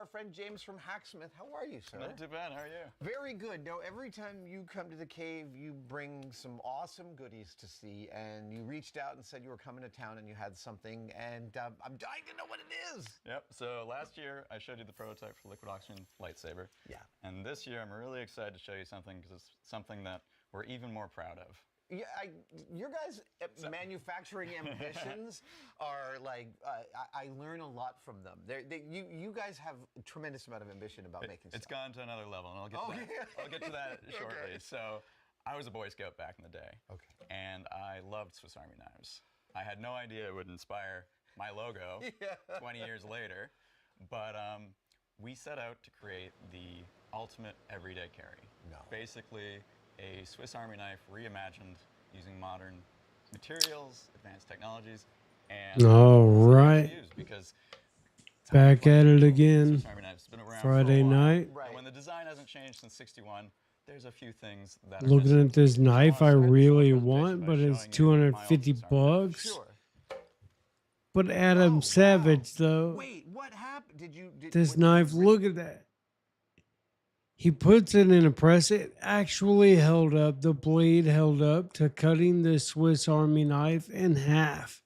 Our friend James from Hacksmith. How are you, sir? Not too bad. How are you? Very good. Now, every time you come to the cave, you bring some awesome goodies to see, and you reached out and said you were coming to town and you had something, and I'm dying to know what it is. Yep. So last year I showed you the prototype for liquid oxygen lightsaber. Yeah. And this year I'm really excited to show you something because it's something that we're even more proud of. Yeah, your guys' manufacturing ambitions are like, I learn a lot from them. You guys have a tremendous amount of ambition about making stuff. It's gone to another level, and I'll get to that shortly. Okay. So I was a Boy Scout back in the day. Okay. And I loved Swiss Army knives. I had no idea it would inspire my logo 20 years later. But we set out to create the ultimate everyday carry. No. Basically, a Swiss Army knife reimagined using modern materials, advanced technologies, and all right, because back at it again. Swiss Army knife's been around Friday for a while. night. Right. And when the design hasn't changed since '61, there's a few things that Looking at this knife I really want, but it's showing you my old $250 Swiss Army knife. bucks. Sure. But Adam Wow. Savage though, Wait, what happened? this knife, look at that. He puts it in a press. It actually held up. The blade held up to cutting the Swiss Army knife in half.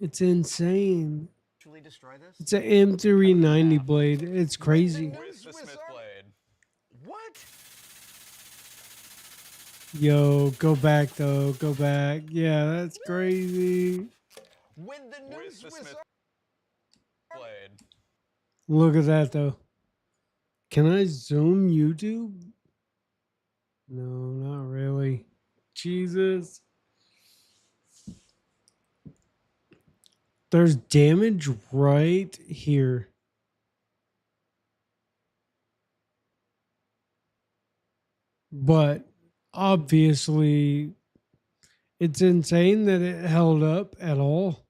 It's insane. Actually destroy this? It's an M390 blade. It's crazy. With the Smith blade. What? Yo, go back though. Go back. Yeah, that's crazy. With the new With the Swiss Smith blade. Look at that though. Can I zoom YouTube? No, not really. Jesus. There's damage right here. But obviously, it's insane that it held up at all.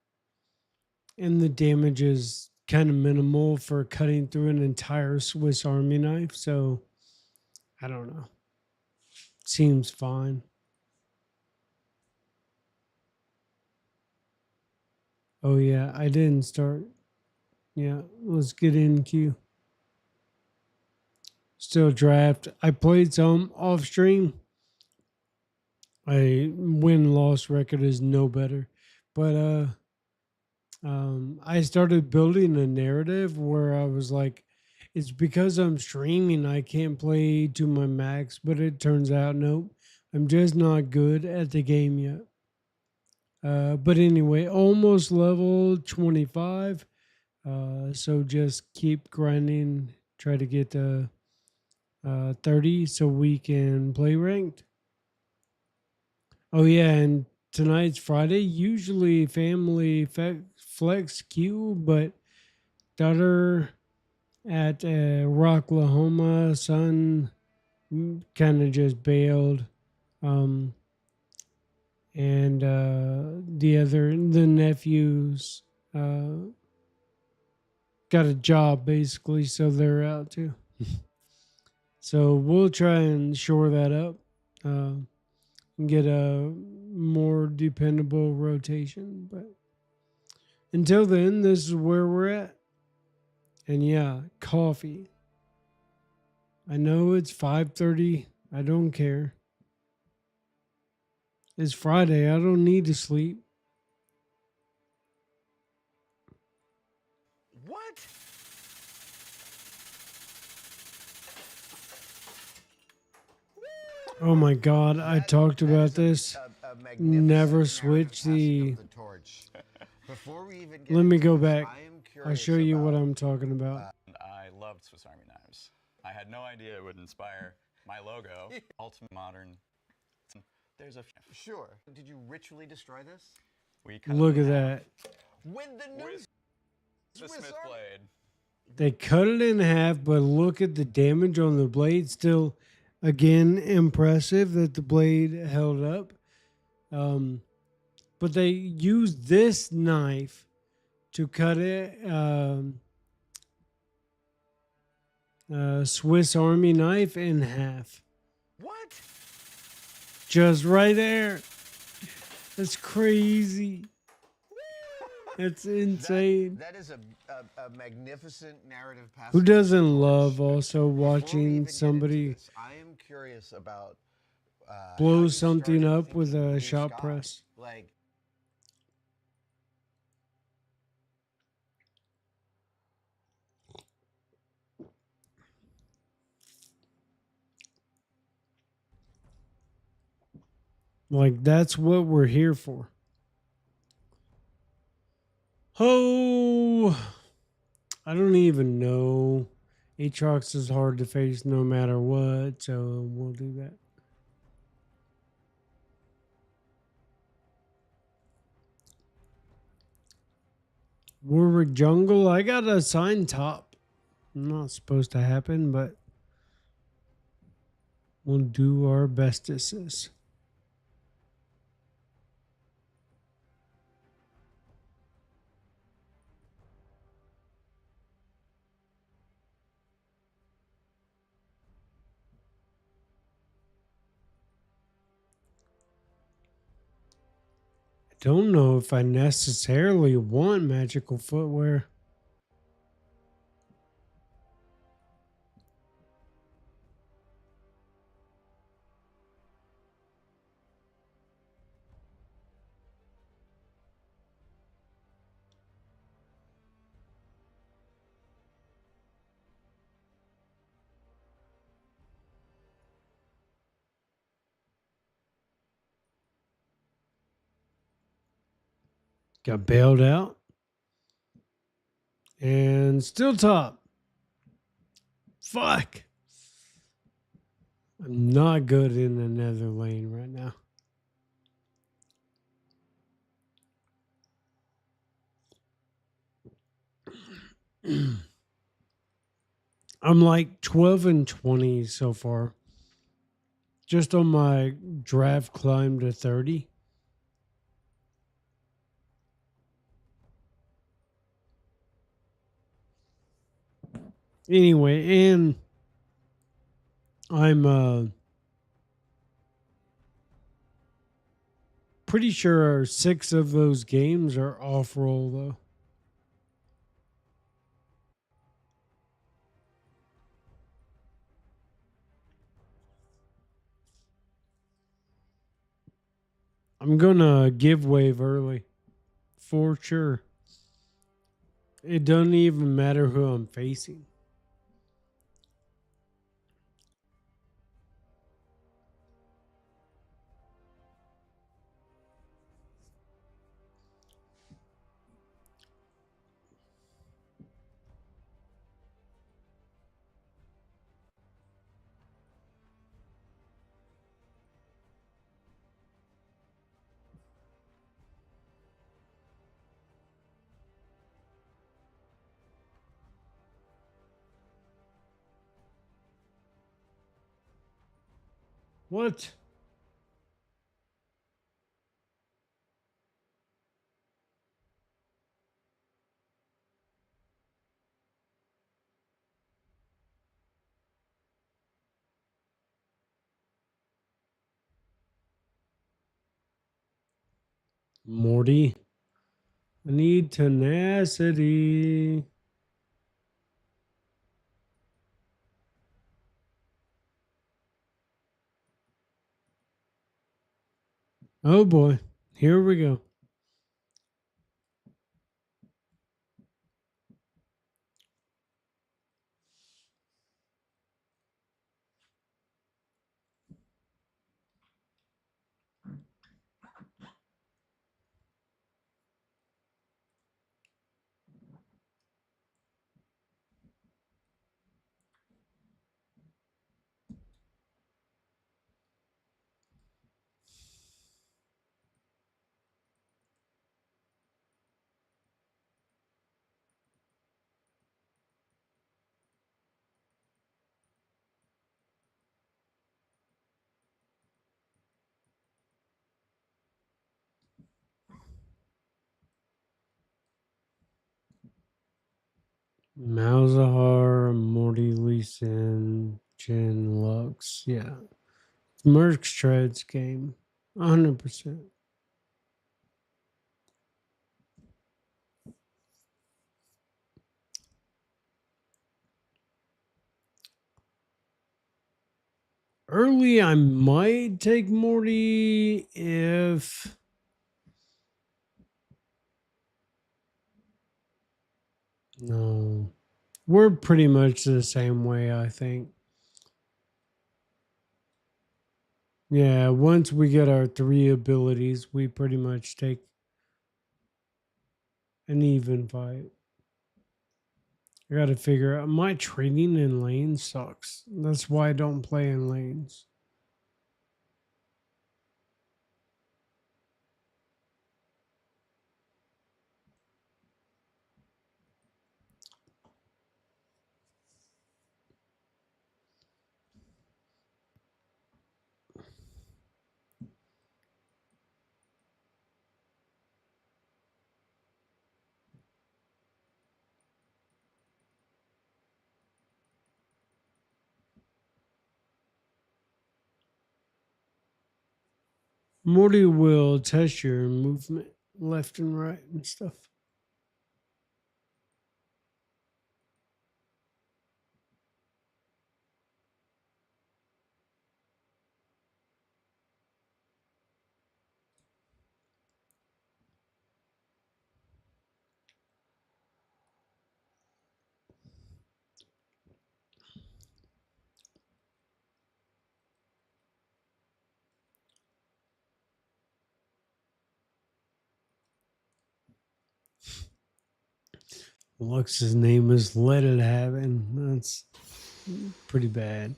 And the damage is kind of minimal for cutting through an entire Swiss Army knife. So, I don't know. Seems fine. Oh, yeah, I didn't start. Yeah, let's get in queue. Still draft. I played some off stream. I win-loss record is no better. But, I started building a narrative where I was like, it's because I'm streaming, I can't play to my max, but it turns out, nope, I'm just not good at the game yet. But anyway, almost level 25. So just keep grinding, try to get to 30 so we can play ranked. Oh yeah, and tonight's Friday, usually family flex queue, but daughter at Rocklahoma, son kind of just bailed. And the nephews got a job basically, so they're out too. So we'll try and shore that up. Get a more dependable rotation, but until then, this is where we're at. And yeah, coffee. I know it's 5:30. I don't care. It's Friday. I don't need to sleep. What? Oh my God, I talked about this. Never switch the... Before we even get Let me into go this, back. I am I'll curious show you what about- I'm talking about. I loved Swiss Army knives. I had no idea it would inspire my logo, ultimate modern. There's a Sure. Did you ritually destroy this? we cut Look it at in that. With the new with the Swiss Smith Army- blade. They cut it in half, but look at the damage on the blade. Still, again, impressive that the blade held up. But they used this knife to cut it. Swiss Army knife in half. What? Just right there. That's crazy. It's insane. That is a magnificent narrative passage. Who doesn't of love torch. also Before we even watching get into somebody this, I am curious about how blow you something started up with thinking a blue shot sky. press? Like, Like, that's what we're here for. Oh, I don't even know. Aatrox is hard to face no matter what, so we'll do that. Warwick Jungle, I got a sign top. Not supposed to happen, but we'll do our bestesses. I don't know if I necessarily want magical footwear. Got bailed out. And still top. Fuck. I'm not good in the nether lane right now. I'm like 12 and 20 so far. Just on my draft climb to 30. Anyway, and I'm pretty sure 6 of those games are off roll though. I'm gonna give wave early. For sure. It doesn't even matter who I'm facing. What? Morty. I need tenacity. Oh boy. Here we go. Malzahar, Morty Leeson, Jin Lux. Yeah. Merc's Treads game. 100%. Early, I might take Morty if no. We're pretty much the same way, I think. Yeah, once we get our 3 abilities, we pretty much take an even fight. I gotta figure out my trading in lanes sucks. That's why I don't play in lanes. Morty will test your movement left and right and stuff. Lux's name is Let It Happen. That's pretty bad.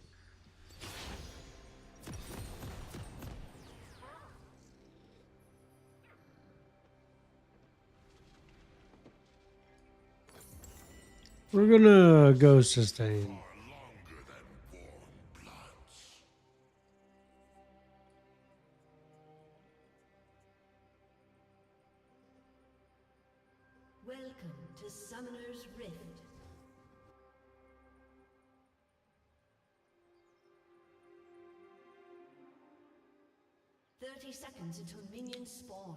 We're gonna go sustain. Welcome to Summoner's Rift. Seconds until minions spawn.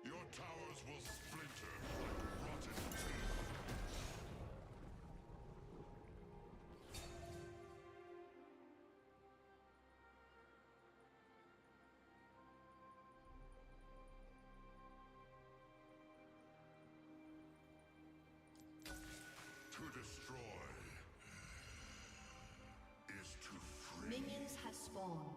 Your towers will splinter like rotten teeth. To destroy is to free. Minions have spawned.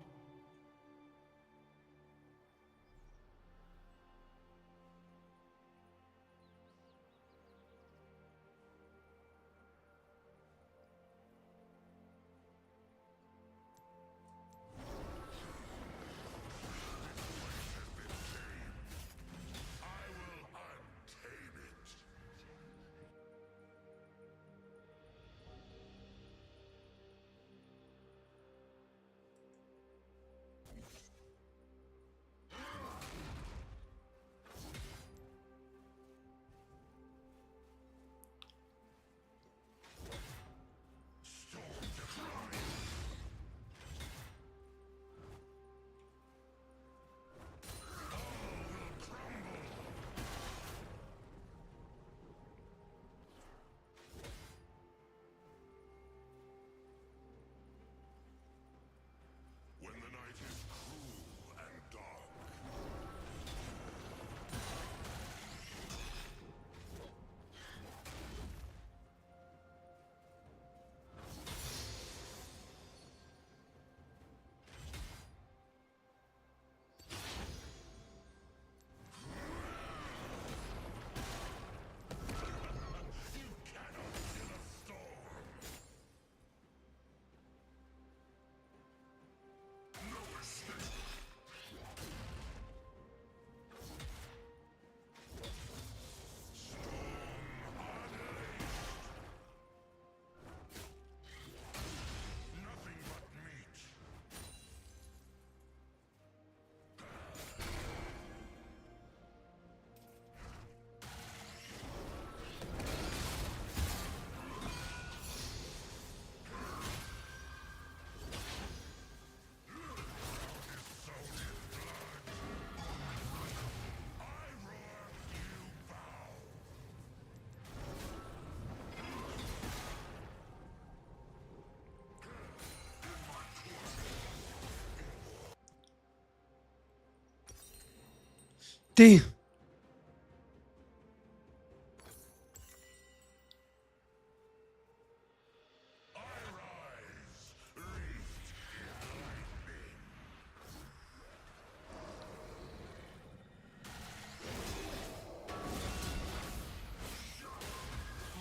Damn. An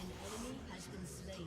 enemy has been slain.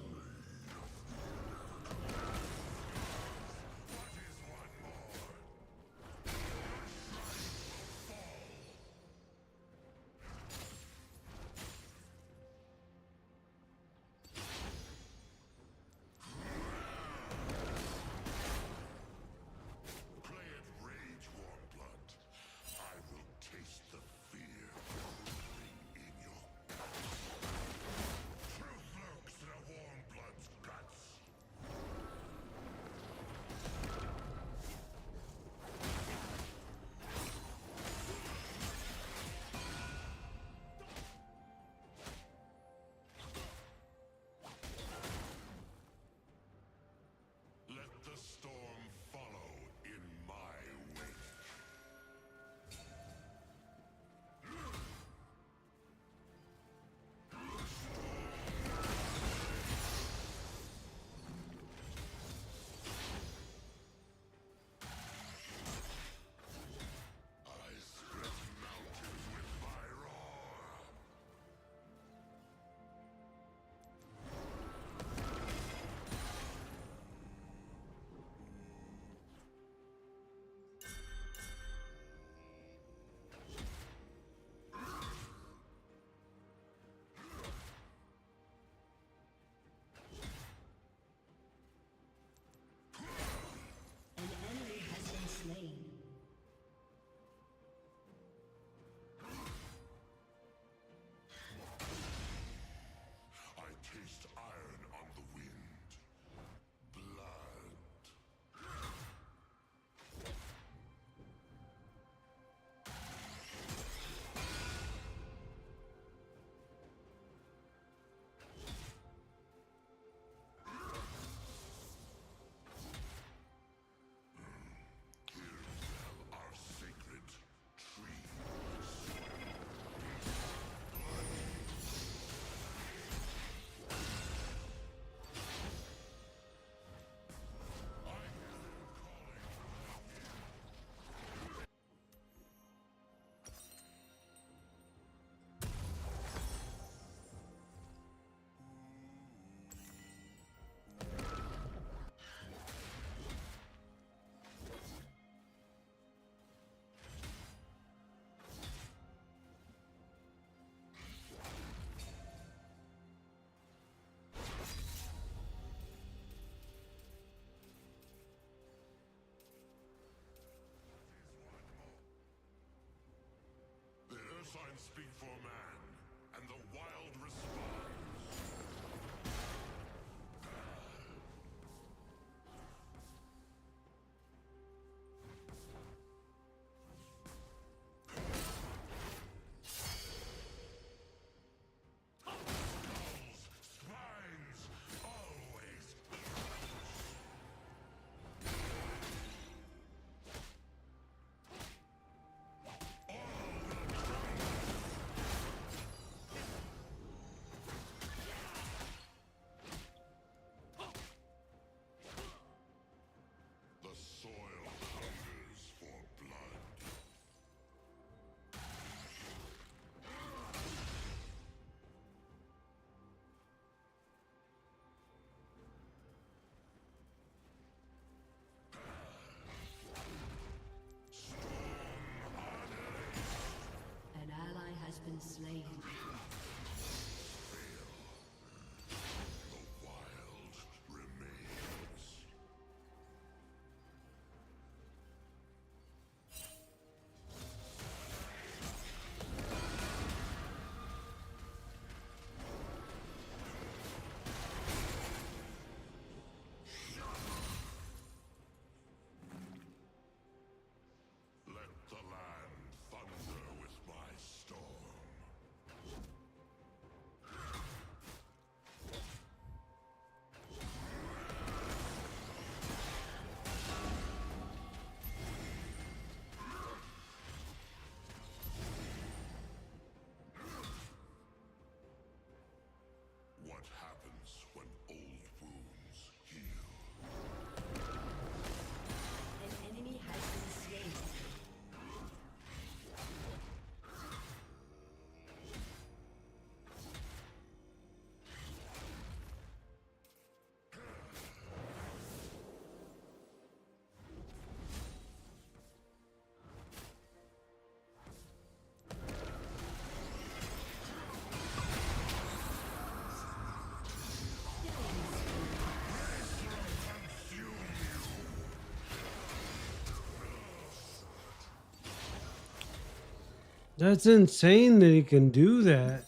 That's insane that he can do that.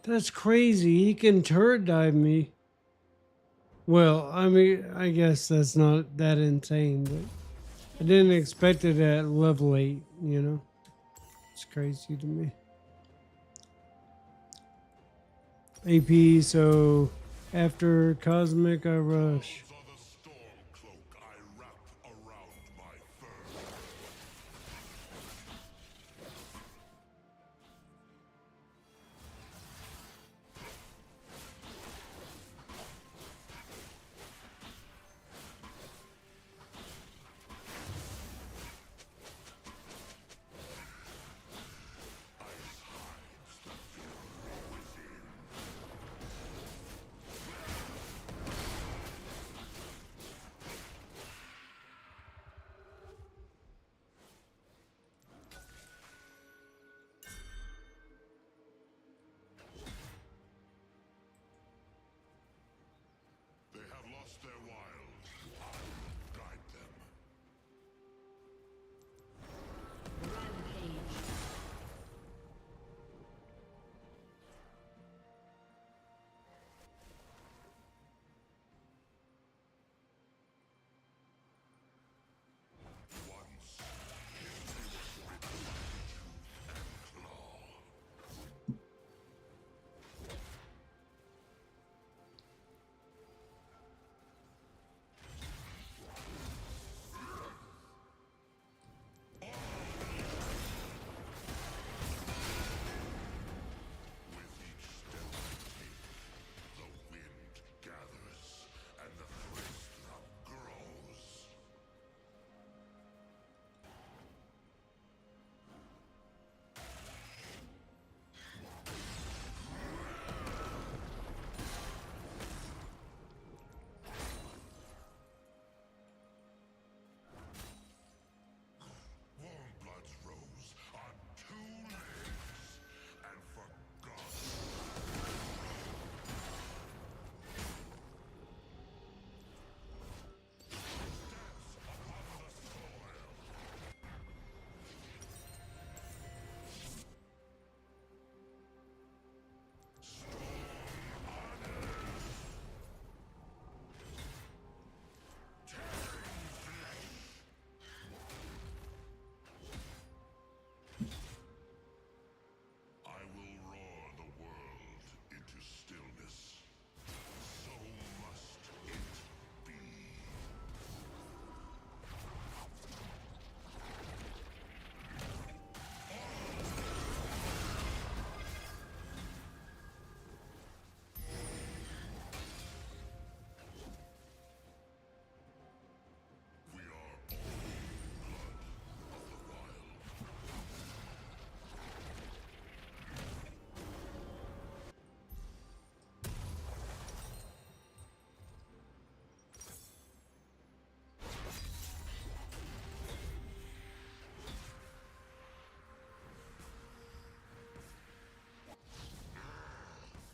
That's crazy. He can turret dive me. Well, I mean, I guess that's not that insane, but I didn't expect it at level 8, you know? It's crazy to me. AP, so after Cosmic, I rush. Are the storm cloak I wrap around my fur. They have lost their wild. I will guide them. Rampage. Once, history was written by tooth and claw. With each step I take, the wind gathers and the thresh drum grows. Warmblood's rose on 2 legs and forgot. Dance upon the soil. I will roar the world into stillness. So must it be. We are all blood of the wild.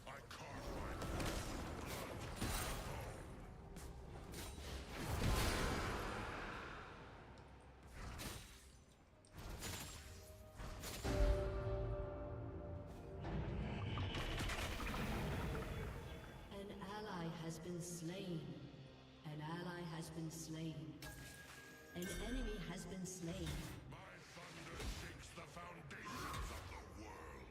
I carve my path with blood. An ally has been slain. An ally has been slain. An enemy has been slain. My thunder shakes the foundations of the world.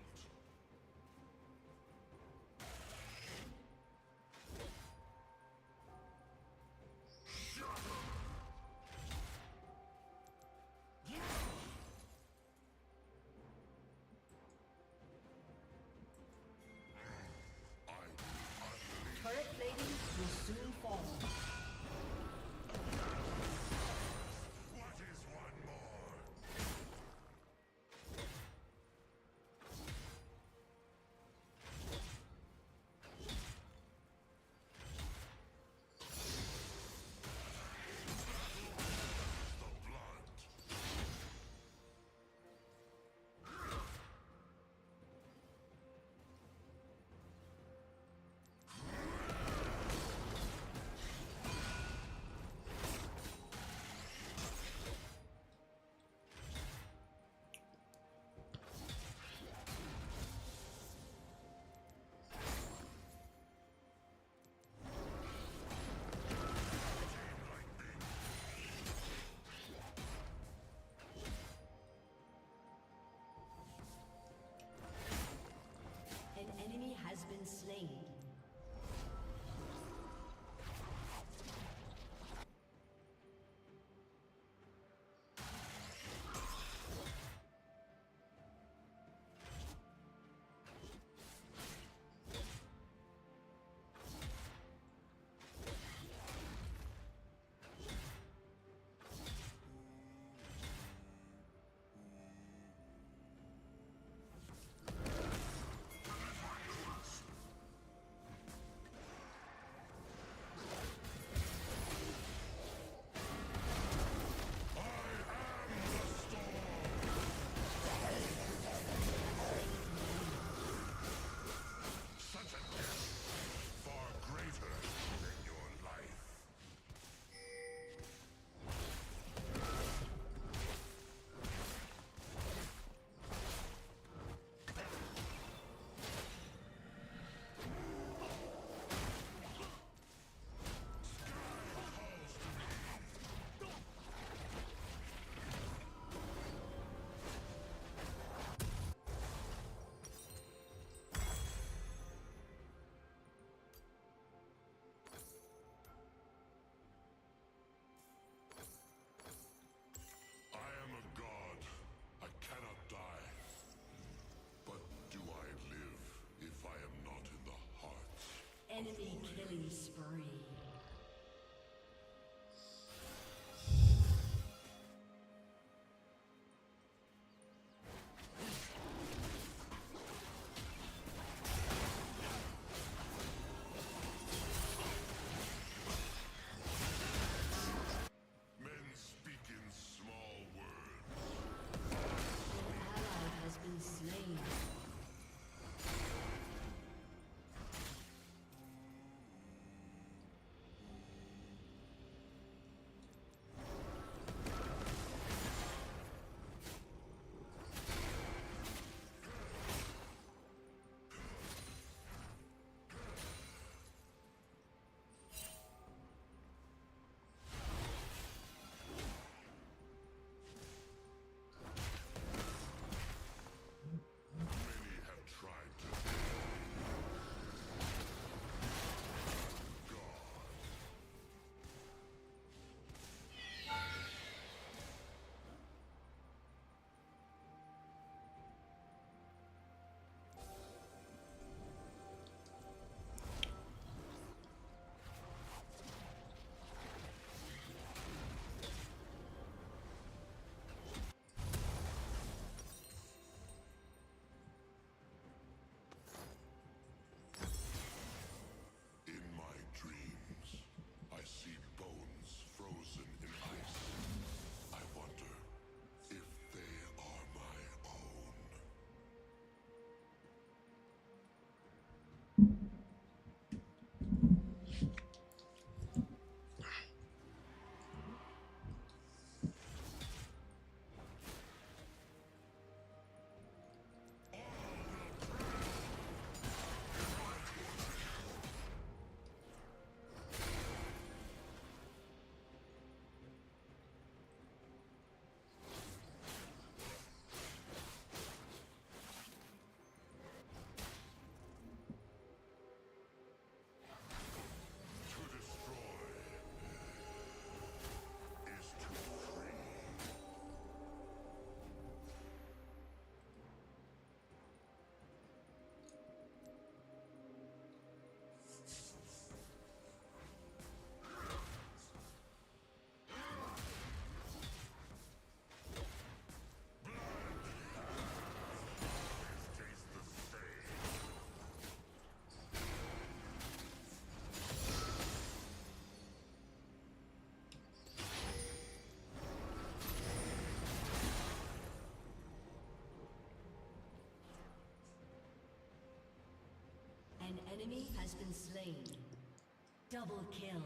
Turret plating will soon fall. What is one more? Enemy killing spree. Men speak in small words. An ally has been slain. Many have tried to In my dreams, I see bones frozen in ice. I wonder if they are my own. To destroy is to free. Tastes the same. An enemy has been slain. Double kill.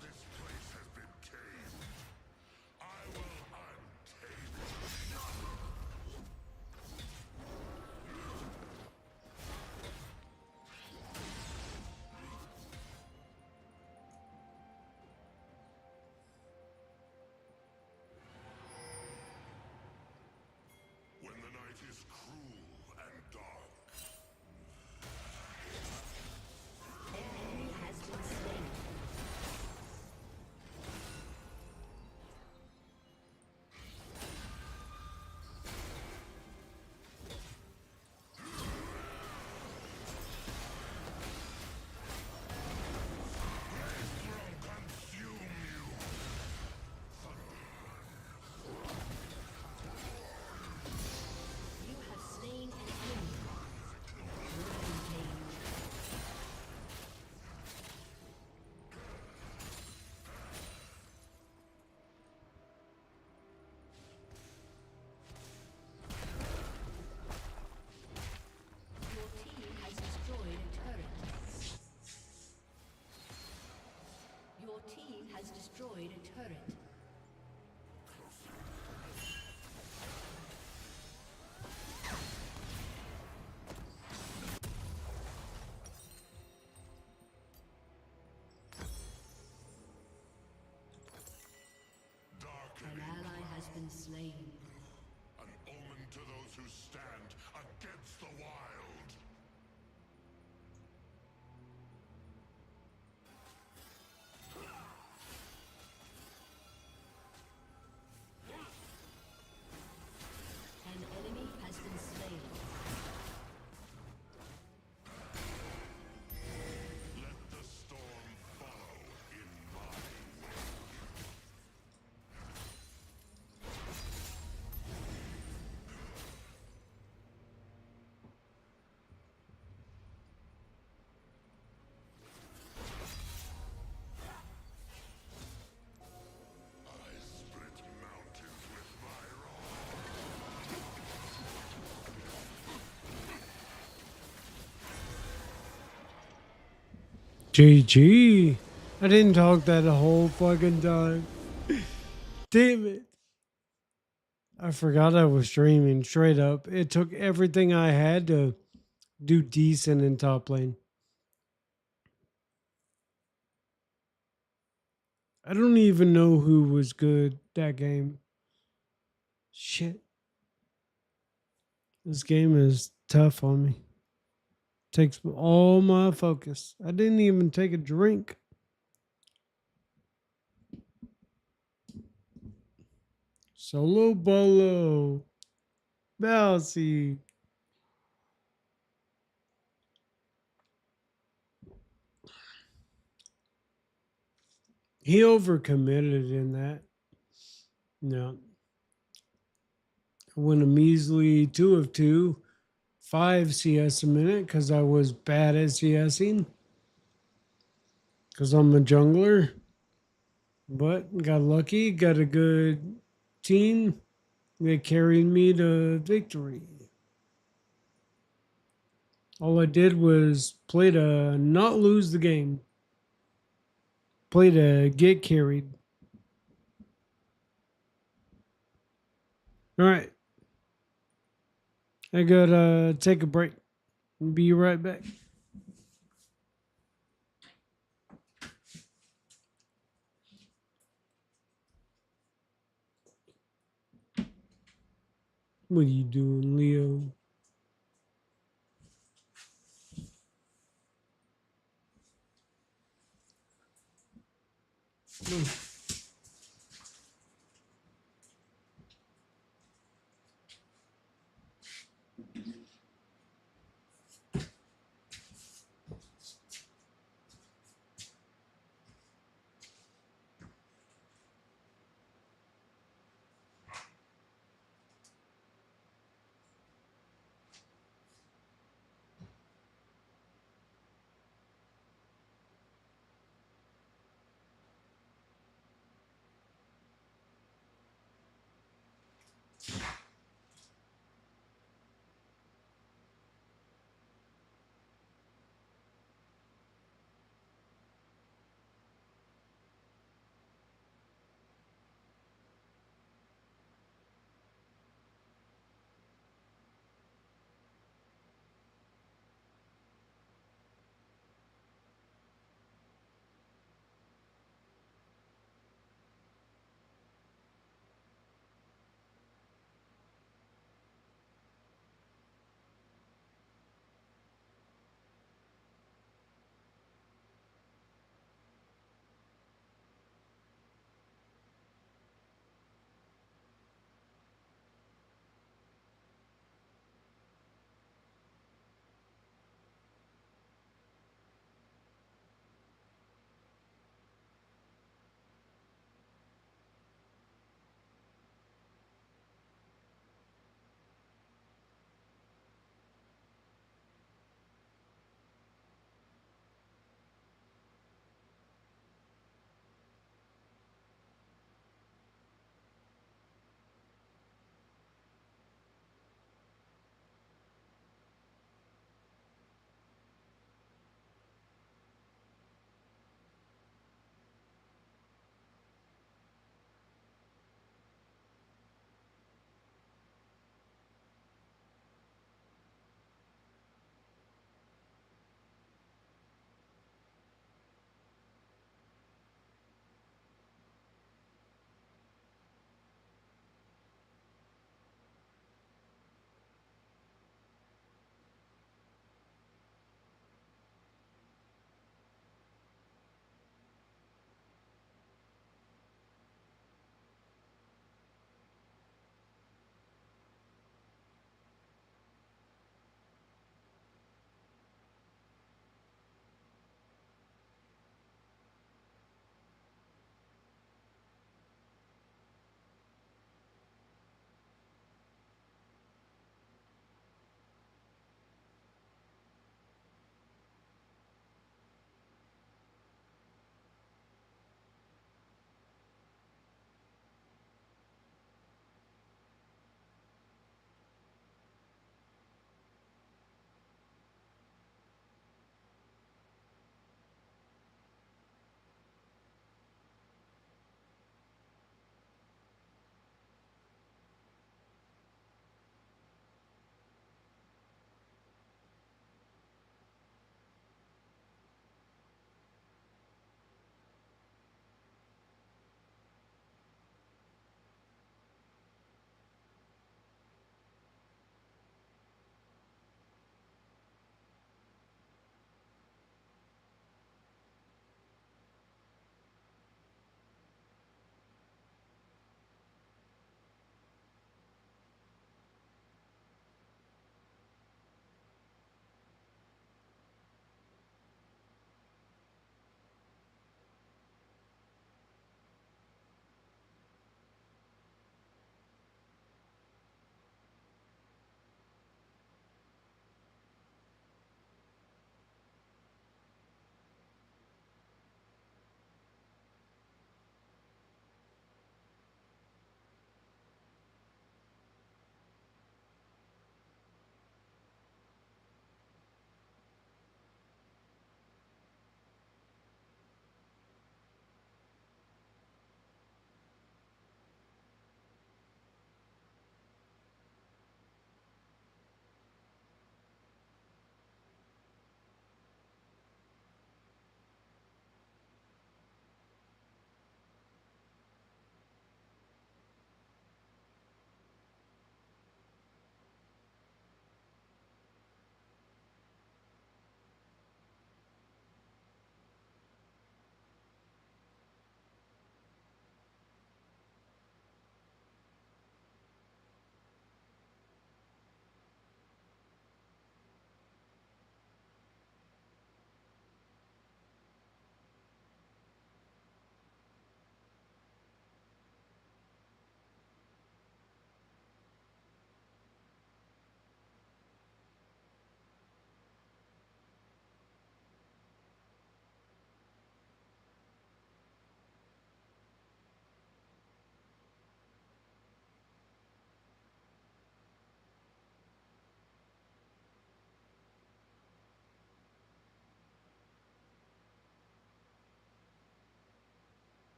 This place has been tamed. I will untame it. When the night is cruel and dark, An enemy has been slain. consume you. You have slain an enemy. Rampage. Your team has destroyed a turret. Your team has destroyed a turret. An Darkening ally has been slain. an omen to those who stand against the wild. GG. I didn't talk that the whole fucking time. Damn it. I forgot I was streaming straight up. It took everything I had to do decent in top lane. I don't even know who was good that game. Shit. This game is tough on me. Takes all my focus. I didn't even take a drink. Solo Bolo. Bouncy. He overcommitted in that. No. I went a measly 2 of 2, 5 CS a minute because I was bad at CSing. Because I'm a jungler. But got lucky, got a good team. They carried me to victory. All I did was play to not lose the game. Play to get carried. All right. I gotta take a break. Be right back. What are you doing, Leo?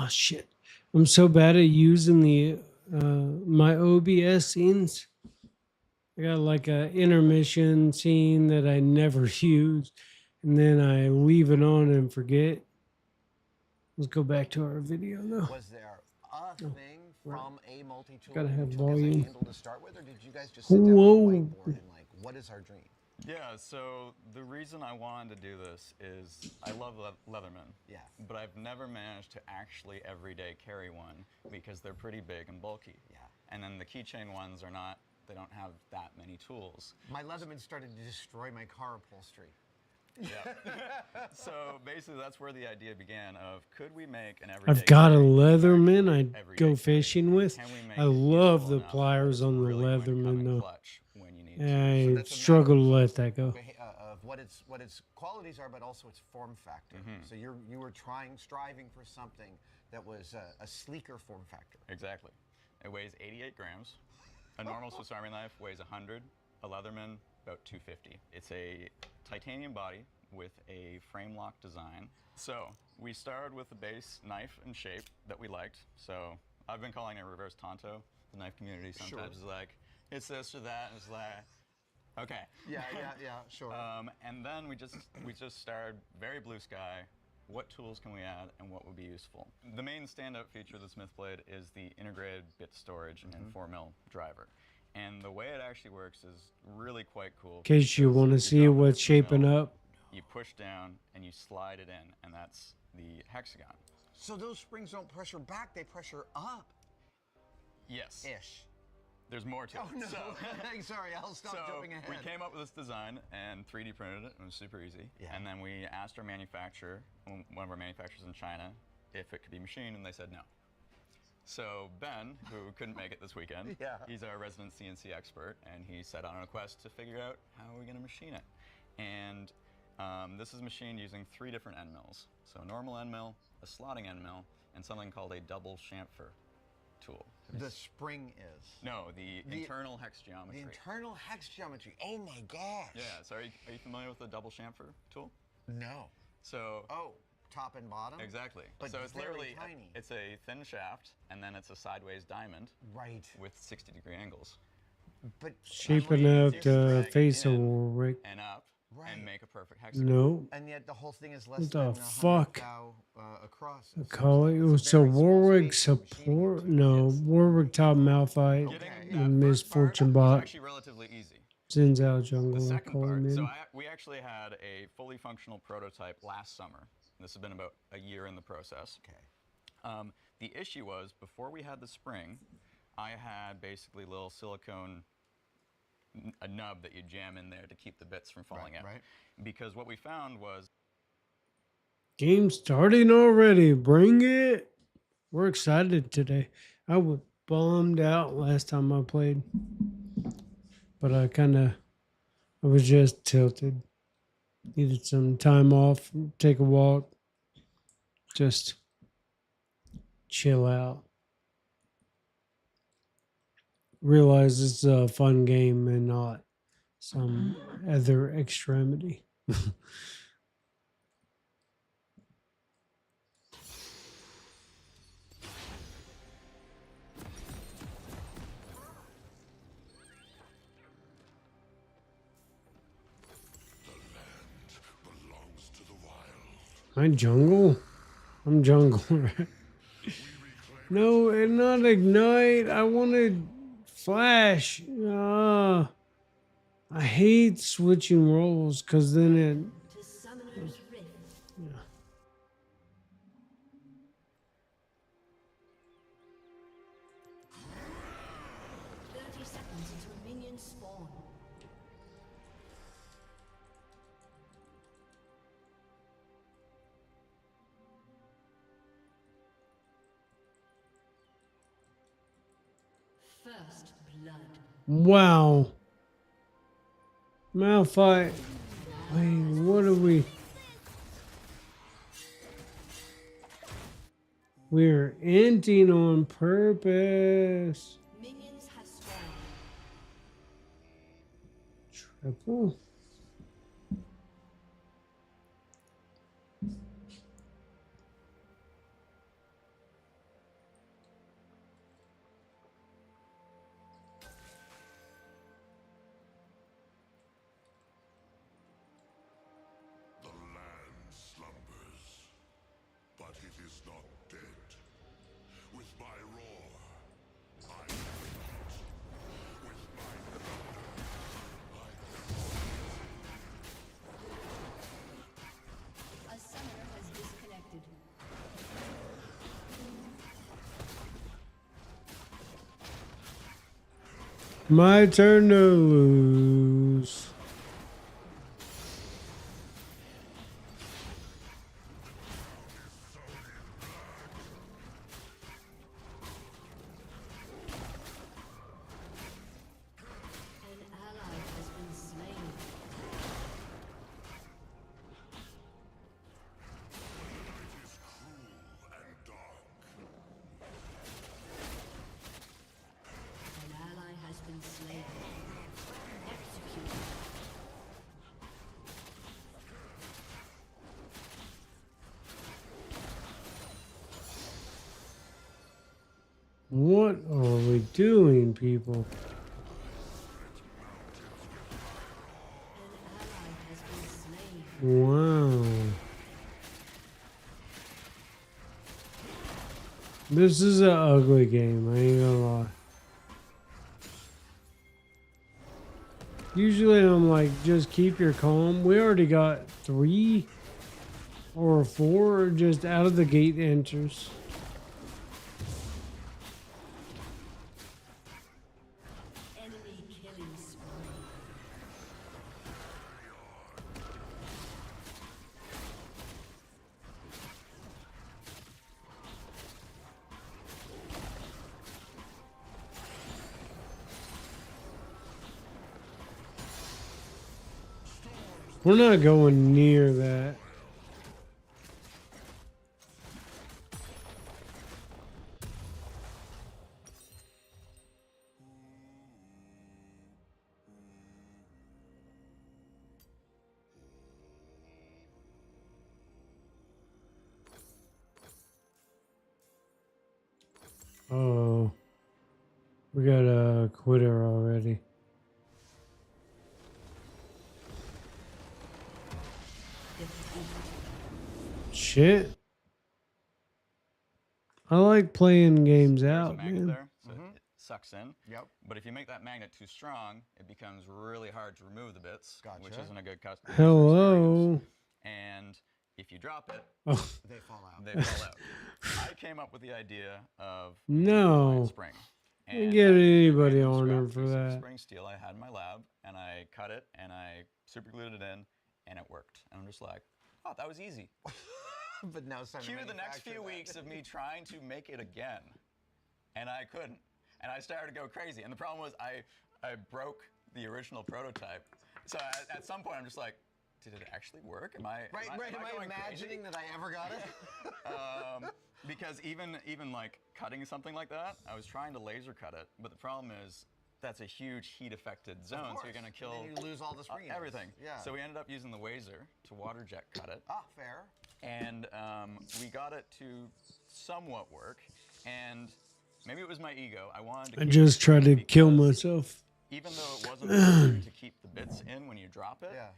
Oh shit! I'm so bad at using the my OBS scenes. I got like a intermission scene that I never use, and then I leave it on and forget. Let's go back to our video though. Was there a thing from a multi-tool Gotta you have took as a volume. handle to start with, or did you guys just sit down on a Whoa. whiteboard and like, what is our dream? Yeah, so the reason I wanted to do this is I love Leatherman. Yeah. But I've never managed to actually everyday carry one because they're pretty big and bulky. Yeah. And then the keychain ones are not, they don't have that many tools. My Leatherman started to destroy my car upholstery. Yeah. So basically that's where the idea began of could we make an everyday I've got a carry Leatherman actually I'd everyday go carry? fishing with. Can we make I it love useful the enough that pliers it's on the really going to come Leatherman in though. clutch when you need to? I that's a struggle to matter let that go. Of what its qualities are, but also its form factor. So you were striving for something that was a sleeker form factor. Exactly. It weighs 88 grams. A normal Swiss Army knife weighs 100. A Leatherman, about 250. It's a titanium body with a frame lock design. So we started with the base knife and shape that we liked. So I've been calling it reverse Tonto. The knife community sometimes is like, it's this or that, and it's like, okay. Yeah, sure. And then we just started very blue sky. What tools can we add and what would be useful? The main standout feature of the Smithblade is the integrated bit storage and 4mm driver. And the way it actually works is really quite cool. In case you because want to you see drop what's it shaping mill, up. You push down and you slide it in, and that's the hexagon. So those springs don't pressure back, they pressure up. Yes. Ish. There's more to it. Oh no. So, Sorry, I'll stop jumping ahead. we came up with this design and 3D printed it. It was super easy. Yeah. And then we asked our manufacturer, one of our manufacturers in China, if it could be machined, and they said no. So Ben, who couldn't make it this weekend, he's our resident CNC expert, and he set out on a quest to figure out how are we going to machine it. And this is machined using 3 different end mills. So a normal end mill, a slotting end mill, and something called a double chamfer tool. The spring is. No, the internal hex geometry. The internal hex geometry. Oh my gosh. Yeah, so are you familiar with the double chamfer tool? No. So Top and bottom? exactly. But so it's very literally tiny. it's a thin shaft, and then it's a sideways diamond Right. with 60-degree angles. But Shaping Unbelievable. up Just the drag it face of in Warwick. and up Right. and make a perfect hexagon. No. and yet the whole thing is less What than the 100 fuck? thou across. Call it. So Warwick support. No, Warwick top Malphite. Getting Okay. that Miss first part Fortune was Bot. actually relatively easy. Sends out The jungle. I second call part, him so in. we actually had a fully functional prototype last summer. This has been about a year in the process. Okay. The issue was, before we had the spring, I had basically little silicone, a nub that you jam in there to keep the bits from falling out. Right. Because what we found was, Game starting already. Bring it. We're excited today. I was bummed out last time I played. But I was just tilted. Needed some time off, take a walk, just chill out. Realize it's a fun game and not some other extremity. 'I'm jungle? I'm jungle. No, and not ignite. I wanted flash. I hate switching roles because then it. To Summoner's Rift. Yeah. 30 seconds until minions spawn. First blood. Wow. Malphite. Wait, what are we? We're ending on purpose. Minions have spawned. Triple. is not dead. With my roar, I fight. With my thunder, I A summoner has disconnected. My turn to lose. An ally has been slain. is cruel and dark. An ally has been slain. Executed. What are we doing, people? An ally has been slain. Wow. This is an ugly game, I ain't gonna lie. Usually I'm like, just keep your calm. We already got 3 or 4 just out of the gate enters. Enemy killing spree. We're not going near that. Oh, we got a quitter already. Shit. I like playing games There's a out, magnet man. there, so it sucks in. Yep. But if you make that magnet too strong, it becomes really hard to remove the bits, which Gotcha. isn't a good customer experience. Hello. And if you drop it, Oh, They fall out. they fall out. I came up with the idea of No. giant spring. Can't And get I took a anybody random on scrap her for piece of that. spring steel I had in my lab, and I cut it, and I super glued it in, and it worked. And I'm just like, oh, that was easy. But now it's time to Cue the next few manufacture that. weeks of me trying to make it again, and I couldn't. And I started to go crazy. And the problem was I broke the original prototype. So at some point I'm just like, did it actually work? Am I Right. Am I going imagining crazy? that I ever got it? Because even like cutting something like that, I was trying to laser cut it, but the problem is that's a huge heat affected zone, so you're gonna kill And then you lose all the springs. everything. Yeah. So we ended up using the Wazer to water jet cut it. Ah, fair. And we got it to somewhat work. And maybe it was my ego. I wanted to I keep just it tried to because kill myself. even though it wasn't easy to keep the bits in when you drop it, Yeah.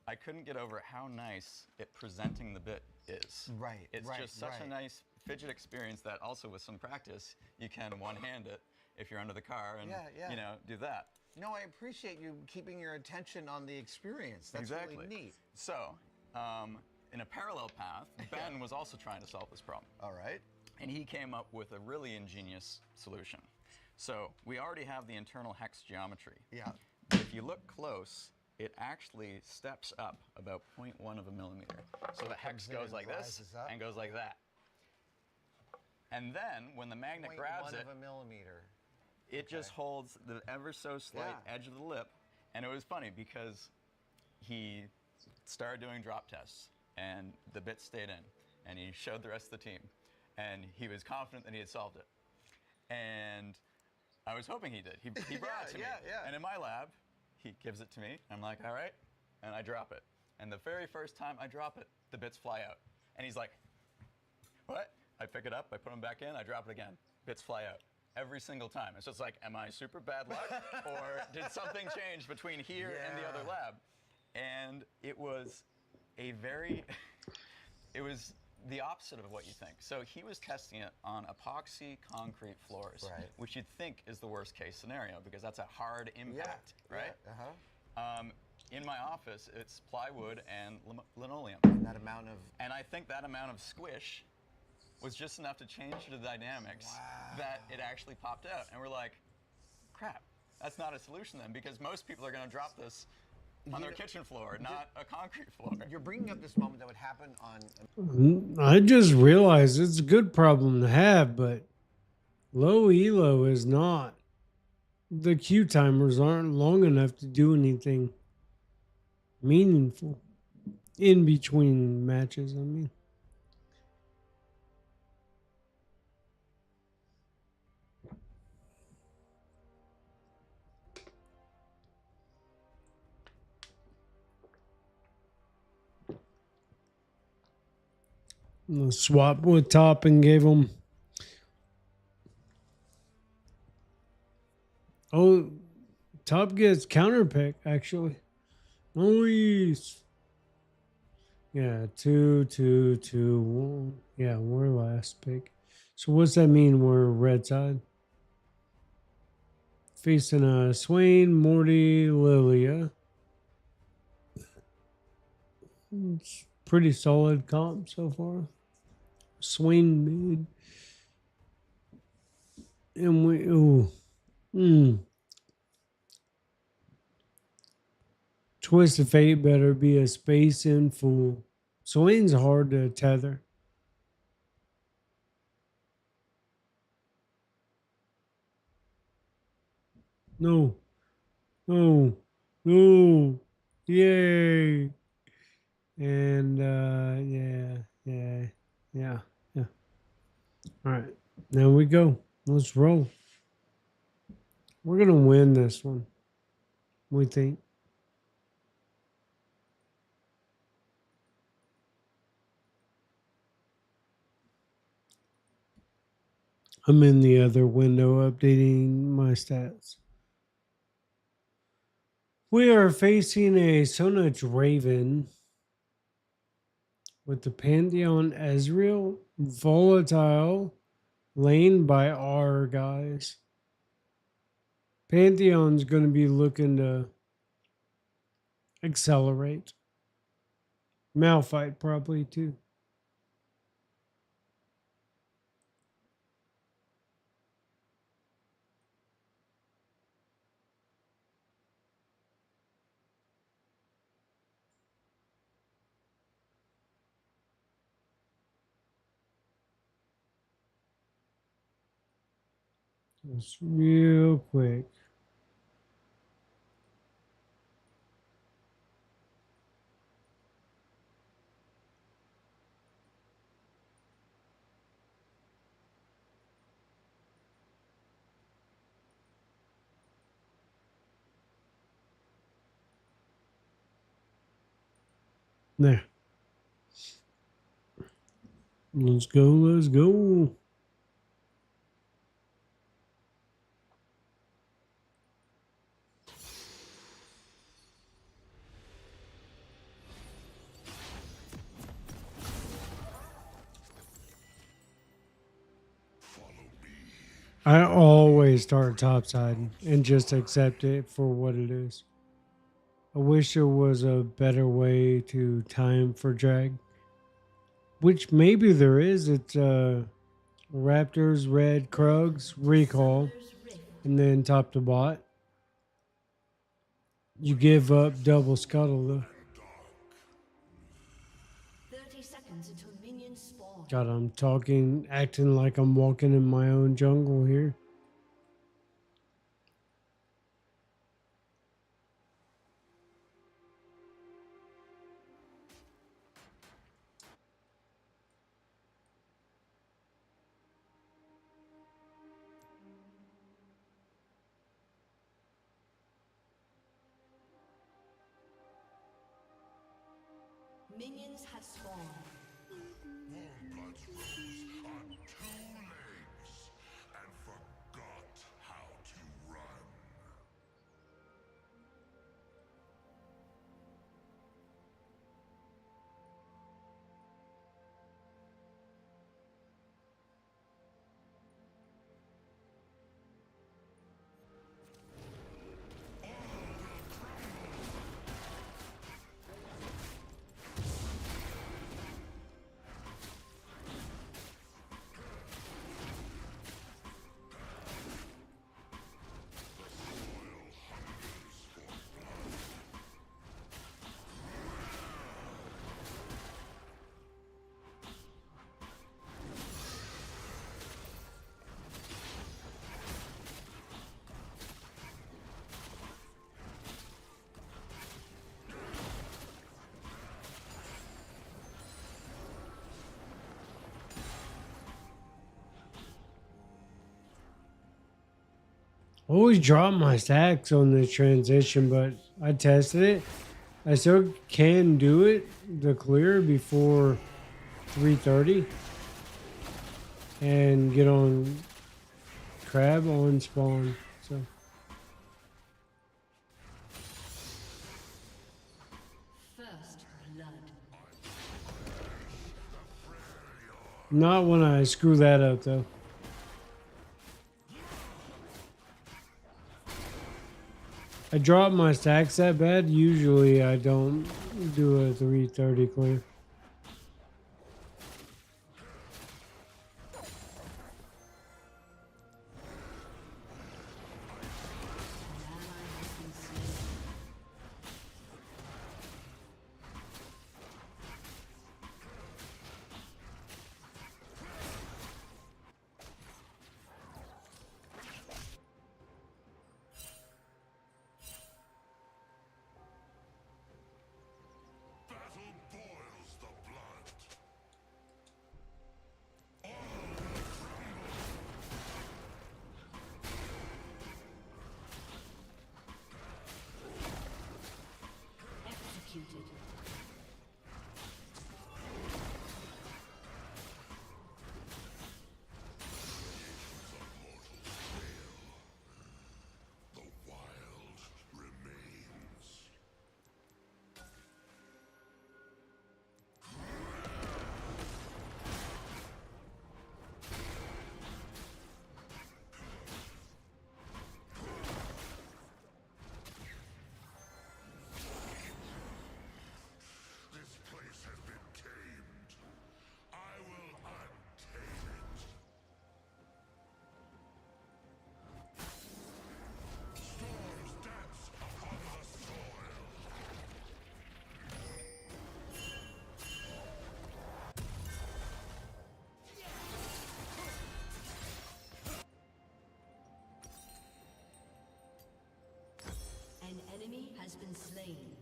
I couldn't get over how nice it presenting the bit is. Right, It's right, just such a right. nice fidget experience that also with some practice you can one-hand it if you're under the car and Yeah. you know do that. No, I appreciate you keeping your attention on the experience. That's Exactly. really neat. So, in a parallel path, Ben was also trying to solve this problem. All right. And he came up with a really ingenious solution. So we already have the internal hex geometry. Yeah. But if you look close, it actually steps up about 0.1 of a millimeter. So the hex in goes and like this rises up. and goes like that. And then when the magnet grabs 0.1 it, of a millimeter. it just holds the ever so slight Yeah. edge of the lip. And it was funny because he started doing drop tests and the bits stayed in and he showed the rest of the team and he was confident that he had solved it. And I was hoping he did. He brought it to me. Yeah. And in my lab, he gives it to me. I'm like, all right. And I drop it. And the very first time I drop it, the bits fly out. And he's like, what? I pick it up, I put them back in, I drop it again. Bits fly out. Every single time. It's just like, am I super bad luck? Or did something change between here and the other Yeah. lab? And it was a very, it was the opposite of what you think. So he was testing it on epoxy concrete floors, Right. which you'd think is the worst case scenario because that's a hard impact, right? Uh-huh. In my office, it's plywood and linoleum. That amount of... And I think that amount of squish was just enough to change the dynamics that it actually popped out. And we're like, crap, that's not a solution then, because most people are going to drop this on their kitchen floor, not a concrete floor. You're bringing up this moment that would happen on... I just realized it's a good problem to have, but low elo is not. The queue timers aren't long enough to do anything meaningful in between matches, I mean. Swap with top and gave him... Oh, top gets counter pick, actually. Nice. Yeah, 2, 2, 2, 1. Yeah, we're last pick. So what's that mean? We're red side. Facing Swain, Morty, Lilia. It's pretty solid comp so far. Swain mid. And we... Ooh. Twist of Fate better be a space in fool. Swain's hard to tether. No. No. No. Yay. And yeah. All right. Now we go. Let's roll. We're going to win this one. We think. I'm in the other window updating my stats. We are facing a Sonach Raven with the Pantheon Ezreal, volatile, lane by our guys. Pantheon's going to be looking to accelerate. Malphite probably too. Just real quick. There. Let's go, let's go. I always start topside and just accept it for what it is. I wish there was a better way to time for drag. Which maybe there is. It's Raptors, Red, Krugs, Recall, and then top to bot. You give up double scuttle though. 30 seconds until minions spawn. God, I'm acting like I'm walking in my own jungle here. Minions have spawned. Warbloods rose on 2 legs and forgot how to run. always drop my stacks on this transition, but I tested it. I still can do it, the clear before 3:30, and get on crab on spawn. So First blood. not when I screw that up though. I drop my stacks that bad. Usually I don't do a 3:30 clear. Battle boils the blood. Executed. The wild remains. This place has been tamed. I will untame it. Storms dance upon the soil. An enemy has been slain.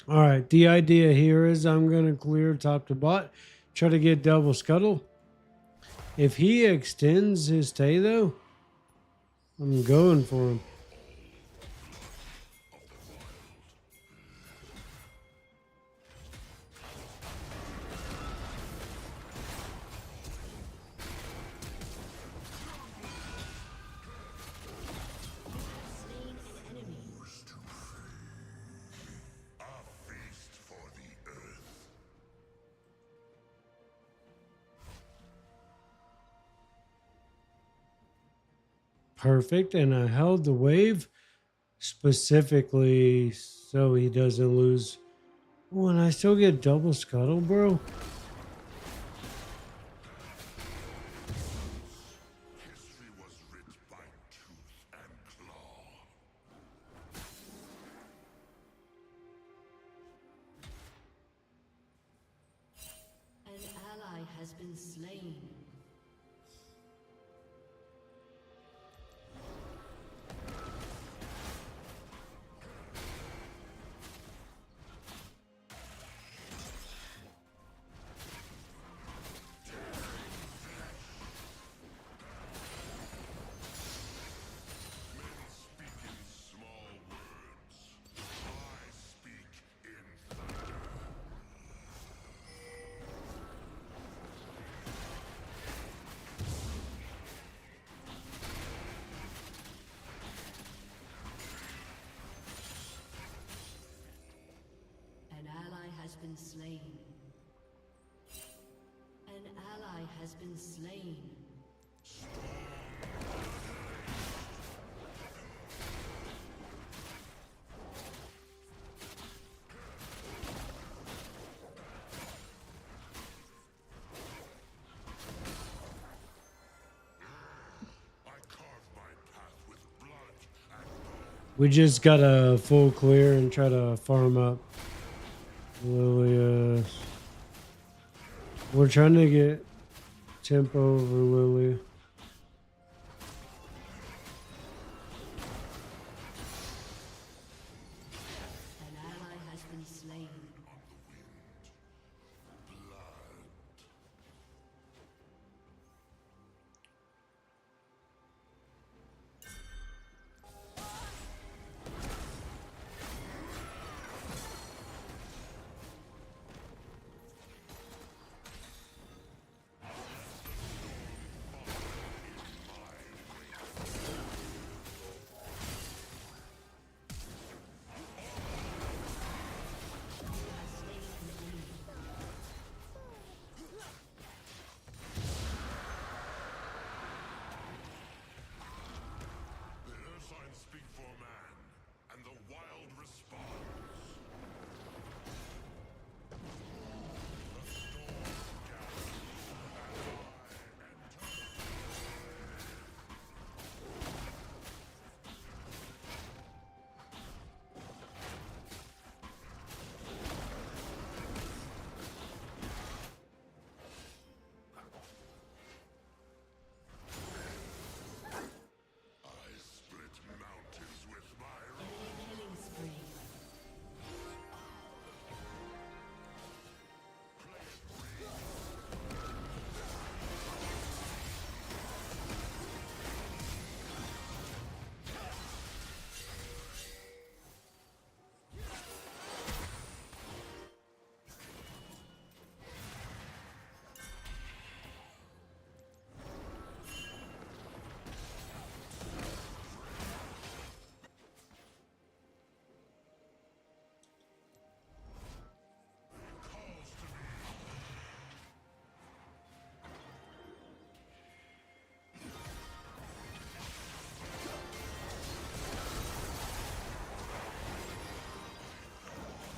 All right, the idea here is I'm going to clear top to bot, try to get double scuttle. If he extends his stay though, I'm going for him. Slain an enemy. A feast for the earth. Perfect, and I held the wave specifically so he doesn't lose. Oh, and I still get double scuttle, bro. History was writ by tooth and claw. An ally has been slain. Men speak in small words. I speak in thunder. An ally has been slain. An ally has been slain. I carve my path with blood and bone. We just got a full clear and try to farm up. Lilius. We're trying to get tempo over Lily. An ally has been slain. The air signs speak for man, and the wild responds. The storm gathers, and I enter. I split mountains with my Killing spree.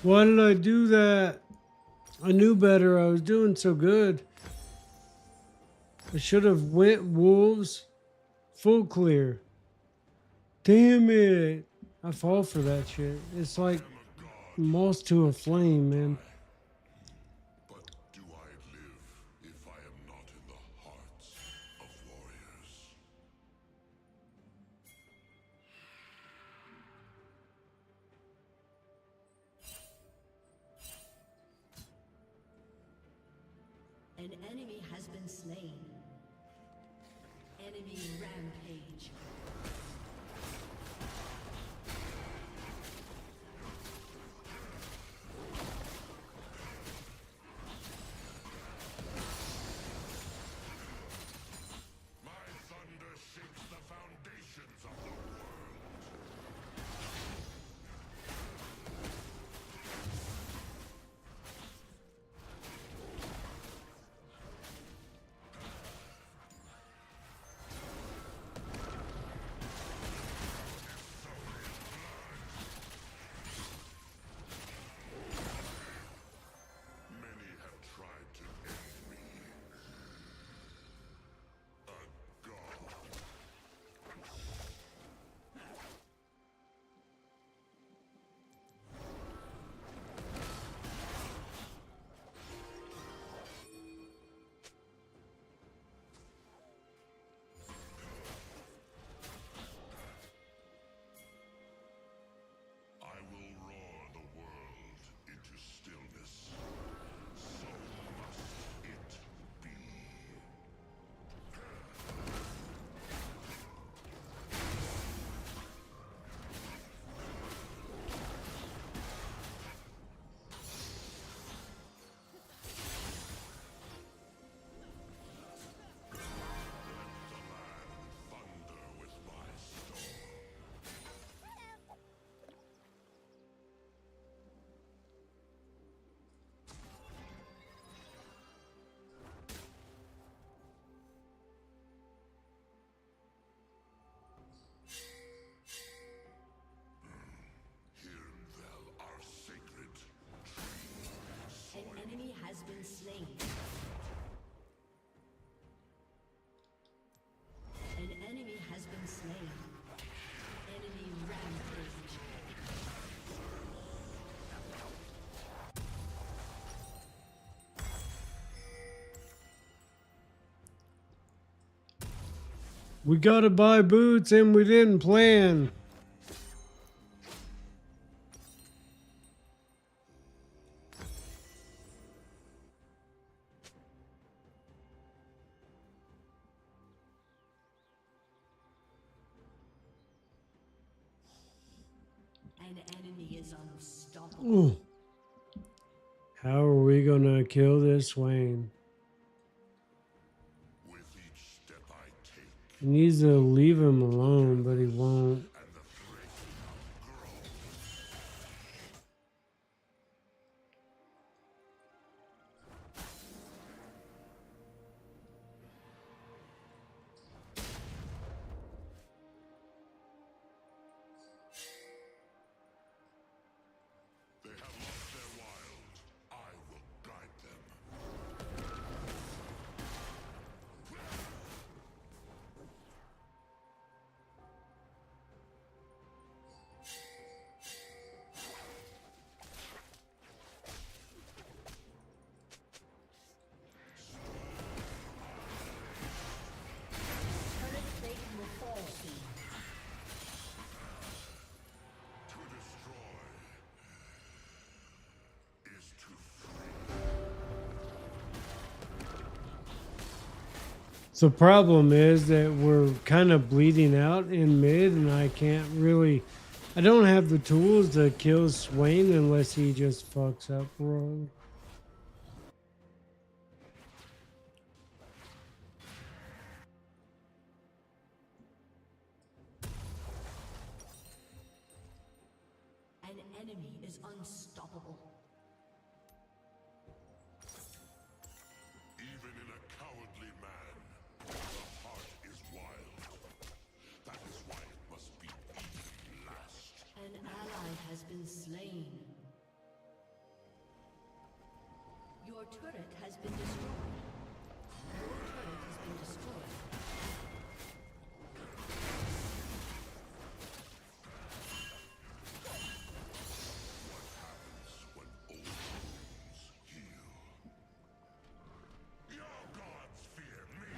Why did I do that? I knew better. I was doing so good. I should have went wolves full clear. Damn it. I fall for that shit. It's like moss to a flame, man. But do I live if I am not in the hearts of warriors? An enemy has been slain. Enemy rampage. My thunder shakes the foundations of the world. Many have tried to end me. A god. I will roar the world into stillness. So must it be. Let the land thunder with my storm. Here fell our sacred tree. An enemy has been slain. An enemy has been slain. Enemy rampage. We gotta buy boots and we didn't plan. An enemy is unstoppable. Ooh. How are we gonna kill this Swain? With each step I take, He needs to leave him alone, but he won't. and the threat grows. They have lost their wild. I will guide them. Turret plating will fall soon. To destroy is to free. The problem is that we're kind of bleeding out in mid, and I can't really. I don't have the tools to kill Swain unless he just fucks up wrong. An enemy is unstoppable. Even in a cowardly man, the heart is wild. That is why it must be eaten last. An ally has been slain. Your turret has been destroyed. Your turret has been destroyed. When old wounds heal. Your gods fear me.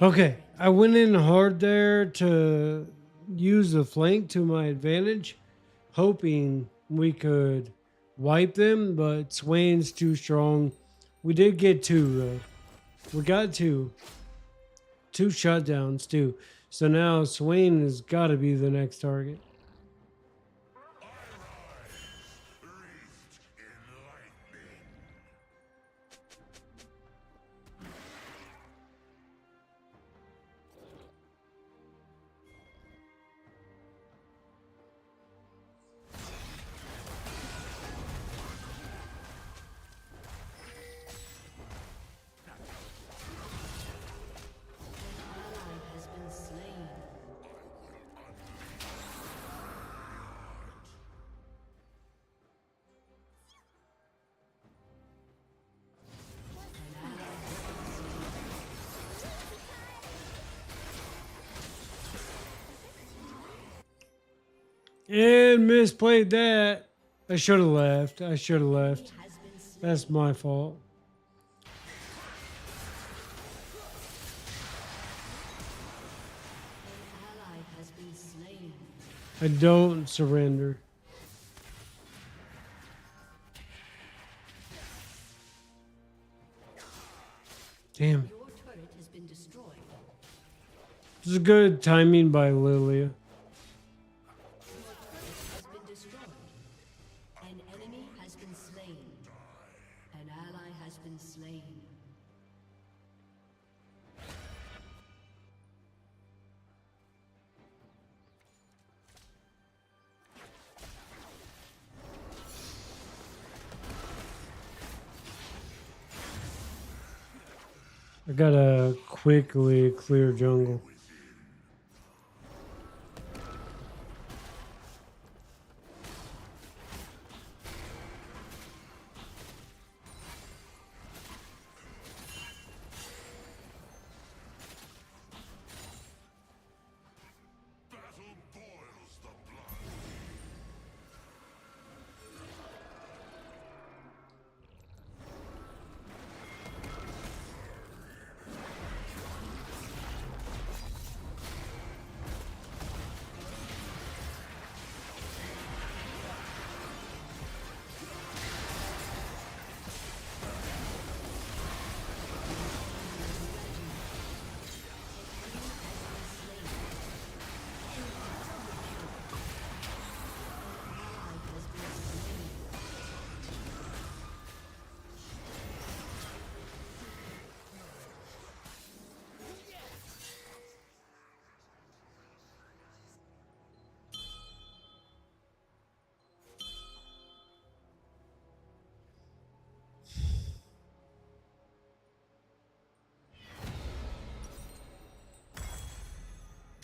Okay, I went in hard there to use the flank to my advantage, hoping we could wipe them, but Swain's too strong. We did get two, though. We got two shutdowns, too. So now Swain has got to be the next target. Ally has been slain. An ally has been slain. And misplayed that. I should have left. I should have left. Has been slain. That's my fault. An ally has been slain. I don't surrender. Damn it. Your turret has been destroyed. This is good timing by Lilia. Your turret has been destroyed. An enemy has been slain. An ally has been slain. I gotta quickly clear jungle. Battle boils the blood.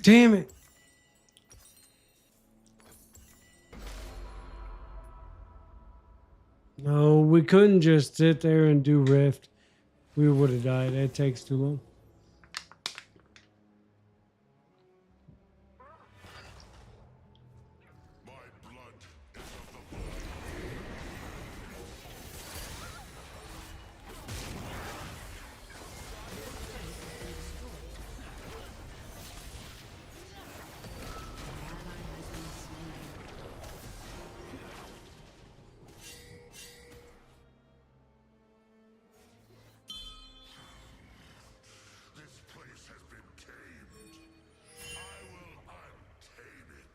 Damn it. No, we couldn't just sit there and do Rift. We would have died. That takes too long. My blood is of the blood. This place has been tamed. I will untame it.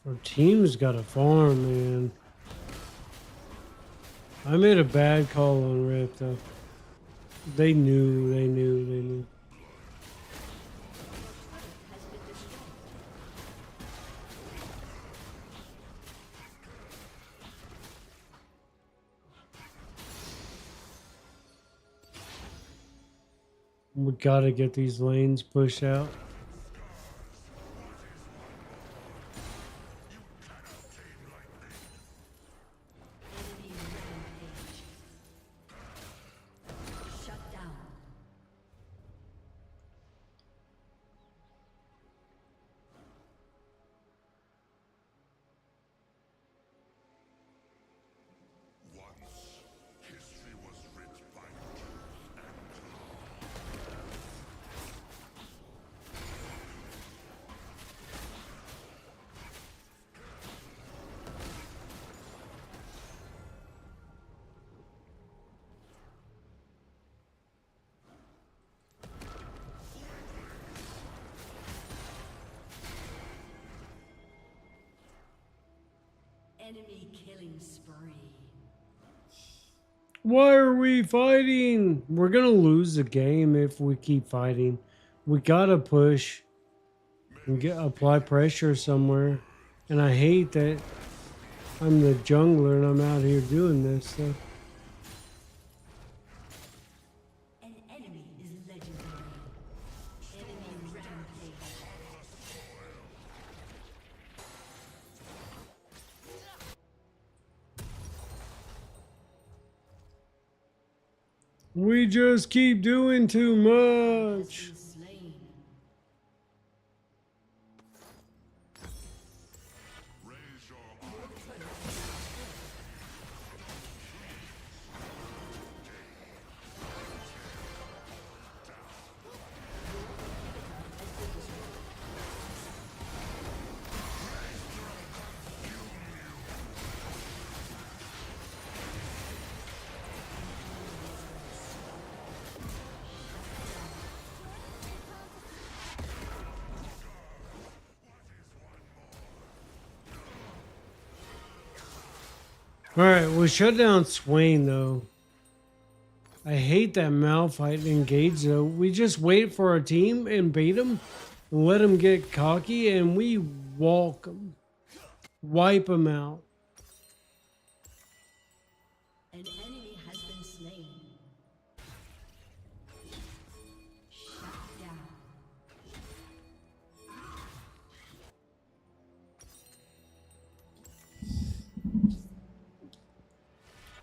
Our team's got a farm, man. I made a bad call on Rift, though. They knew. Has been destroyed. We gotta get these lanes pushed out. Enemy rampage. Shut down. Enemy killing spree. Why are we fighting? We're gonna lose the game if we keep fighting. We gotta push and apply pressure somewhere. And I hate that I'm the jungler and I'm out here doing this stuff. An enemy is legendary. Enemy rampage. We just keep doing too much. Been slain. Raise your All right, we'll shut down Swain though. I hate that Malphite engage though. We just wait for our team and bait them, let them get cocky, and we walk them, wipe them out. An enemy has been slain. Shut down.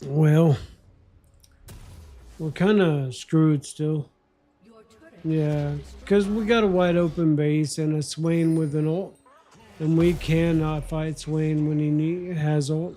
Well, we're kind of screwed still. Your turret Yeah, because we got a wide open base and a Swain with an ult, and we cannot fight Swain when he has ult.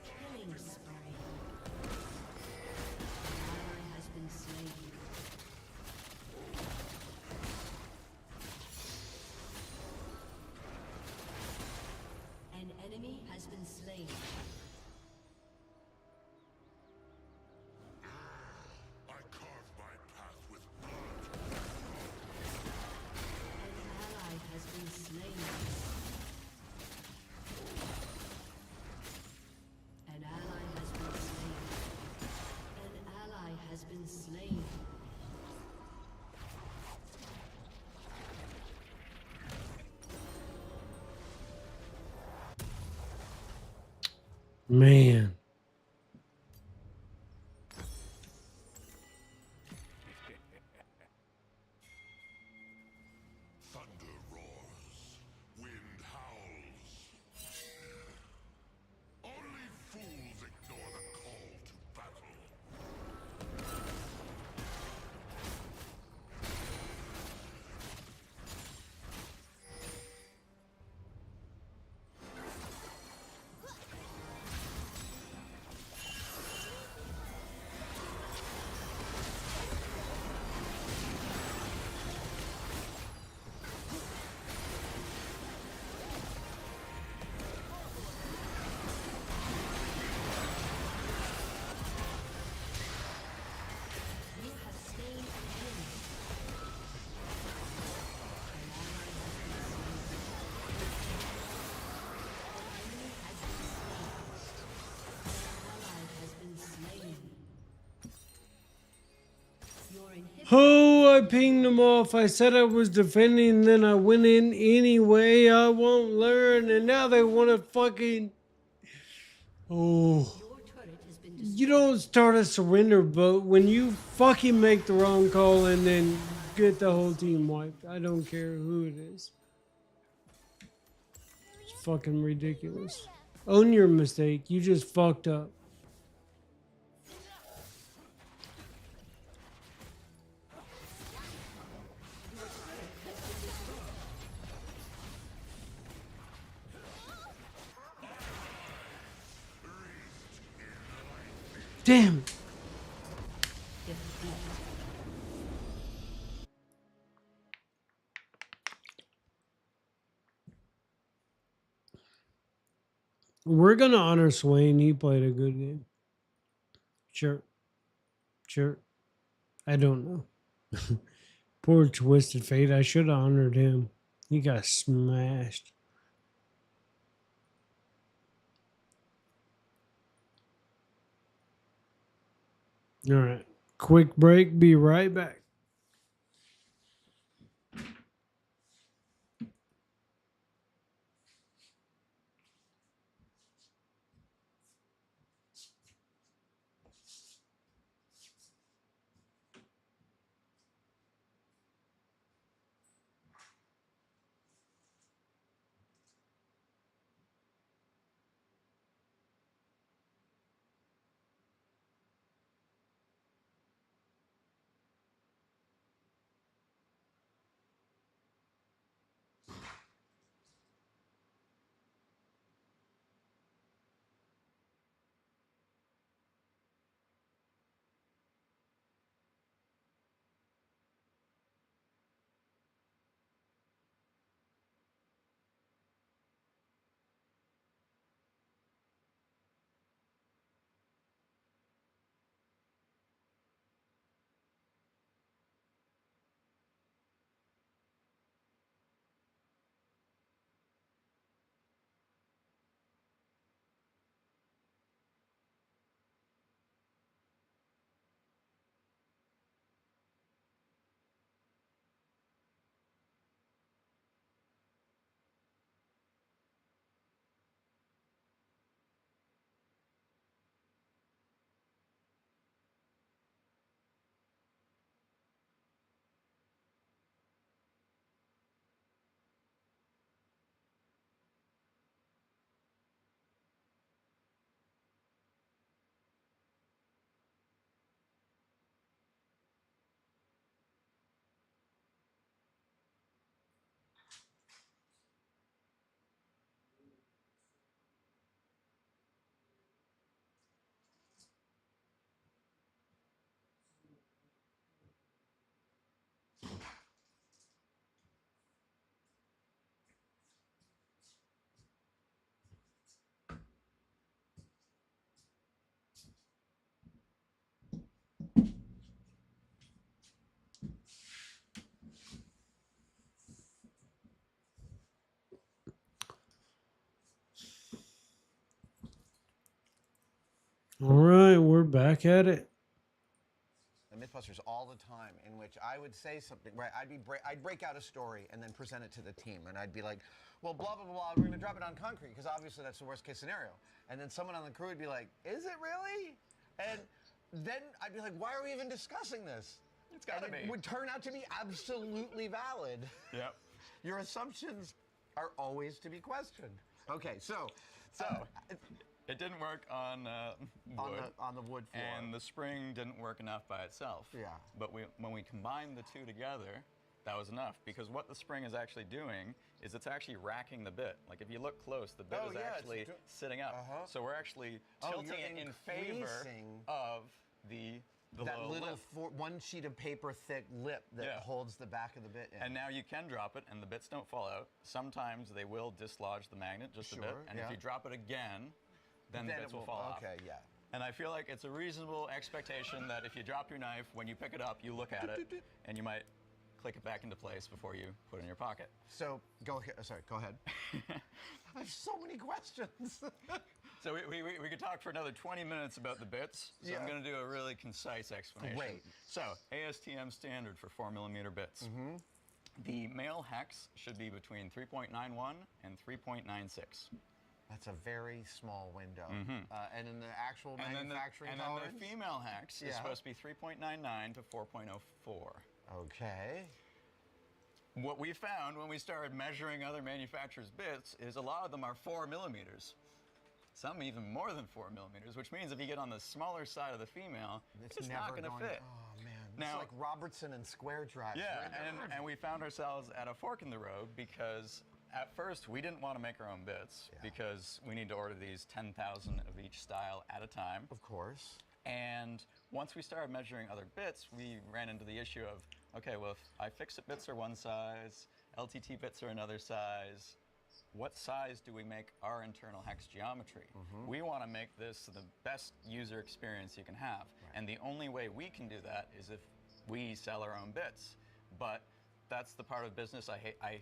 killing spree. Ally has been slain. An enemy has been slain. I carve my path with blood. An ally has been slain. An ally has been slain. An ally has been slain. Man. Thunder roars. Wind howls. Only fools ignore the call to battle. You have slain an enemy. An ally has been slain. An enemy has been slain. An ally has been slain. Your inhibitor Oh, I pinged them off. I said I was defending, then I went in anyway. I won't learn, and now they want to fucking. Oh. your turret has been destroyed. You don't start a surrender vote when you fucking make the wrong call and then get the whole team wiped. I don't care who it is. It's fucking ridiculous. Own your mistake. You just fucked up. Damn. Defeat. We're gonna honor Swain. He played a good game. Sure. Sure. I don't know. Poor Twisted Fate. I should have honored him. He got smashed. All right. Quick break. Be right back. All right, we're back at it. Mythbusters all the time, in which I would say something, right? I'd break out a story and then present it to the team, and I'd be like, well, blah blah blah, we're going to drop it on concrete because obviously that's the worst case scenario. And then someone on the crew would be like, is it really? And then I'd be like, why are we even discussing this? It's gotta and it be. would turn out to be absolutely valid. Yep. Your assumptions are always to be questioned. Okay, so It didn't work on wood. on the wood floor. And the spring didn't work enough by itself. Yeah. But when we combined the two together, that was enough. Because what the spring is actually doing is it's actually racking the bit. Like if you look close, the bit is actually sitting up. So we're actually tilting it in favor of the that little little lip. one sheet of paper thick lip that holds the back of the bit in. And now you can drop it and the bits don't fall out. Sometimes they will dislodge the magnet just a bit. And if you drop it again, then the bits will fall off. Okay, yeah. And I feel like it's a reasonable expectation that if you drop your knife, when you pick it up, you look at it, and you might click it back into place before you put it in your pocket. So, go ahead. I have so many questions. So we could talk for another 20 minutes about the bits, so I'm going to do a really concise explanation. Great. So, ASTM standard for 4mm bits. The male hex should be between 3.91 and 3.96. That's a very small window. And in the actual manufacturing tolerance? And then the female hex is supposed to be 3.99 to 4.04. Okay. What we found when we started measuring other manufacturers' bits is a lot of them are 4mm. Some even more than 4mm, which means if you get on the smaller side of the female, it's not going to fit. Oh, man. Now, it's like Robertson and Square Drive. Yeah, and we found ourselves at a fork in the road because at first we didn't want to make our own bits because we need to order these 10,000 of each style at a time. Of course. And once we started measuring other bits, we ran into the issue of, okay, well, if iFixit bits are one size, LTT bits are another size, what size do we make our internal hex geometry? We want to make this the best user experience you can have. And the only way we can do that is if we sell our own bits. But that's the part of business I hate. I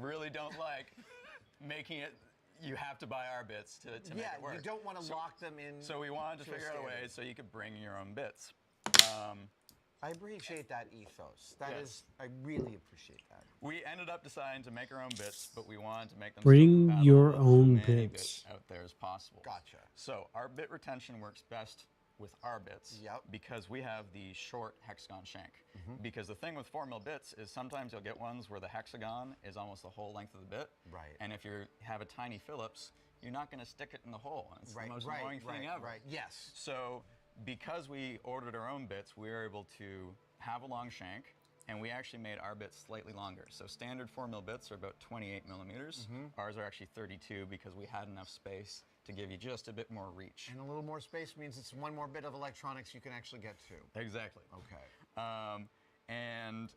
really don't like making it, you have to buy our bits to make it work. You don't want to lock them in. So we wanted to to a figure out a way standard. so you could bring your own bits. I appreciate that ethos. That Yes. is, I really appreciate that. We ended up deciding to make our own bits, but we wanted to make them Bring so compatible your with own as many bits. out there as possible. Gotcha. So our bit retention works best with our bits Yep. because we have the short hexagon shank. Because the thing with 4 mil bits is sometimes you'll get ones where the hexagon is almost the whole length of the bit. Right. And if you have a tiny Phillips, you're not going to stick it in the hole. It's the most annoying thing ever. Right. Yes. So because we ordered our own bits, we were able to have a long shank, and we actually made our bits slightly longer. So standard 4 mil bits are about 28 millimeters. Ours are actually 32 because we had enough space to give you just a bit more reach. And a little more space means it's one more bit of electronics you can actually get to. Exactly. Okay. And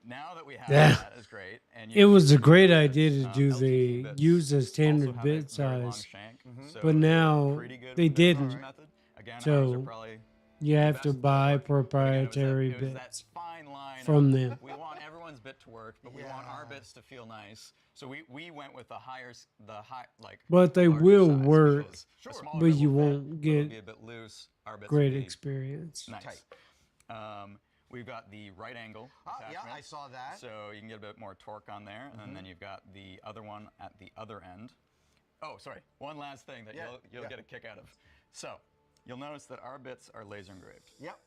now that we have Yeah. that is great. And It was a great idea to do LTT the bits use a also standard have a bit very long size, shank, so but now pretty good they with the didn't. Phillips method. Again, ours So are probably you have to best buy work. Again, proprietary it was that bits fine line from of, them. We want everyone's bit to work, but we want our Yeah. bits to feel nice. So we went with the high like. But they larger will size, work, because a Sure. smaller but bit you will fit, won't but get it'll be a bit loose. Our bits great will be experience. nice. We've got the right angle Yeah, attachment. I saw that. So you can get a bit more torque on there, and then you've got the other one at the other end. Oh, sorry. One last thing that Yeah, you'll yeah. get a kick out of. So you'll notice that our bits are laser engraved. Yep.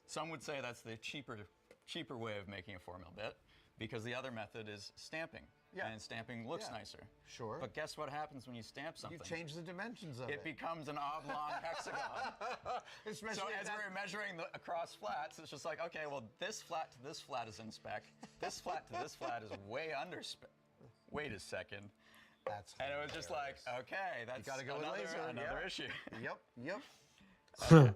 Some would say that's the cheaper way of making a 4 mil bit, because the other method is stamping. Yeah. And stamping looks Yeah. nicer. Sure. But guess what happens when you stamp something? You change the dimensions of It it. becomes an oblong hexagon. Especially So if as that- we're measuring the across flats, it's just like, okay, well, this flat to this flat is in spec. This flat to this flat is way under spec. Wait a second. That's And it was just like, hilarious. okay, that's gotta go with laser, another yeah. issue. Yep. Yep.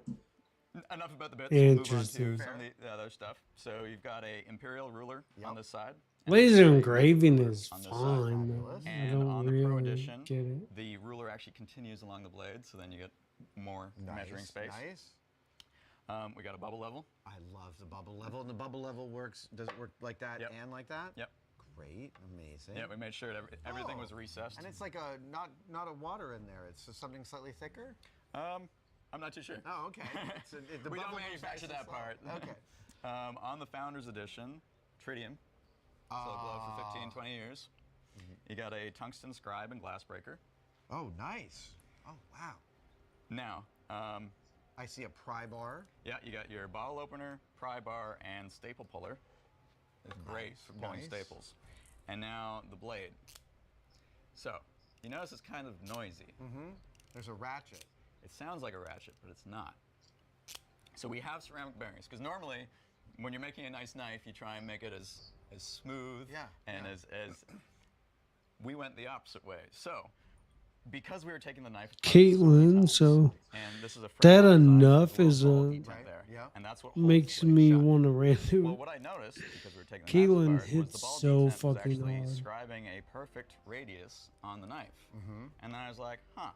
Enough about the bits. We'll move on to Interesting. some of the other stuff. So you've got a imperial ruler on this side. and Laser a engraving is on this side. fine. Though. I And don't on the Pro really Edition, get it. the ruler actually continues along the blade, so then you get more measuring space. Nice. We got a bubble level. I love the bubble level, and the bubble level works. Does it work like that Yep. and like that? Yep. Great. Amazing. Yeah, we made sure that everything Oh. was recessed. And it's like a not a water in there. It's just something slightly thicker. I'm not too sure. Oh, okay. The We don't bubble looks manufacture nice and that part. slow. Okay. On the Founders Edition, tritium, so it'll glow for 15, 20 years. You got a tungsten scribe and glass breaker. Oh, nice. Oh, wow. Now, I see a pry bar. yeah, you got your bottle opener, pry bar, and staple puller. It's great for pulling nice. staples. And now the blade. So, you notice it's kind of noisy. There's a ratchet. It sounds like a ratchet, but it's not. So we have ceramic bearings, because normally when you're making a nice knife, you try and make it as smooth Yeah, and yeah. as we went the opposite way. So because we were taking the knife, Caitlin, so and this is a that frame design, enough there's is a little a- detent Right, there, yeah. and that's what holds makes the blade me shut. want to rant Well, to. what I noticed, because we were taking the Caitlin knife apart, was hits the ball so detent was fucking actually hard. scribing a perfect radius on the knife. And then I was like, huh,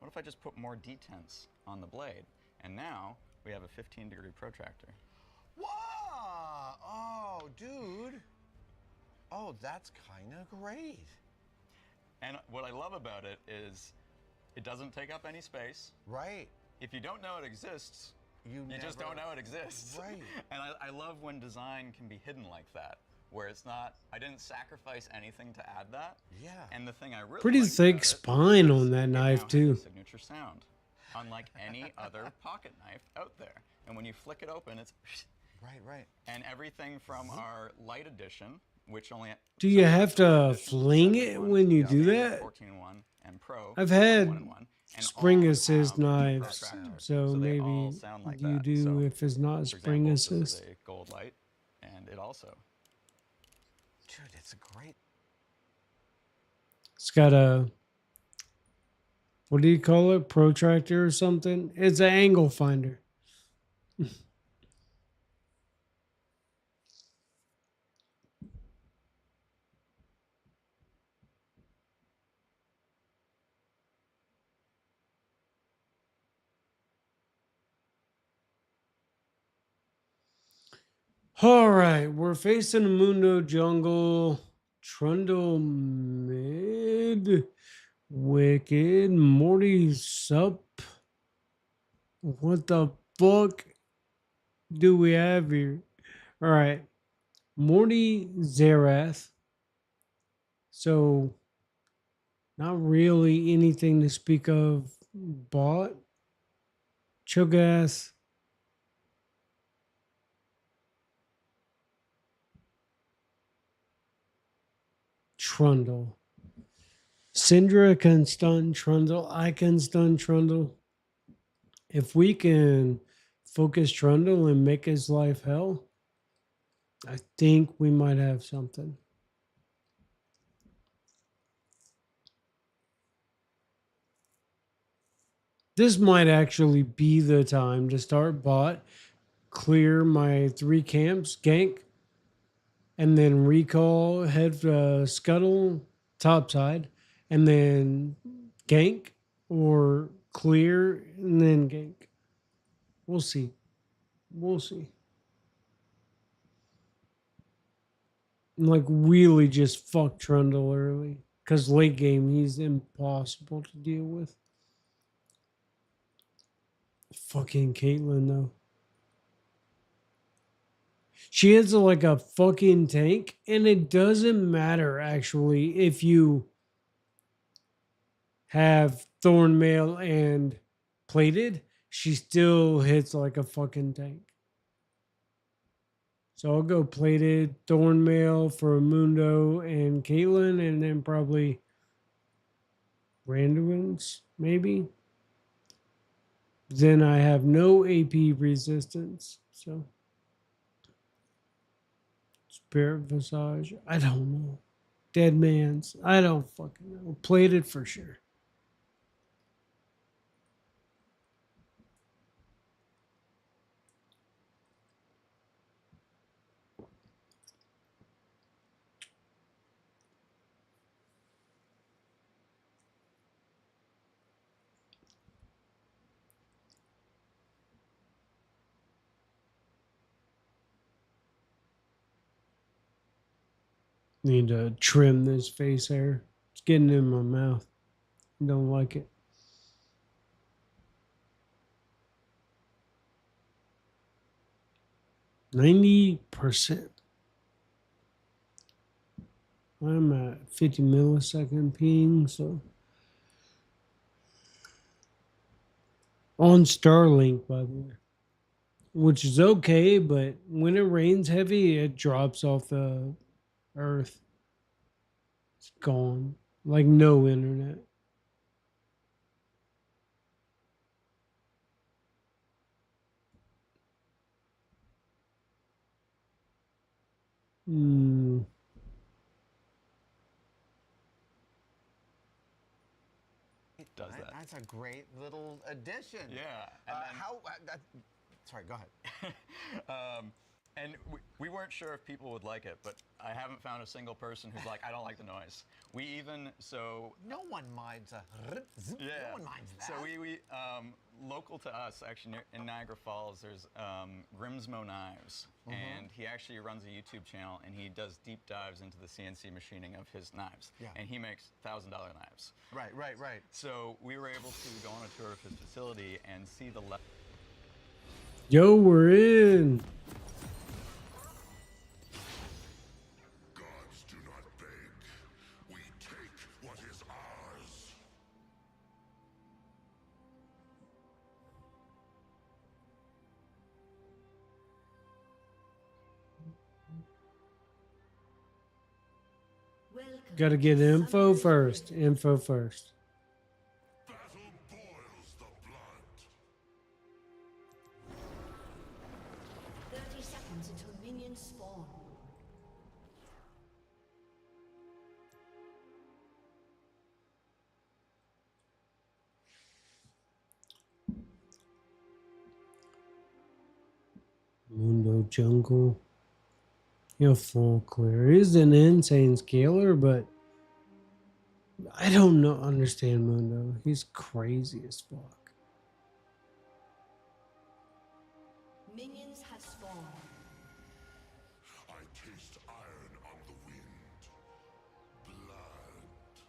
what if I just put more detents on the blade? And now we have a 15-degree protractor. Wow! Oh, dude. Oh, that's kind of great. And what I love about it is it doesn't take up any space. Right. If you don't know it exists, You just never- don't know it exists. Right. And I love when design can be hidden like that, where it's not, I didn't sacrifice anything to add that. Yeah. And the thing I really Pretty liked thick about it spine is on that it now knife has a too. signature sound, unlike any other pocket knife out there. And when you flick it open, it's Right. and everything from our light edition, which only Do you have to fling it when you do standard that? 14-in-1 and Pro. I've had 21-in-1, and spring all assist have knives, protractors. so they all maybe sound like you that. do So, if it's not for spring example, assist. This is a gold light, and it also. Dude, it's a great. It's got a what do you call it? Protractor or something? It's an angle finder. All right, we're facing a Mundo jungle. Trundle mid. Wicked. Morty sup. What the fuck do we have here? All right. Morty Zerath. So, not really anything to speak of. Bot. Cho'Gath. Trundle. Syndra can stun Trundle. I can stun Trundle. If we can focus Trundle and make his life hell, I think we might have something. This might actually be the time to start bot, clear my 3 camps, gank, and then recall, head scuttle, topside, and then gank or clear and then gank. We'll see. We'll see. Like really just fuck Trundle early. Because late game, he's impossible to deal with. Fucking Caitlyn, though. She is like a fucking tank, and it doesn't matter, actually, if you have Thornmail and plated, she still hits like a fucking tank. So I'll go plated, Thornmail for Mundo and Caitlyn, and then probably Randuin's, maybe. Then I have no AP resistance, so Spirit Visage, I don't know. Dead Man's, I don't fucking know. Plated for sure. Need to trim this face hair. It's getting in my mouth. Don't like it. %. I'm at 50 millisecond ping, so on Starlink, by the way, which is okay, but when it rains heavy, it drops off the earth. It's gone. Like no internet. Does that. That's a great little addition. Yeah. And then, sorry, go ahead. and we weren't sure if people would like it, but I haven't found a single person who's like, I don't like the noise. We even, so... No one minds a... Yeah. No one minds that. So we local to us, actually, in Niagara Falls, there's Grimsmo Knives. And he actually runs a YouTube channel, and he does deep dives into the CNC machining of his knives. Yeah. And he makes $1,000 knives. Right. So we were able to go on a tour of his facility and see the... Yo, we're in. Gods do not beg. We take what is ours. Welcome Got to get info first. Info first. Battle boils the blood. 30 seconds until minions spawn. jungle. Full clear. He's an insane scaler, but I don't know. Understand Mundo. He's crazy as fuck. Minions have spawned. I taste iron on the wind. Blood.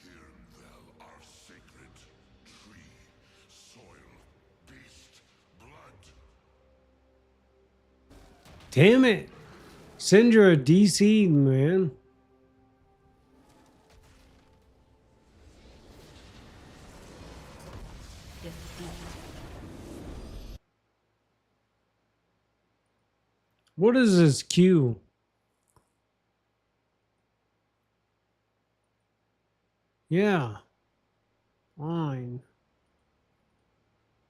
Here and there are sacred tree, soil, beast, blood. Damn it. Syndra DC, man. Defeat. What is this Q? Yeah. Fine.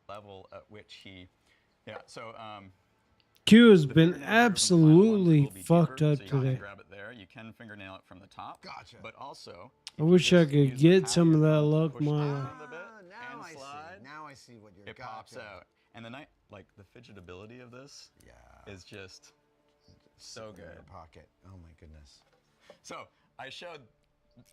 Level at which he, yeah. So Q has the been fingernail grip from the final one absolutely will be fucked deeper, up so you can today. grab it there. You can fingernail it from the top. Gotcha. But also, I if you wish I just could use the get pad some of your that thumb to luck push my down way. a bit Now and I slide, see. Now I see what you're. it pops out. And the like the fidgetability of this Yeah. is just so In good. your pocket. Oh my goodness. So I showed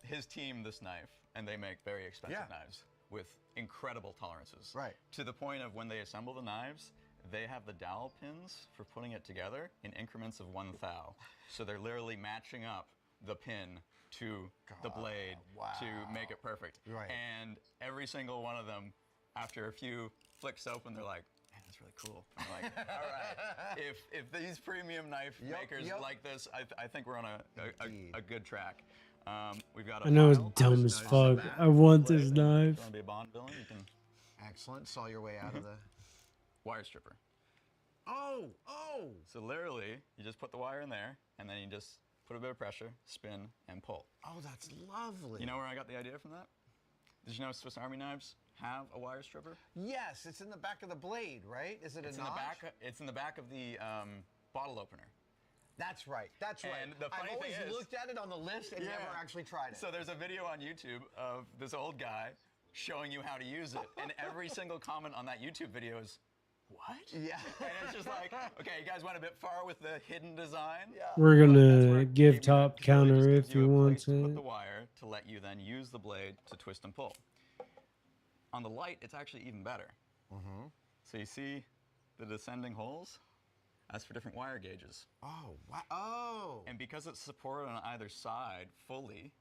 his team this knife, and they make very expensive Yeah. knives with incredible tolerances. Right. To the point of when they assemble the knives, they have the dowel pins for putting it together in increments of 1 thou. So they're literally matching up the pin to the blade to make it perfect. Right. And every single one of them, after a few flicks open, they're like, man, that's really cool. I'm like, all right, if these premium knife makers like this, I think we're on a good track. We've got a I know it's file. dumb as nice. fuck. I want Blade, this and if you knife. want to be a Bond villain, you can Excellent. Saw your way out of the. wire stripper. Oh. So literally, you just put the wire in there, and then you just put a bit of pressure, spin, and pull. Oh, that's lovely. You know where I got the idea from that? Did you know Swiss Army knives have a wire stripper? Yes, it's in the back of the blade, right? Is it It's a in the notch? back. It's in the back of the bottle opener. That's right. That's right. And the funny I've thing always is- looked at it on the list and never actually tried it. So there's a video on YouTube of this old guy showing you how to use it, and every single comment on that YouTube video is, "What?" Yeah. And it's just like, okay, you guys went a bit far with the hidden design. Yeah. We're But that's gonna where it give came in, top 'cause it really counter just if gives you he a wants place to put it. the wire to let you then use the blade to twist and pull. On the light, it's actually even better. So you see the descending holes? That's for different wire gauges. Oh, wow. Oh. And because it's supported on either side fully,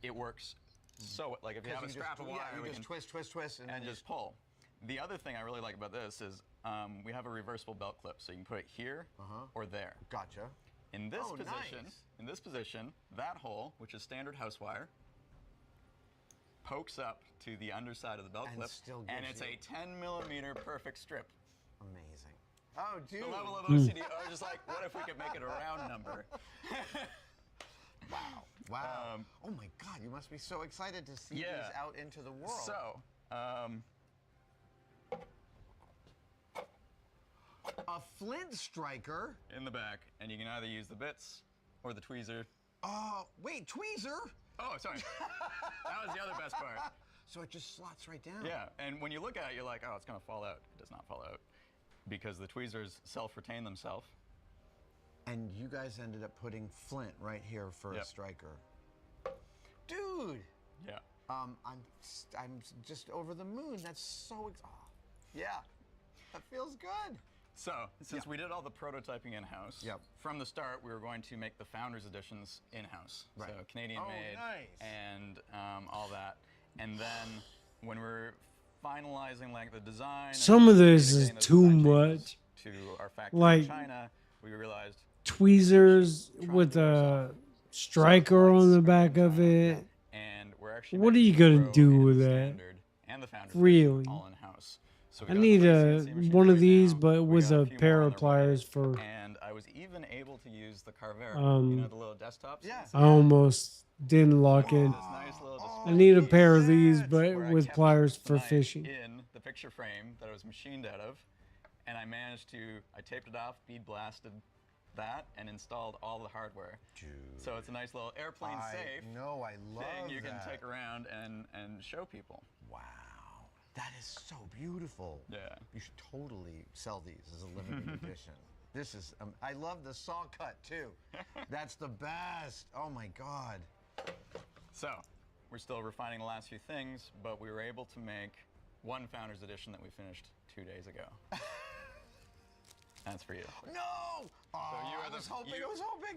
it works so, like if you have a strap of wire, you we just can twist, and just pull. The other thing I really like about this is we have a reversible belt clip, so you can put it here or there. Gotcha. In this Oh, position, nice. that hole, which is standard house wire, pokes up to the underside of the belt And clip, still and gives it's you- a 10mm perfect strip. Amazing. Oh, dude. The level of OCD, I was just like, what if we could make it a round number? Wow. Oh my God, you must be so excited to see these out into the world. So, a flint striker. in the back, and you can either use the bits or the tweezer. Oh, wait, tweezer. Oh, sorry. That was the other best part. So it just slots right down. Yeah, and when you look at it, you're like, oh, it's gonna fall out. It does not fall out because the tweezers self-retain themselves. And you guys ended up putting flint right here for a Yep. striker. Dude. Yeah. I'm just over the moon. That's so. Yeah. That feels good. So, since we did all the prototyping in-house, Yep. from the start, we were going to make the Founders Editions in-house. Right. So, Canadian-made nice. and all that. And then, when we're finalizing like the design, and Some of this getting is those too design changes much. to our factory Like- in China, we realized Tweezers with a striker on the back of it. and we're actually What are you making the gonna Pro do and with the that? Standard and the Founders Really? Edition all in-house. So we I got need the a CNC machines one of right these, now. but We with got a few more pair on of their way. pliers for. And I was even able to use the Carvera, Um, you know, the little desktops. Yeah. I almost didn't lock in. This nice little I need a pair of these, yes, but where I with kept pliers the for knife fishing. in the picture frame that it was machined out of, and I managed to, I taped it off, bead blasted that, and installed all the hardware. Dude. So it's a nice little airplane safe No, I love thing you can that. take around and show people. Wow. That is so beautiful. Yeah. You should totally sell these as a limited edition. This is, I love the saw cut too. That's the best. Oh my God. So, we're still refining the last few things, but we were able to make one Founders Edition that we finished 2 days ago. That's for you. No! Oh, I was hoping.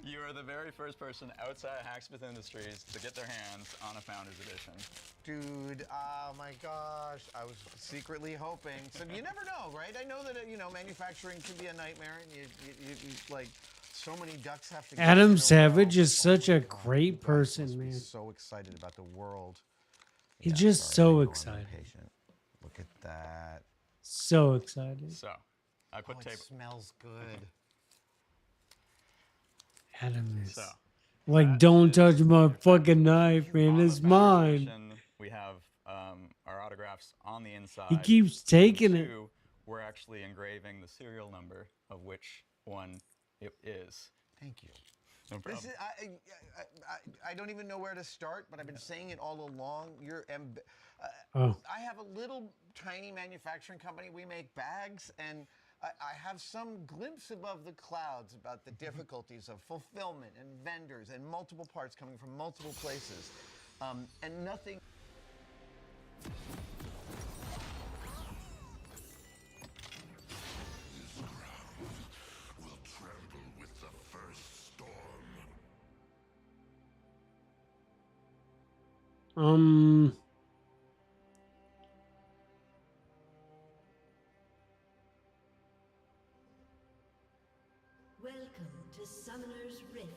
You are the very first person outside Hacksmith Industries to get their hands on a Founders Edition. Dude, oh my gosh. I was secretly hoping. So you never know, right? I know that, manufacturing can be a nightmare. And you like, so many ducks have to Adam Savage is Oh my such a God, great you guys person, must be man. so excited about the world. He's Yeah, just sorry, so I know I'm excited. impatient. Look at that. So excited. So, I put Oh, tape. it smells good. Adam is So, like, that don't is- touch my fucking knife, man. on the It's Founders mine. Edition, we have our autographs on the inside. He keeps taking it. Two, we're actually engraving the serial number of which one it is. Thank you. No problem. This is, I don't even know where to start, but I've been saying it all along. Oh, I have a little tiny manufacturing company. We make bags, and I have some glimpse above the clouds about the difficulties of fulfillment and vendors and multiple parts coming from multiple places, and nothing. Will tremble with the first storm. Welcome to Summoner's Rift.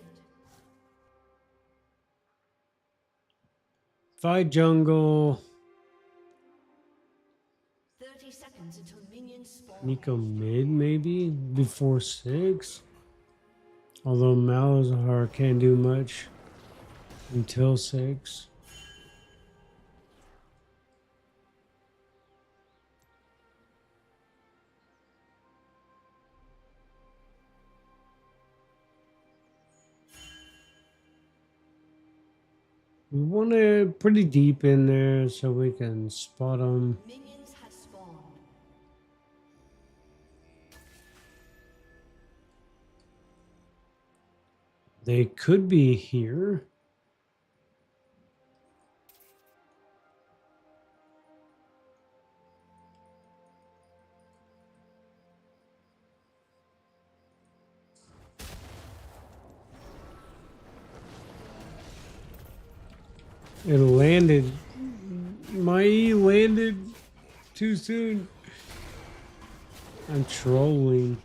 fight jungle. 30 seconds until minions spawn. Nico mid maybe before 6. Although Malzahar can't do much until 6. We want it pretty deep in there so we can spot them. Minions have spawned. They could be here. It landed. My E landed too soon. I'm trolling.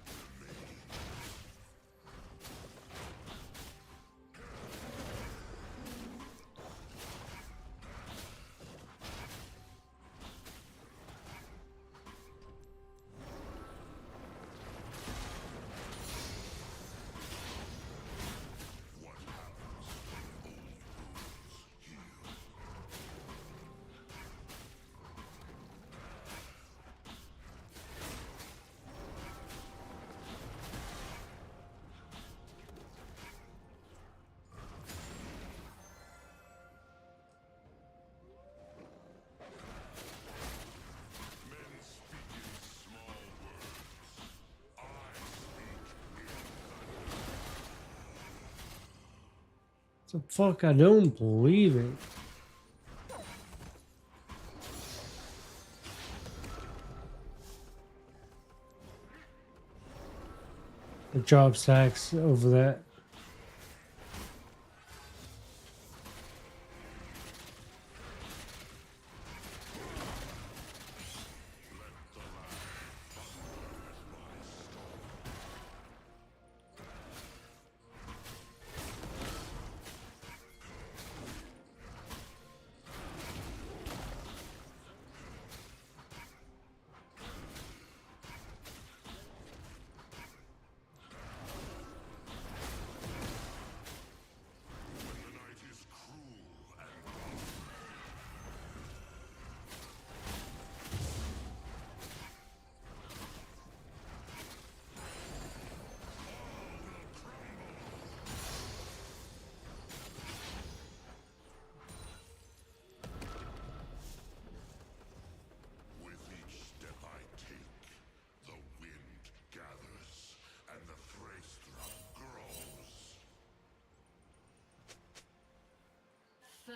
The fuck, I don't believe it. The drop stacks over that.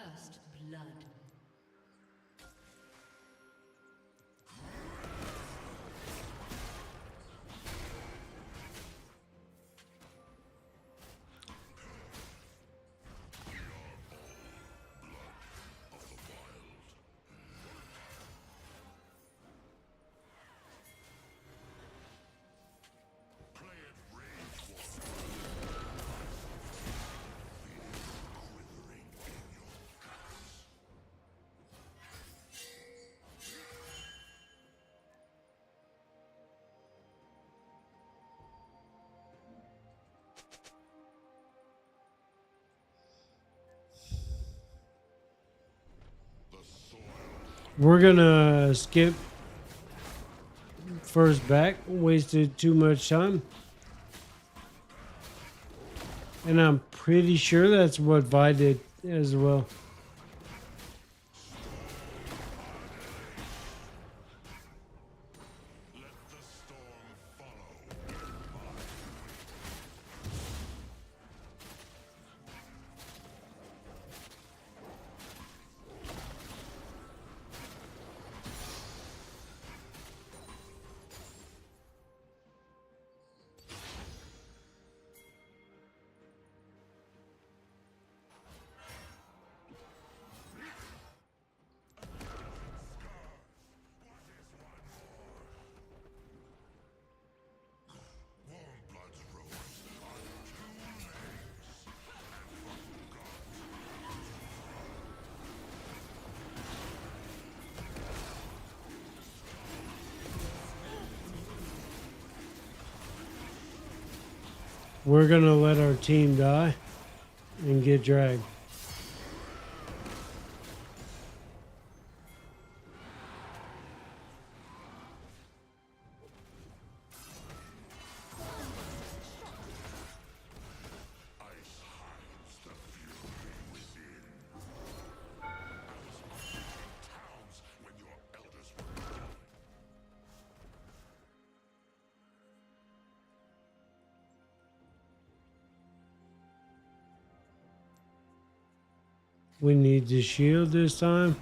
First blood. We're gonna skip first back. Wasted too much time. And I'm pretty sure that's what Vi did as well. We're gonna let our team die and get dragged. We need the shield this time.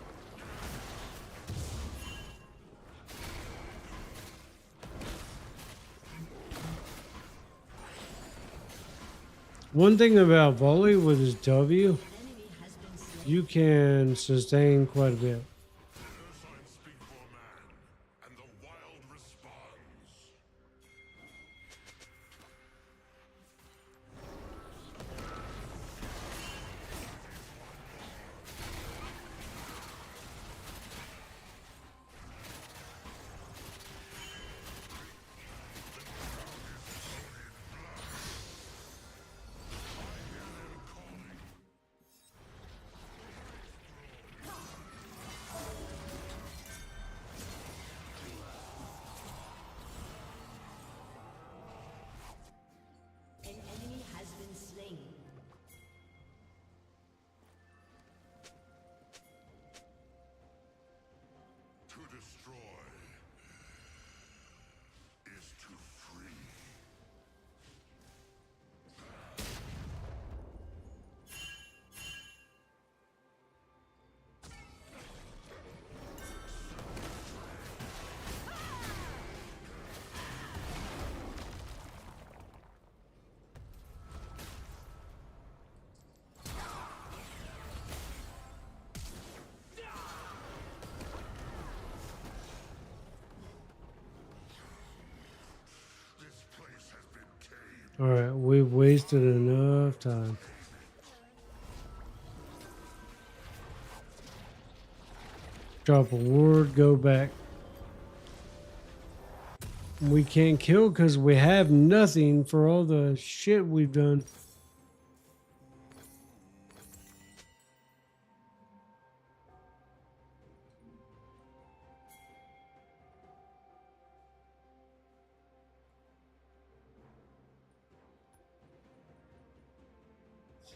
One thing about volley with his W, you can sustain quite a bit. An enemy has been slain. To destroy is to free. This place has been tamed. All right, we've wasted enough time. Drop a ward, go back. We can't kill because we have nothing for all the shit we've done.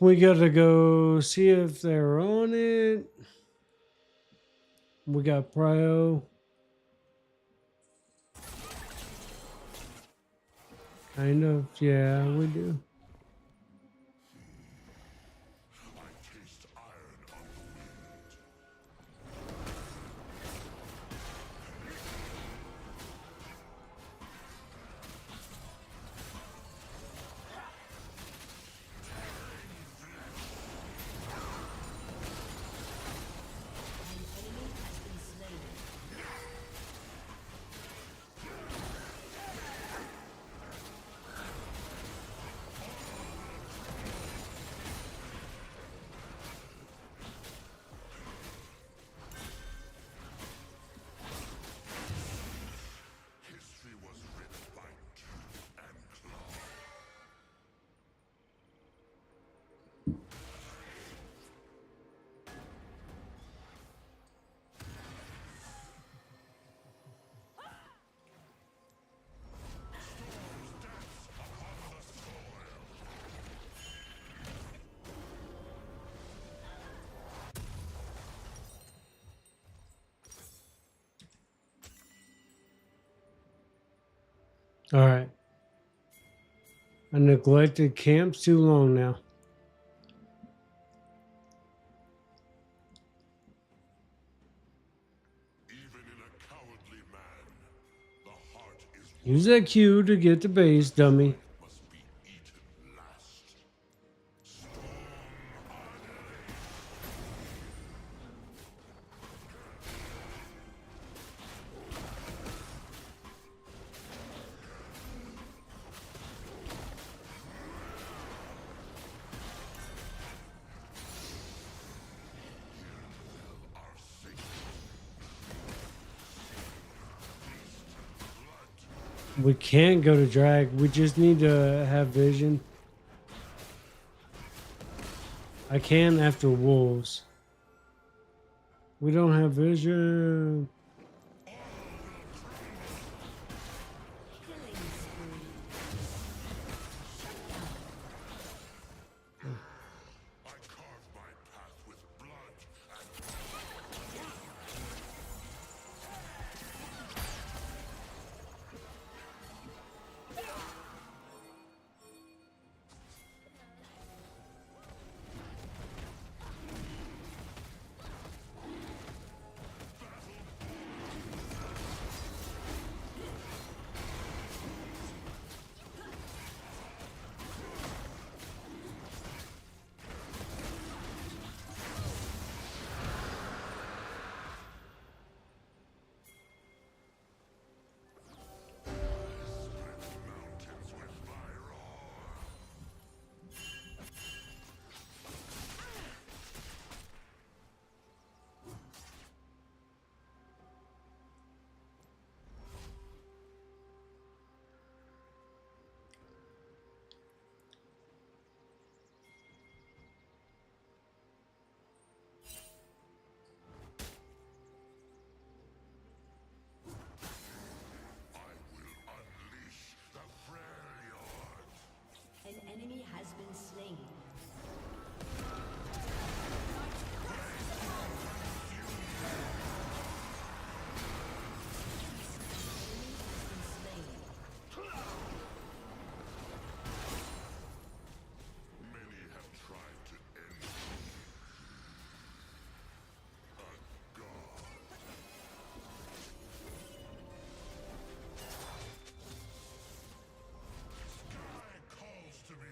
We gotta go see if they're on it. We got prio. Kind of, yeah, we do. I taste iron on the All right. I neglected camps too long now. Even in a cowardly man, the heart is Use that Q to get the base, dummy. must be eaten last. We can't go to drag. We just need to have vision. I can after wolves. We don't have vision. Killing spree. I carve my path with blood and mountains with my roar. I will unleash the Freljord. An enemy has been slain. Many have tried to end me. A god. Sky calls to me.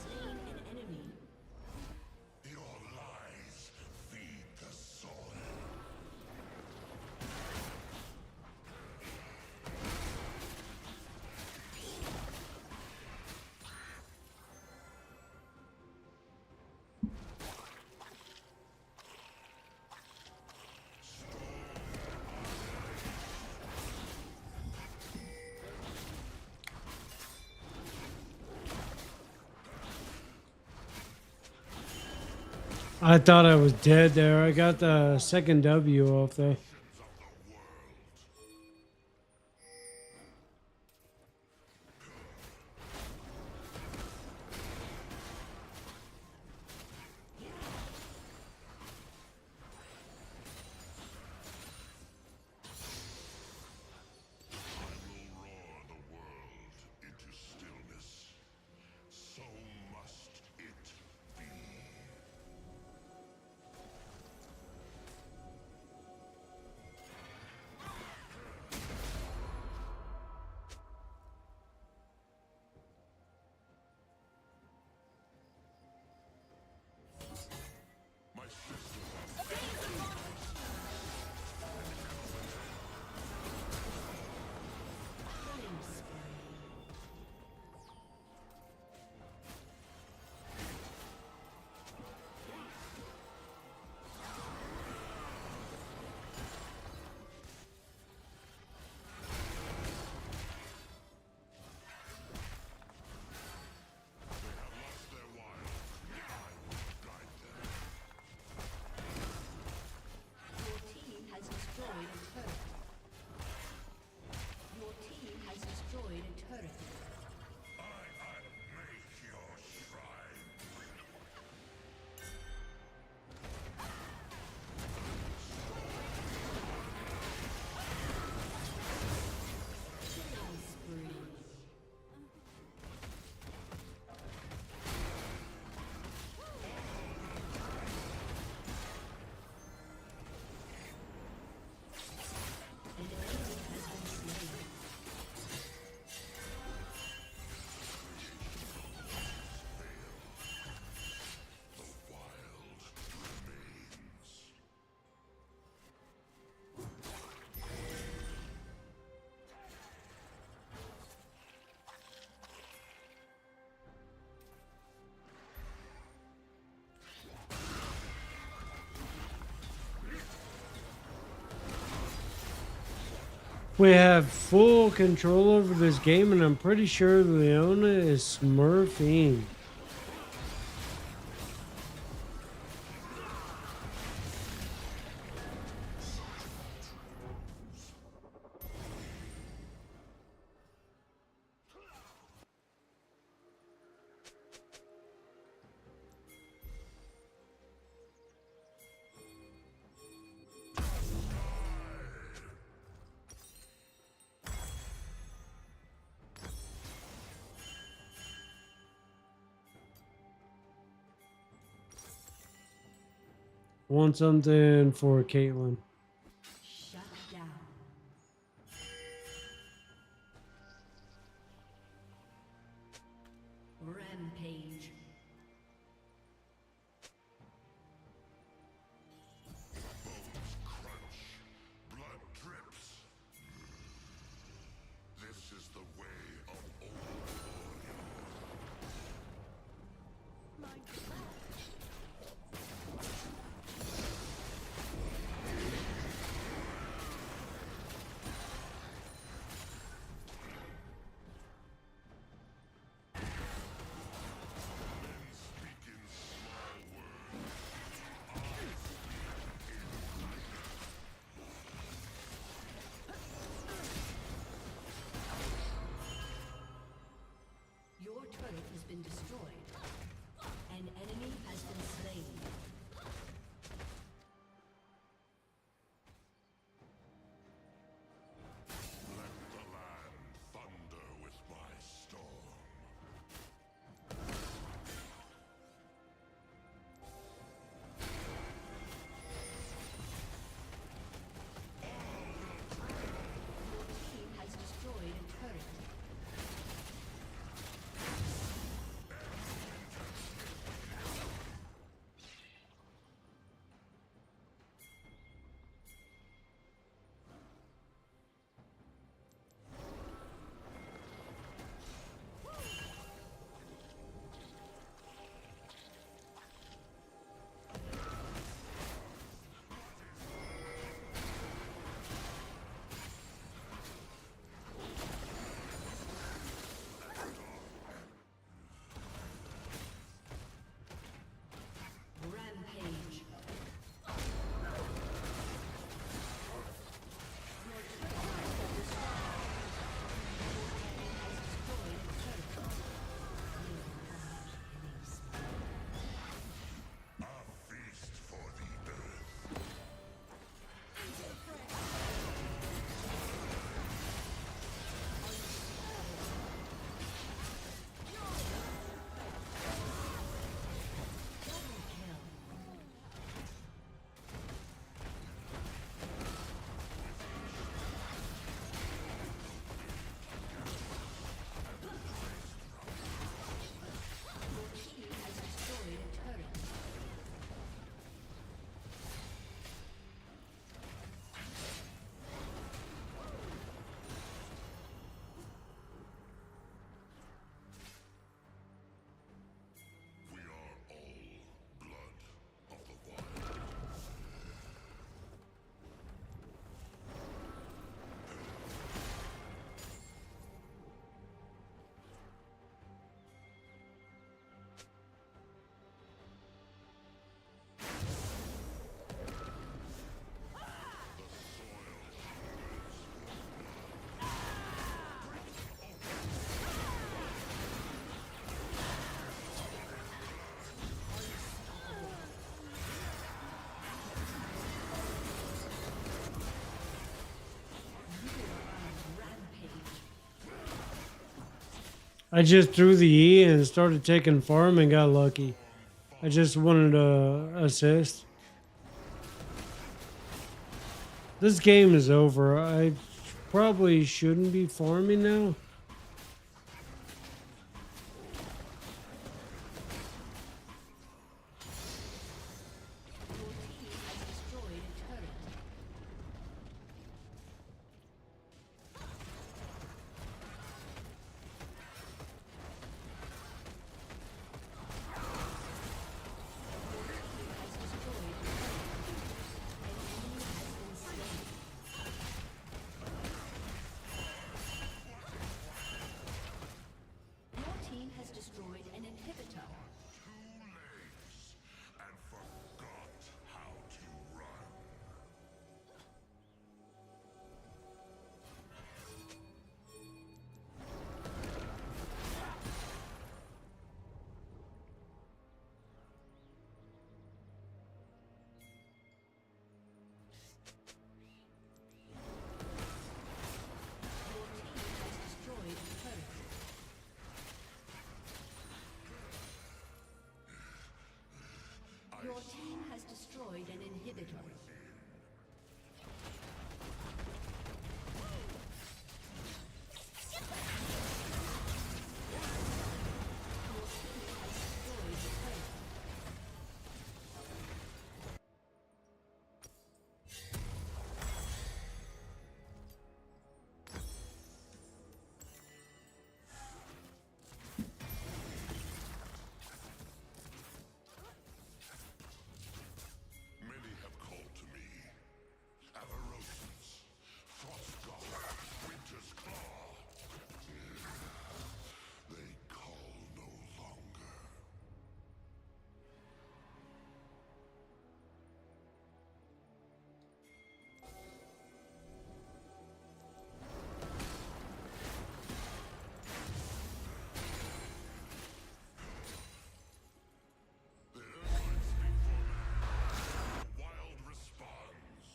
Slain an enemy. Your lies feed the soil. I thought I was dead there. I got the second W off there. I will roar the world into stillness. So must it be. My sisters are Killing spree. lost their wild. I will guide them. Your team has destroyed a turret. Your team has destroyed a turret. Make your shrine. Killing spree. An enemy has been slain. The wild remains. We have full control over this game, and I'm pretty sure Leona is smurfing. Want something for Caitlyn. Shut down. Rampage. Bones crunch. Blood drips. This is the way of old warrior. I just threw the E and started taking farm and got lucky. I just wanted to assist. This game is over. I probably shouldn't be farming now. Your team has destroyed a turret. Your team has destroyed an inhibitor. And forgot how to run. Your team has destroyed a turret. Your team has destroyed an inhibitor. Many have called to me. Avarosans, Frostguard, Winter's Claw. They call no longer. The airlines speak for man. Wild responds.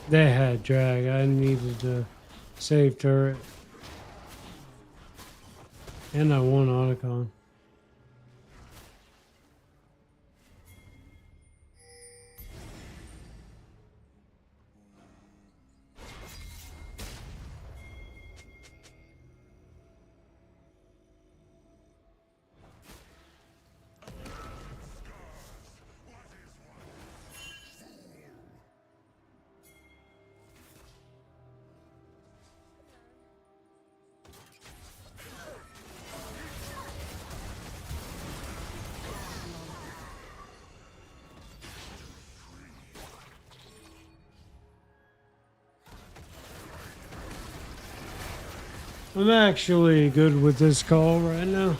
They had drag. I needed to save turret. And I won Otacon. I'm actually good with this call right now. This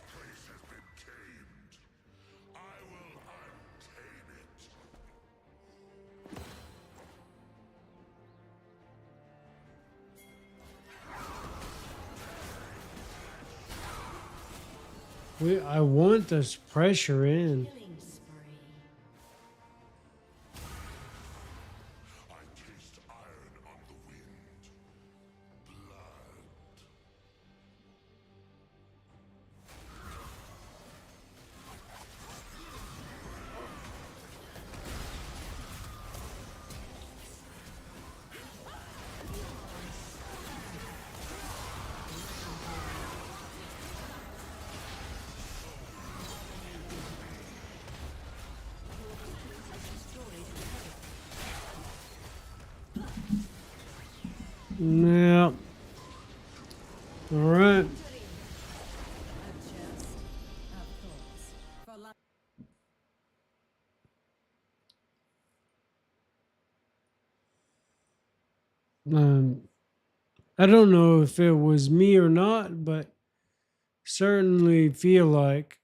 place has been tamed. I will untame it. I want this pressure in. Killing spree. I taste iron on the wind. Blood. Yeah. All right. I don't know if it was me or not, but certainly feel like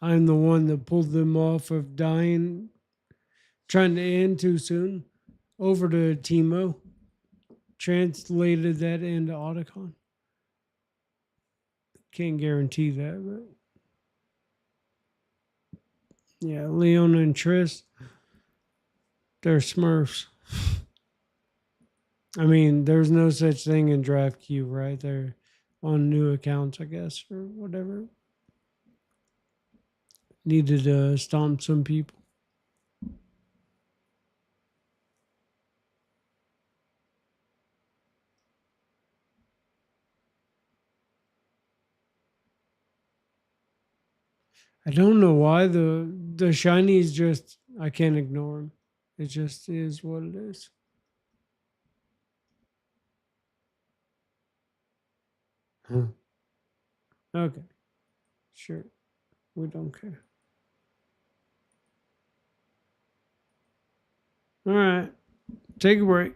I'm the one that pulled them off of dying, trying to end too soon, over to Timo. Translated that into Otacon. Can't guarantee that, but yeah, Leona and Triss, they're Smurfs. I mean, there's no such thing in Draft Q, right? They're on new accounts, I guess, or whatever. Needed to stomp some people. I don't know why the shiny is just, I can't ignore him. It just is what it is. Huh. Okay, sure. We don't care. All right, take a break.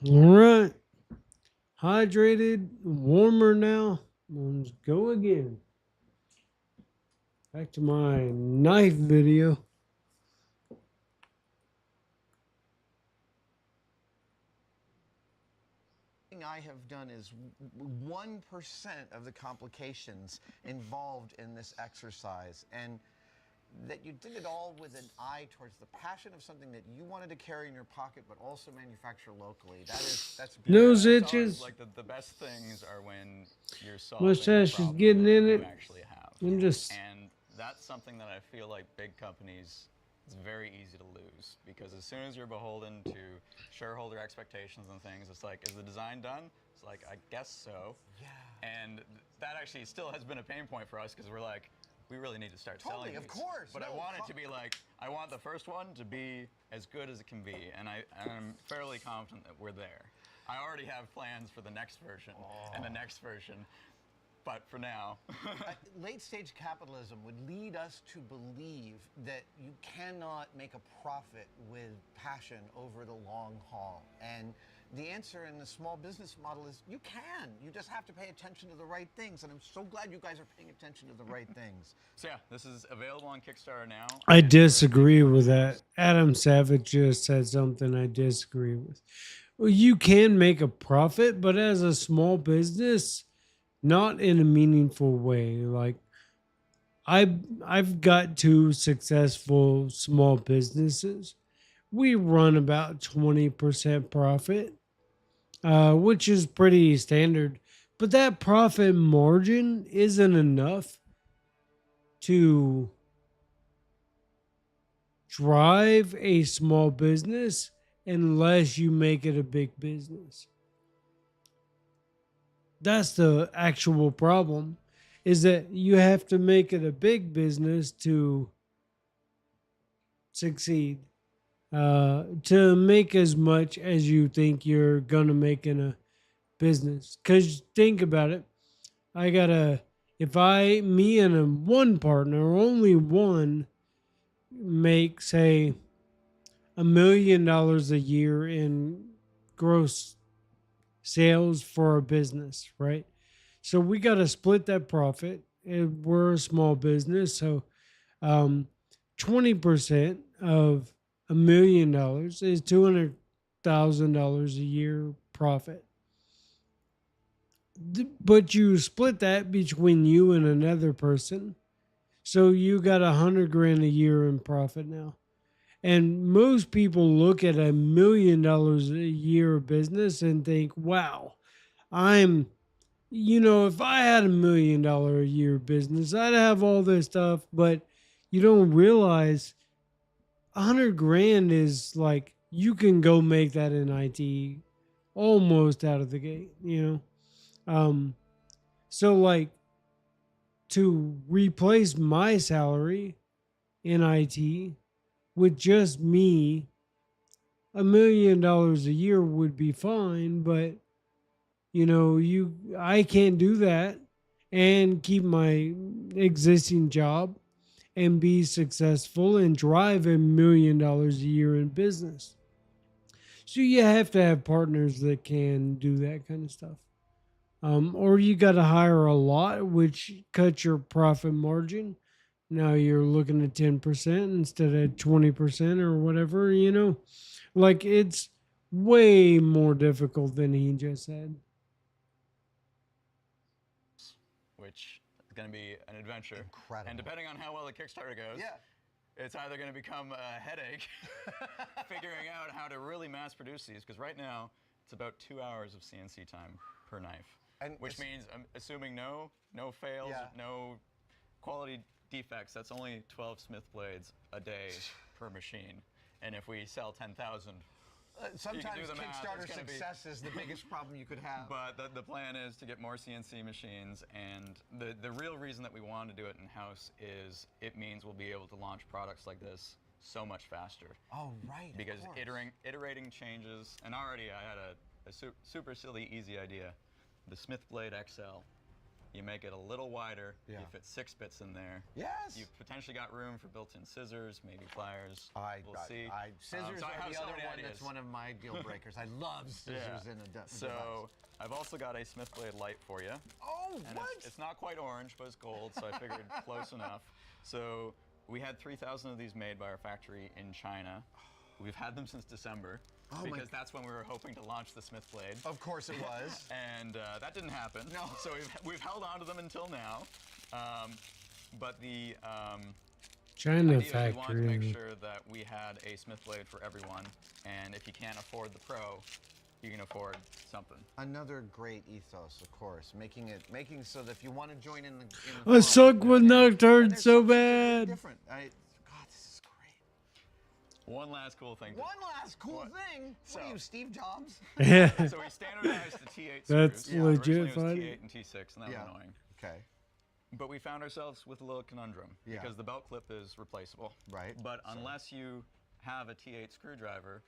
All right. Hydrated, warmer now. Let's go again. Back to my knife video. Thing I have done is 1% of the complications involved in this exercise, and that you did it all with an eye towards the passion of something that you wanted to carry in your pocket, but also manufacture locally. That's beautiful. Nose It's always, itches. like the best things are when you're solving a Mustache is problem getting that in you it. actually have. I'm just. And that's something that I feel like big companies, it's very easy to lose, because as soon as you're beholden to shareholder expectations and things, it's like, is the design done? It's like, I guess so. Yeah. And that actually still has been a pain point for us, because we're like, we really need to start selling Totally, of these. course. But I want it to be like, I want the first one to be as good as it can be, and I'm fairly confident that we're there. I already have plans for the next version and the next version, but for now. Late stage capitalism would lead us to believe that you cannot make a profit with passion over the long haul. And the answer in the small business model is you can. You just have to pay attention to the right things. And I'm so glad you guys are paying attention to the right things. So yeah, this is available on Kickstarter now. I disagree with that. Adam Savage just said something I disagree with. Well, you can make a profit, but as a small business, not in a meaningful way. Like I've got 2 successful small businesses. We run about 20% profit, which is pretty standard. But that profit margin isn't enough to drive a small business unless you make it a big business. That's the actual problem, is that you have to make it a big business to succeed, to make as much as you think you're gonna make in a business. Because think about it, if me and one partner, only one, make say $1 million a year in gross sales for a business, right? So we got to split that profit. And we're a small business, so 20% of $1 million is $200,000 a year profit. But you split that between you and another person, so you got $100,000 a year in profit now. And most people look at $1 million a year business and think, wow, if I had $1 million a year business, I'd have all this stuff. But you don't realize $100,000 is like, you can go make that in IT almost out of the gate, So like, to replace my salary in IT with just me, $1 million a year would be fine, but I can't do that and keep my existing job and be successful and drive $1 million a year in business. So you have to have partners that can do that kind of stuff. Or you got to hire a lot, which cuts your profit margin. Now you're looking at 10% instead of 20% or whatever, Like, it's way more difficult than he just said. Which is going to be an adventure. Incredible. And depending on how well the Kickstarter goes, it's either going to become a headache figuring out how to really mass produce these, because right now it's about 2 hours of CNC time per knife, which means, I'm assuming no fails, no quality defects. That's only 12 Smith blades a day per machine. And if we sell 10,000, sometimes Kickstarter success is the biggest problem you could have. But the plan is to get more CNC machines, and the real reason that we want to do it in-house is it means we'll be able to launch products like this so much faster. Oh, right. Because iterating changes, and already I had a super silly, easy idea. The Smith Blade XL. You make it a little wider. Yeah. You fit 6 bits in there. Yes. You've potentially got room for built-in scissors, maybe pliers. We'll I, see. scissors So I are have the so other many one ideas. that's one of my deal breakers. I love scissors in a device. So I've also got a Smith blade light for you. Oh, And what? it's not quite orange, but it's gold, so I figured close enough. So we had 3,000 of these made by our factory in China. We've had them since December. Because that's when we were hoping to launch the Smith blade. Of course it was. And that didn't happen. No. So we've held on to them until now. But the China idea is we wanted to factory. make sure that we had a Smith blade for everyone. And if you can't afford the Pro, you can afford something. Another great ethos, of course, making so that if you want to join in the I club, suck with and Nocturne there's so some scissors that are bad. Different. God, this is great. One last cool thing. One last cool What? thing. What are So- you, Steve Jobs? Yeah. So we standardized the T8 That's screws. legit Originally it was funny. T8 and T6, and that was annoying. Okay. But we found ourselves with a little conundrum Yeah. because the belt clip is replaceable. Right. But unless you have a T8 screwdriver,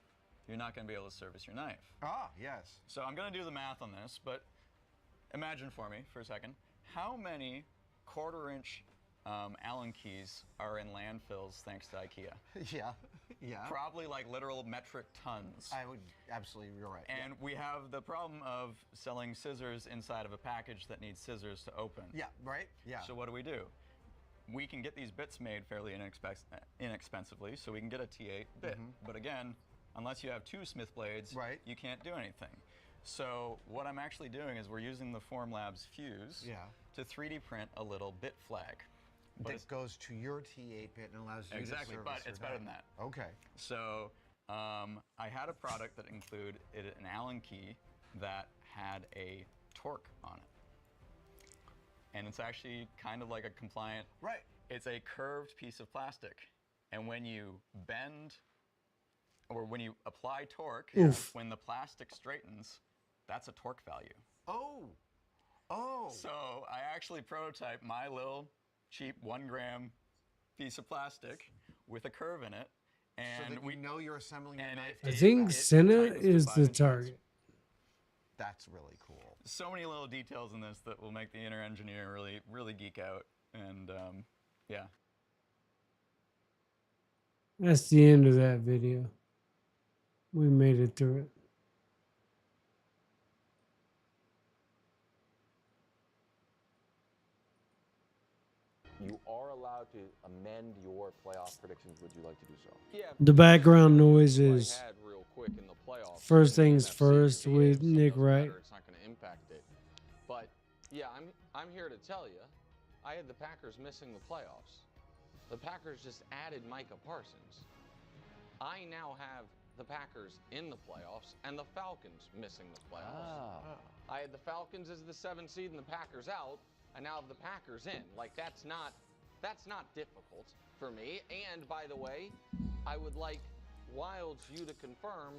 you're not going to be able to service your knife. Ah, yes. So I'm going to do the math on this, but imagine for me for a second, how many quarter-inch Allen keys are in landfills thanks to IKEA? Yeah. Yeah. Probably like literal metric tons. I would absolutely. You're right. And we have the problem of selling scissors inside of a package that needs scissors to open. Yeah. Right. Yeah. So what do? We can get these bits made fairly inexpensively, so we can get a T8 bit. But again, unless you have 2 Smith blades, Right. you can't do anything. So what I'm actually doing is we're using the Formlabs Fuse to 3D print a little bit flag. But that goes to your T8 bit and allows you exactly, to but service it's your better knife. than that. Okay. So I had a product that included an Allen key that had a torque on it. And it's actually kind of like a compliant. Right. It's a curved piece of plastic. And when you bend, or when you apply torque, when the plastic straightens, that's a torque value. Oh. Oh. So I actually prototyped my little cheap 1 gram piece of plastic with a curve in it. And so that we know you're assembling your knife. I think Senna tightens to is 5 the inches. target. That's really cool. So many little details in this that will make the inner engineer really, really geek out. And yeah. That's the end of that video. We made it through it. You are allowed to amend your playoff predictions. Would you like to do so? Yeah. The background noise I is had real quick in the playoffs. first in the things NFC, first the with AFC Nick doesn't Wright. matter, it's not going to impact it. But yeah, I'm here to tell you, I had the Packers missing the playoffs. The Packers just added Micah Parsons. I now have the Packers in the playoffs and the Falcons missing the playoffs. I had the Falcons as the 7th seed and the Packers out. I now have the Packers in. Like that's not difficult for me. And by the way, I would like Wilds you to confirm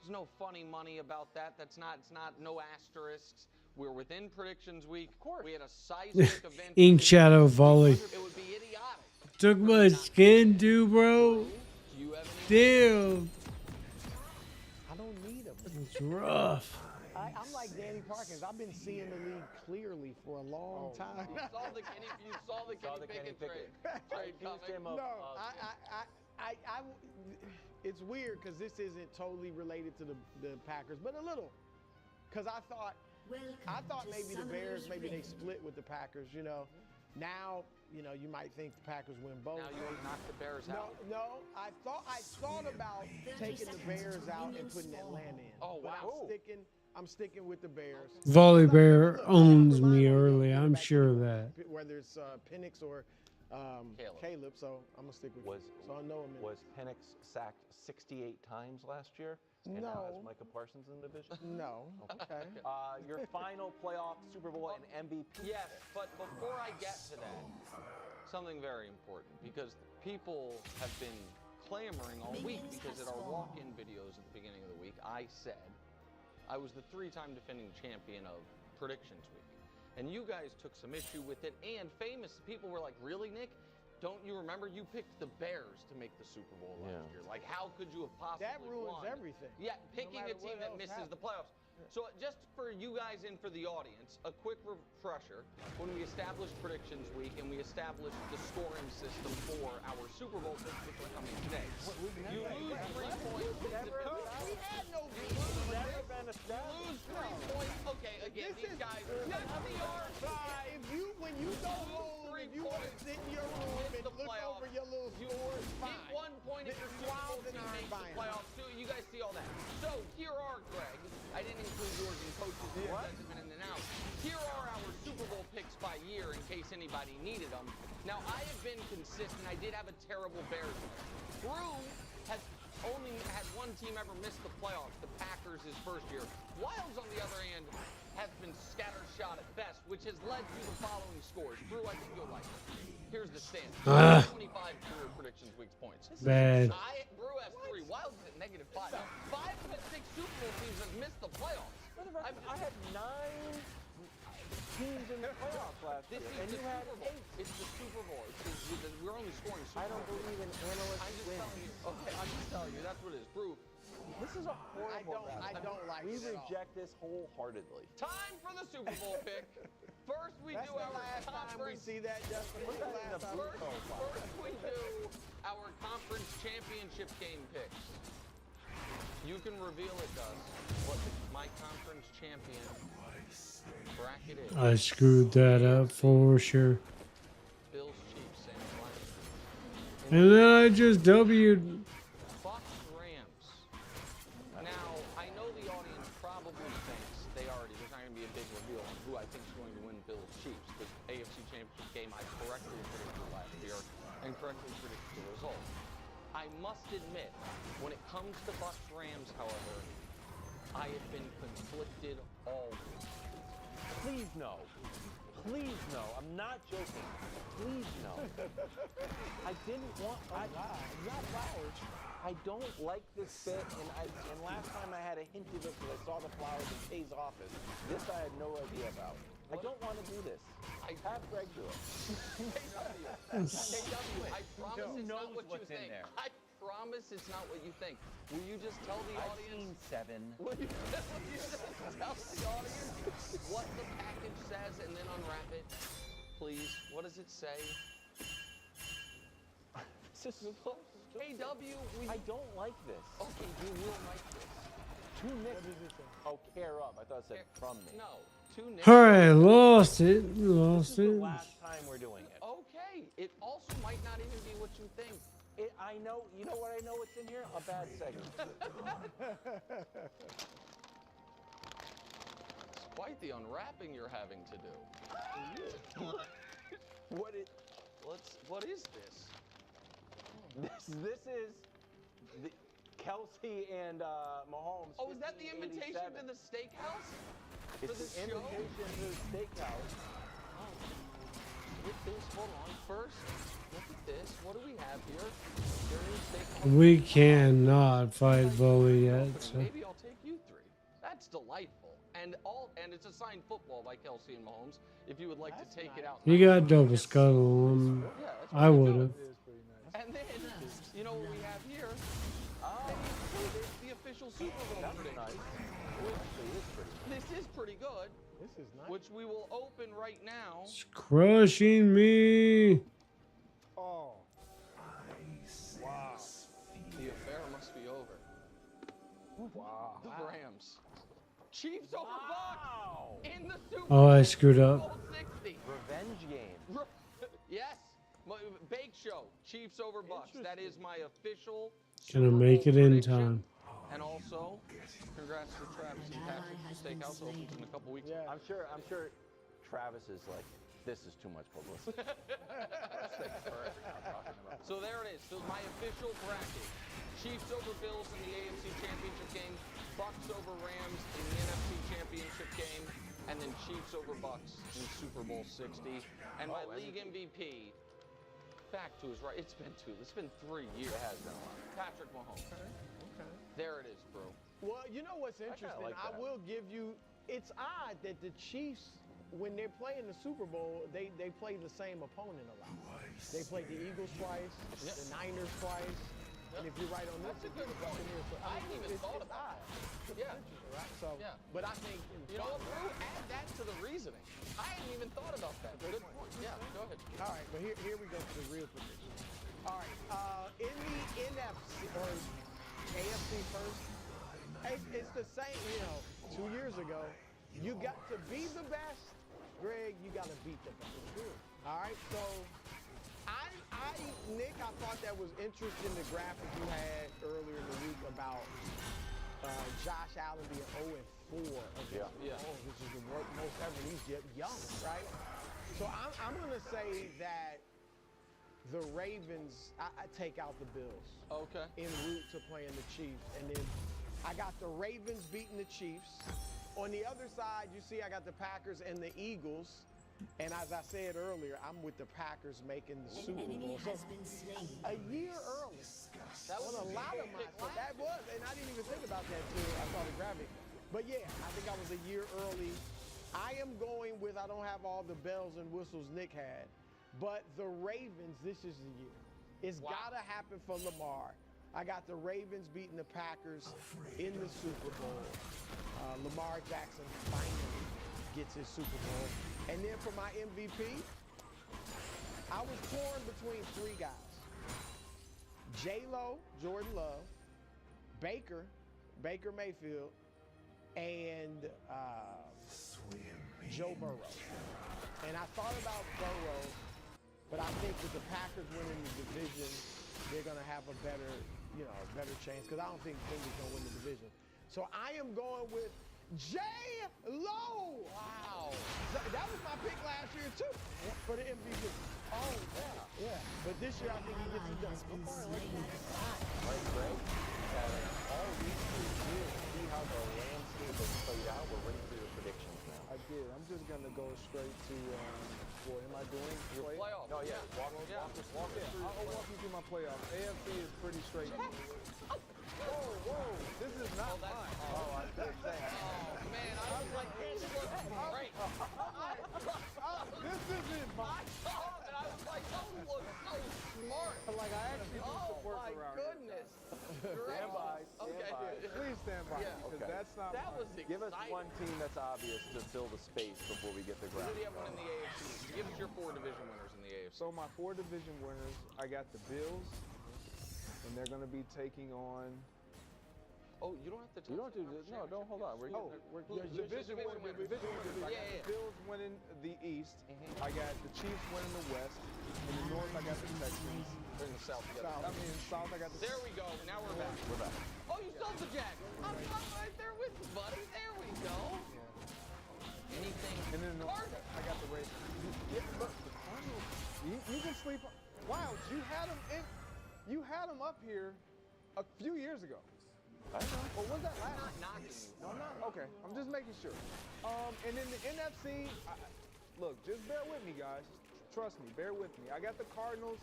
there's no funny money about that. It's not no asterisks. We're within predictions week. Of course. We had a seismic event. Ink Shadow Volley. It would be idiotic. Took my skin too, bro. Do you have any? Damn. I don't need them. It's rough. I'm like Danny Parkins. I've been seeing the league clearly for a long time. You saw the Kenny Pickett trade coming. No, it's weird because this isn't totally related to the Packers, but a little. Because I thought maybe the Bears, maybe they split with the Packers, you know. Now, you know, you might think the Packers win both. Now you want to knock the Bears out? No, I thought about taking the Bears out and putting Atlanta in. Oh, But wow. I'm sticking with the Bears. Volley Bear owns me early. I'm sure of that. Whether it's Penix or Caleb, so I'm gonna stick with it. So I know him. Was Penix sacked 68 times last year? And now No. has Micah Parsons in the division? No. Okay. Your final playoff Super Bowl and MVP. Yes, but before I get to that, something very important, because people have been clamoring all week because at our walk-in videos at the beginning of the week, I said I was the 3-time defending champion of Predictions Week. And you guys took some issue with it, and famous people were like, really, Nick? Don't you remember you picked the Bears to make the Super Bowl last year? Like, how could you have possibly That ruins won? everything. Yeah, picking matter a team what that else misses happens. the playoffs. So just for you guys and for the audience, a quick refresher. When we established Predictions Week and we established the scoring system for our Super Bowl picks, which are coming today. You lose 3 points. We had no You lose 3 points. Okay, again, these guys. Just the archive. When you go home, if you want to sit in your room and look over your little scores, fine. Get 1 point if your Super Bowl team makes the playoffs too. You guys see all that. So here are, Greg. I didn't include yours in coaches who hasn't been in and out. Here are our Super Bowl picks by year in case anybody needed them. Now, I have been consistent. I did have a terrible Bears year. Drew has only had one team ever miss the playoffs, the Packers his first year. Wilds, on the other hand, has been scattershot at best, which has led to the following scores. Drew, I think you'll like it. Here's the stand. 25 career Predictions Week's points. Bad. Brew has 3. Wilds is at -5. 5 of the 6 Super Bowl teams have missed the playoffs. I had 9 teams in the playoffs last year, and you had 8. It's the Super Bowl. We're only scoring Super Bowl. I don't believe in analysts. I'm just telling you. Okay, I'm just telling you. That's what it is. Brew. This is a horrible I don't like We it at all. reject this wholeheartedly. Time for the Super Bowl pick. First, we That's do the our last time we conference. see that, Justin. When's the last time we First, we do our conference championship game picks. You can reveal it, Gus, what my conference champion bracket is. I screwed that up for sure. Bills, Chiefs, same line. And then I just W'd. Bucks, Rams. Now, I know the audience probably thinks there's not going to be a big reveal on who I think is going to win Bills, Chiefs, because AFC Championship game I correctly predicted last year and correctly predicted the result. I must admit, when it comes to Bucks, Rams, however, I have been conflicted all week. Please no. Please no. I'm not joking. Please no. I didn't want. Not flowers. I don't like this fit, and last time I had a hint of it because I saw the flowers in Kay's office. This I had no idea about. I don't want to do this. I have Greg do it. KW, I promise it's not what you think. I promise it's not what you think. Will you just tell the audience? I've seen 7. Will you just tell the audience what the package says and then unwrap it? Please. What does it say? This is KW, I don't like this. Okay, you will like this. Two Knicks. Oh, care up. I thought it said from me. No. 2 Knicks. All right, lost it. Lost This is it. the last time we're doing it. Okay. It also might not even be what you think. I know. You know what I know what's in here? A bad segment. It's quite the unwrapping you're having to do. What is this? This is the Kelsey and Mahomes. Oh, is that the 50, invitation 87. to the steakhouse? It's for this the show? invitation to the steakhouse. With this, hold on. First, look at this. What do we have here? Jurney steakhouse. We cannot fight Bully yet. So. Maybe I'll take you 3. That's delightful. And it's a signed football by Kelsey and Mahomes. If you would like to take it out. You got double scuttle. Yeah, that's what I we would do. have. And then, you know what we have here? The official Super Bowl prediction. This is pretty good. This is nice. Which we will open right now. It's crushing me. Oh. Wow. The affair must be over. Wow. The Rams. Chiefs over Bucks in the Super Oh, I Bowl screwed up. 60. Revenge game. Yes. Bake show. Chiefs over Bucks. That is my official Gonna Super make Bowl it in prediction. time. And also, congrats to Travis and Patrick's Steakhouse opens in a couple weeks. Yeah. I'm sure Travis is like, this is too much publicity. So there it is. So my official bracket. Chiefs over Bills in the AFC Championship game. Bucks over Rams in the NFC Championship game. And then Chiefs over Bucks in Super Bowl 60. And my league MVP, back to his right. It's been 3 years. It has been a while. Patrick Mahomes. Okay. There it is, bro. Well, you know what's interesting? like I that. will give you. It's odd that the Chiefs, when they're playing the Super Bowl, they play the same opponent a lot. They played the Eagles twice, the Niners twice, and if you're right on this, That's a good point. I hadn't even thought about that. Yeah. So, Yeah. but I think You know what, Brew? Add that to the reasoning. I hadn't even thought about that. Good point. Yeah, go ahead. All right, but here we go to the real prediction. All right, in the NFC or AFC first, it's the same. 2 years ago, you got to be the best, Greg. You got to beat the best. All right, so Nick, I thought that was interesting. The graphic you had earlier in the week about Josh Allen being 0-4 against Mahomes, which is the most ever. He's young, right? So I'm going to say that the Ravens, I take out the Bills. Okay. En route to playing the Chiefs. And then I got the Ravens beating the Chiefs. On the other side, you see I got the Packers and the Eagles. And as I said earlier, I'm with the Packers making the Super Bowl. So a year early. That was a lot of my stuff. That was, and I didn't even think about that till I saw the graphic. But yeah, I think I was a year early. I am going with, I don't have all the bells and whistles Nick had, but the Ravens, this is the year. It's gotta happen for Lamar. I got the Ravens beating the Packers in the Super Bowl. Lamar Jackson finally gets his Super Bowl. And then for my MVP, I was torn between 3 guys. J-Lo, Jordan Love, Baker Mayfield, and Joe Burrow. And I thought about Burrow, but I think with the Packers winning the division, they're going to have a better chance, because I don't think Indy's going to win the division. So I am going with J-Lo. Wow. That was my pick last year, too, for the MVP. Oh, yeah. But this year, I think he gets it done. Right, Greg? All these 3 years, see how the landscape has played out. We're ready for your predictions now. I did. I'm just going to go straight to, am I doing Your playoff? No, yeah. Walk us through. I'll walk you through my playoffs. AFC is pretty straight. Whoa. This is not mine. Oh, I was saying. Oh, man, I was like, this looks great. This isn't mine. And I was like, those look so smart. Like, I actually do some work my around goodness. Stand by. Okay. Please stand by, Yeah. because Okay. that's not That mine. was exciting. Give us one team that's obvious to fill the space before we get the Who ground. do you have one in the AFC? Give us your 4 division winners in the AFC. So my 4 division winners, I got the Bills, and they're going to be taking on. Oh, you don't have to. You don't do this. No, don't hold on. We're Division winners. Yeah, yeah. Bills winning the East. I got the Chiefs winning the West. In the North, I got the Texans. We're in the South together. South, I got the. There we go. Now we're back. We're back. Oh, you sold the Jack. I'm right there with you, buddy. There we go. Anything. And then Cardinals. I got the Ravens. Yeah, but the Cardinals. You can sleep. Wow, you had them in. You had them up here a few years ago. I know. Or was that last? I'm not knocking you. No, I'm not. Okay, I'm just making sure. And then the NFC, look, just bear with me, guys. Trust me, bear with me. I got the Cardinals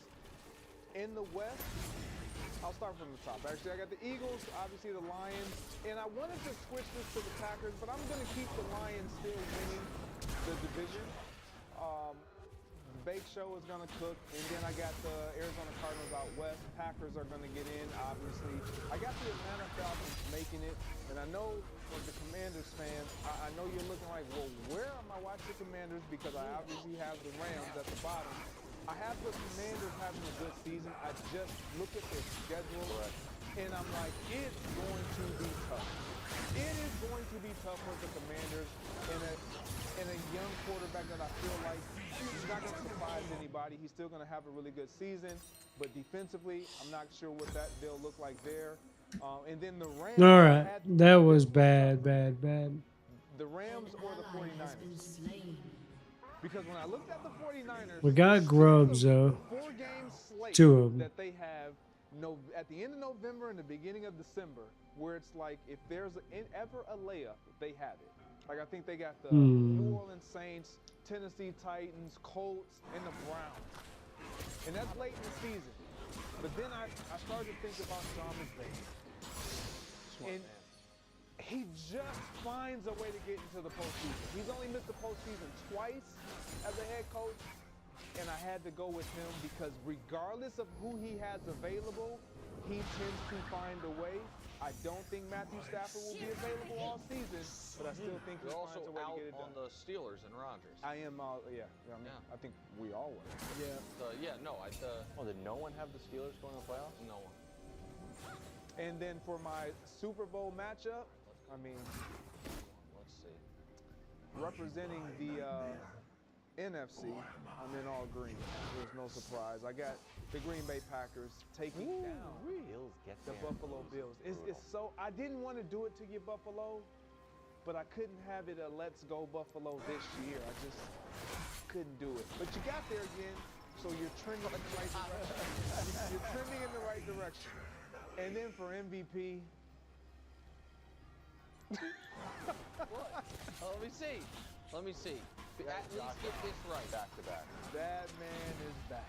in the West. I'll start from the top. Actually, I got the Eagles, obviously the Lions, and I wanted to switch this to the Packers, but I'm going to keep the Lions still winning the division. Bake Show is going to cook, and then I got the Arizona Cardinals out west. Packers are going to get in, obviously. I got the Atlanta Falcons making it, and I know for the Commanders fans, I know you're looking like, well, where am I watching the Commanders? Because I obviously have the Rams at the bottom. I have the Commanders having a good season. I just look at their schedule, and I'm like, it's going to be tough. It is going to be tough for the Commanders and a young quarterback that I feel like he's not going to surprise anybody. He's still going to have a really good season, but defensively, I'm not sure what they'll look like there. And then the Rams. All right, that was bad. The Rams or the 49ers. Because when I looked at the 49ers, We got grubs though. 4-game slate 2 of them. that they have at the end of November and the beginning of December, where it's like if there's ever a layup, they have it. Like I think they got the New Orleans Saints, Tennessee Titans, Colts, and the Browns. And that's late in the season. But then I started to think about Sean McVay. And he just finds a way to get into the postseason. He's only missed the postseason twice as a head coach, and I had to go with him because regardless of who he has available, he tends to find a way. I don't think Matthew Stafford will be available all season, but I still think he You're finds also a way to out get it on done. the Steelers and Rodgers. I am, yeah. I mean, Yeah. I think we all were. Yeah. Oh, did no one have the Steelers going to the playoffs? No one. And then for my Super Bowl matchup, I mean, Let's see. representing the NFC, I'm in all green. There's no surprise. I got the Green Bay Packers taking down Bills get the there. Buffalo Bills. It's so, I didn't want to do it to you, Buffalo, but I couldn't have it a let's go Buffalo this year. I just couldn't do it. But you got there again, so you're trending in the right direction. You're trending in the right direction. And then for MVP, What? Let me see. Let me see. At least get this right. Back to back. that man is back.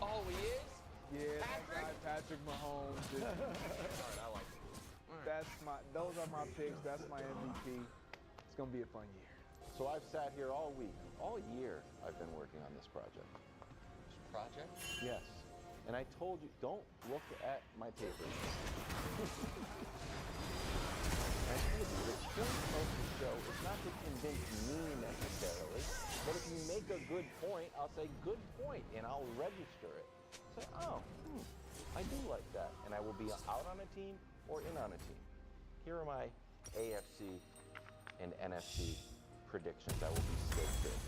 Oh, he is? Yeah, Patrick? that guy, Patrick Mahomes. All right, I like it. All right. Those are my picks. That's my MVP. It's gonna be a fun year. So I've sat here all week, all year, I've been working on this project. This project? Yes. And I told you, don't look at my papers. I told you, the point of the show is not to convince me necessarily, but if you make a good point, I'll say good point, and I'll register it. Say, oh, I do like that, and I will be out on a team or in on a team. Here are my AFC and NFC predictions. I will be staked in.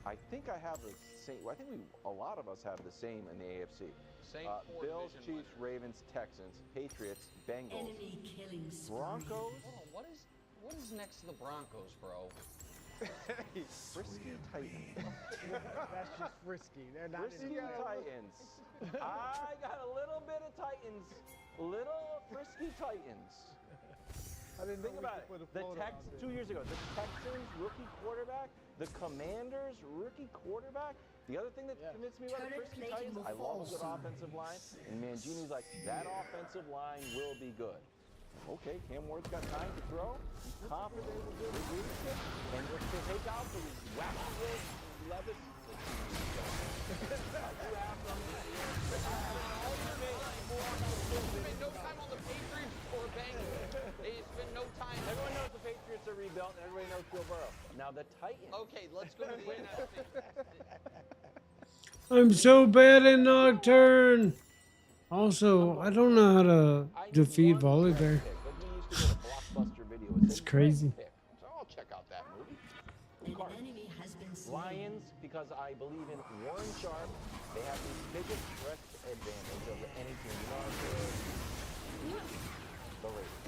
I think I have the same. I think a lot of us have the same in the AFC. Same four Bills, division Chiefs, Ravens, Texans, Patriots, Bengals, Enemy killing spree. Broncos, Hold on, what is next to the Broncos, bro? Frisky Titans. That's just frisky. They're not Frisky in Titans. I got a little bit of Titans. Little Frisky Titans. I didn't Think about it. put a The photo out there. 2 years ago, the Texans rookie quarterback, the Commanders rookie quarterback. The other thing that convinced me about the Turret Frisky plating Titans, will I love a fall good soon. offensive line, and Mangini's like, that offensive line will be good. Okay, Cam Ward's got time to throw. He's confident in his leadership, and just to take out the wacky Levis. It's been no time on the Patriots or Bengals. It's been no time. Everyone knows the Patriots are rebuilt, and everybody knows Joe Burrow. Now the Titans. Okay, let's go to the NFC. I'm so bad at Nocturne. Also, I don't know how to defeat Volibear. It's crazy. So I'll check out that movie. An enemy has been slain. Lions, because I believe in Warren Sharp. They have the biggest stress advantage of any team. You know what I'm saying? The Raiders.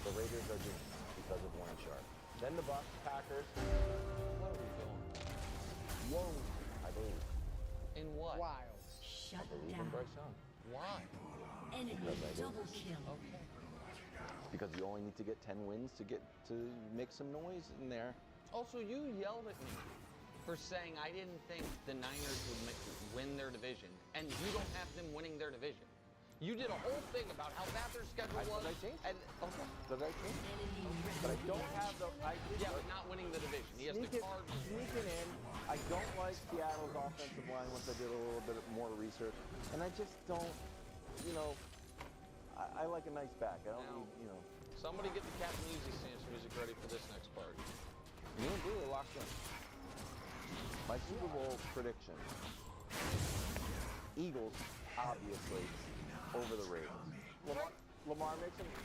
The Raiders are doomed because of Warren Sharp. Then the Bucks, Packers. What are we doing? Whoa, I believe. In what? Wild. Shut I believe in down. Bryce Young. Why? Enemy double kill. Okay. Because you only need to get 10 wins to make some noise in there. Also, you yelled at me for saying I didn't think the Niners would win their division, and you don't have them winning their division. You did a whole thing about how bad their schedule was. Did I change? And, okay. Did I change? Enemy But I don't have the. Yeah, but not winning the division. He has the Cardinals. Sneaking in. I don't like Seattle's offensive line once I did a little bit more research, and I just don't. You know, I like a nice back. I don't Now- need. You know. Somebody get the Captain Easy Stance music ready for this next part. Me and Blue are locked in. My Super Bowl prediction: Eagles, obviously, over the Ravens. Lamar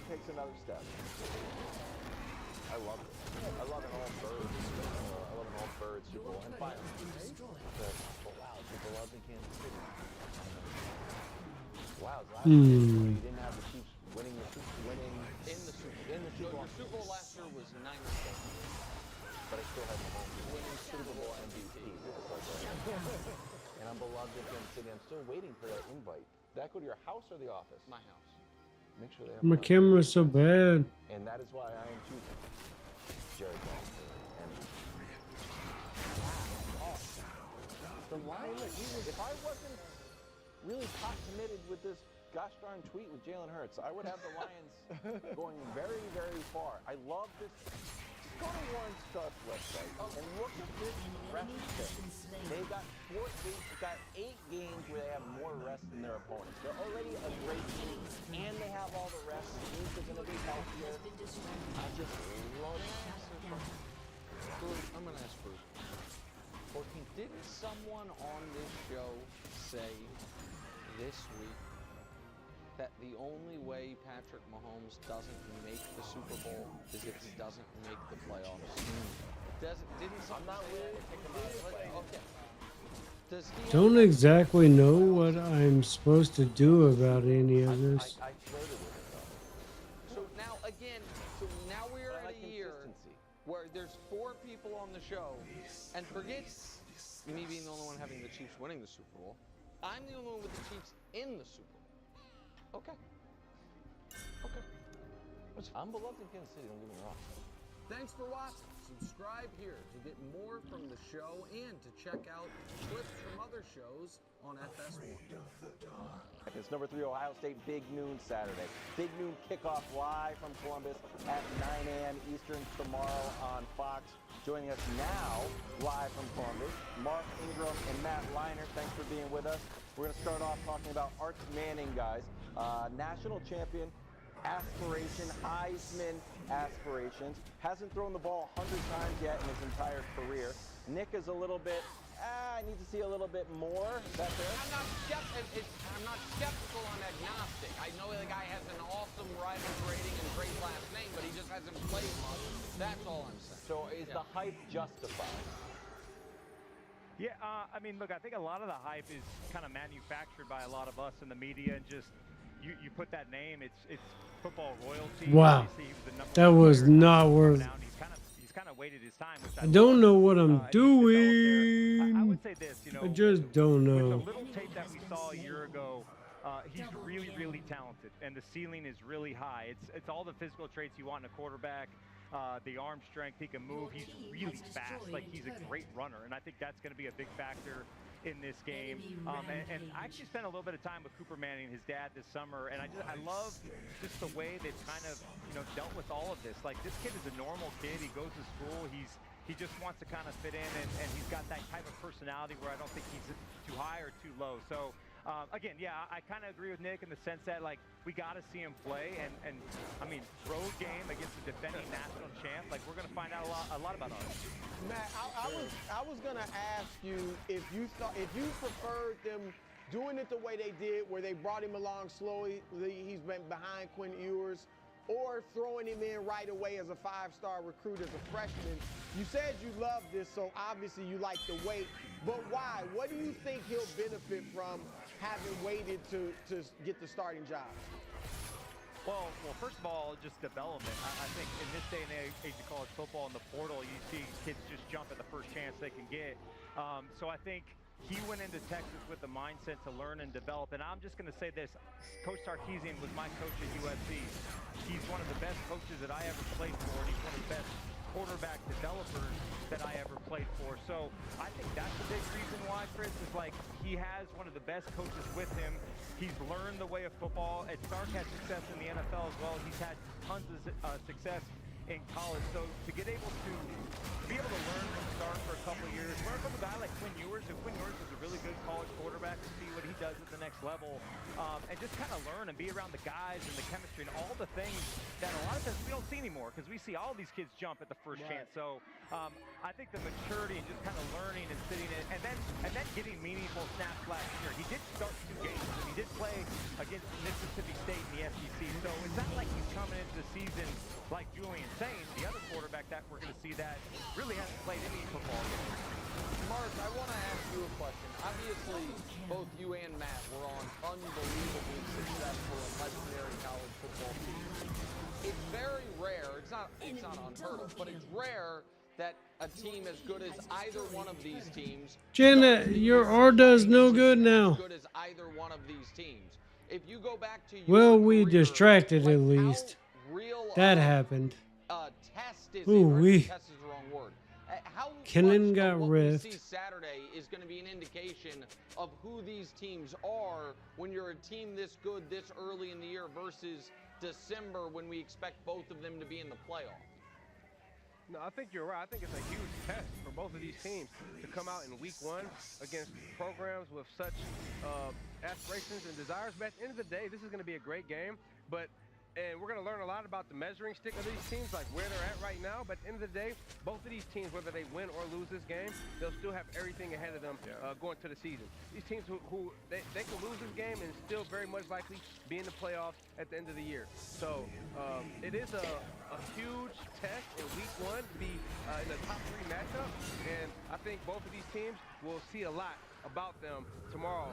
takes another step. I love it. I love an all-bird. I love an all-bird Super Bowl. And finally, wow, people love in Kansas City. Wow, last year you didn't have the Chiefs winning the Super Bowl. In the Super Bowl. Super Bowl. Your Super Bowl last year was 9-7. But I still had Mahomes winning Super Bowl MVP. And I'm beloved in Kansas City. I'm still waiting for that invite. Did that go to your house or the office? My house. Make sure they have My camera's so bad. And that is why I am choosing Jared Goff. And the Lions, if I wasn't really pot committed with this gosh darn tweet with Jalen Hurts, I would have the Lions going very, very far. I love this go to Warren Sharp's website and look at this rest pick. They've got 8 games where they have more rest than their opponents. They're already a great team, and they have all the rest. Teams are going to be healthier. I just love it. Bruce, I'm going to ask Bruce. Didn't someone on this show say this week that the only way Patrick Mahomes doesn't make the Super Bowl is if he doesn't make the playoffs? Didn't someone say that? Okay. Does he Don't exactly know what I'm supposed to do about any of this. I flirted with it, though. So now we're at a year where there's 4 people on the show, and forget me being the only one having the Chiefs winning the Super Bowl. I'm the only one with the Chiefs in the Super Bowl. Okay. I'm beloved in Kansas City, don't get me wrong. Thanks for watching. Subscribe here to get more from the show and to check out clips from other shows on FS1. It's number 3 Ohio State, Big Noon Saturday. Big Noon kickoff live from Columbus at 9 a.m. Eastern tomorrow on Fox. Joining us now, live from Columbus, Mark Ingram and Matt Leinart. Thanks for being with us. We're going to start off talking about Arch Manning, guys. National champion, aspiration, Heisman aspirations. Hasn't thrown the ball 100 times yet in his entire career. Nick is a little bit, I need to see a little bit more. Is that fair? I'm not skeptical on agnostic. I know the guy has an awesome rider's rating and great last name, but he just hasn't played much. That's all I'm saying. So is the hype justified? Yeah, I mean, look, I think a lot of the hype is kind of manufactured by a lot of us in the media, and just you put that name, it's football royalty. Wow, that was not worth. He's kind of waited his time. Which I don't know what I'm doing. I would say this, I just don't know. With the little tape that we saw a year ago, he's really, really talented, and the ceiling is really high. It's all the physical traits you want in a quarterback. The arm strength, he can move. He's really fast. Like, he's a great runner, and I think that's going to be a big factor in this game. And I actually spent a little bit of time with Cooper Manning, his dad, this summer, and I love just the way they've kind of dealt with all of this. Like, this kid is a normal kid. He goes to school. He just wants to kind of fit in, and he's got that type of personality where I don't think he's too high or too low. So. Again, yeah, I kind of agree with Nick in the sense that, like, we got to see him play, and I mean, road game against the defending national champ, like, we're going to find out a lot about us. Matt, I was going to ask you if you preferred them doing it the way they did, where they brought him along slowly, he's been behind Quinn Ewers, or throwing him in right away as a 5-star recruit as a freshman. You said you love this, so obviously you like the wait. But why? What do you think he'll benefit from having waited to get the starting job? Well, first of all, just development. I think in this day and age of college football in the portal, you see kids just jump at the first chance they can get. So I think he went into Texas with the mindset to learn and develop. And I'm just going to say this. Coach Sarkisian was my coach at USC. He's one of the best coaches that I ever played for, and he's one of the best quarterback developers that I ever played for. So I think that's a big reason why, Chris, is like he has one of the best coaches with him. He's learned the way of football. And Stark had success in the NFL as well. He's had tons of success in college. So to be able to learn from Stark for a couple of years, learn from a guy like Quinn Ewers, and Quinn Ewers is a really good college quarterback, to see what he does at the next level, and just kind of learn and be around the guys and the chemistry and all the things that a lot of times we don't see anymore, because we see all these kids jump at the first chance. So I think the maturity and just kind of learning and sitting in, and then getting meaningful snaps last year. He did start 2 games, and he did play against Mississippi State in the SEC. So it's not like he's coming into the season like Julian Sainz, the other quarterback that we're going to see that really hasn't played any football yet. Mark, I want to ask you a question. Obviously, both you and Matt were on unbelievably successful and legendary college football teams. It's very rare, it's not unheard of, but it's rare that a team as good as either one of these teams. Jenna, your R does no good now. As good as either one of these teams. If you go back to well, we distracted at least. That happened. Test is test is the wrong word. How Kennan got riffed. What we see Saturday is going to be an indication of who these teams are when you're a team this good this early in the year versus December when we expect both of them to be in the playoff. No, I think you're right. I think it's a huge test for both of these teams to come out in week 1 against programs with such aspirations and desires. But at the end of the day, this is going to be a great game. And we're going to learn a lot about the measuring stick of these teams, like where they're at right now. But at the end of the day, both of these teams, whether they win or lose this game, they'll still have everything ahead of them going to the season. These teams who they can lose this game and still very much likely be in the playoffs at the end of the year. So it is a huge test in week 1 to be in the top 3 matchup. And I think both of these teams will see a lot about them tomorrow,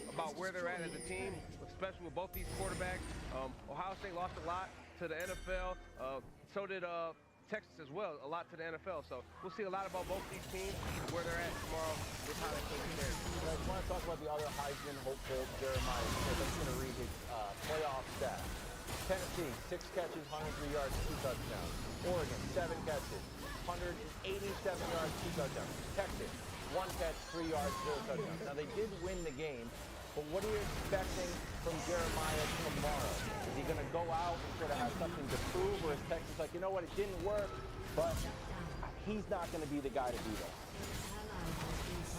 about where they're at as a team, especially with both these quarterbacks. Ohio State lost a lot to the NFL. So did Texas as well, a lot to the NFL. So we'll see a lot about both these teams and where they're at tomorrow with how they play today. I want to talk about the other Heisman hopeful, Jeremiah Smith. I'm going to read his playoff stats. Tennessee, 6 catches, 103 yards, 2 touchdowns. Oregon, 7 catches, 187 yards, 2 touchdowns. Texas, 1 catch, 3 yards, 0 touchdowns. Now, they did win the game, but what are you expecting from Jeremiah tomorrow? Is he going to go out and sort of have something to prove, or is Texas like, you know what, it didn't work, but he's not going to be the guy to beat us?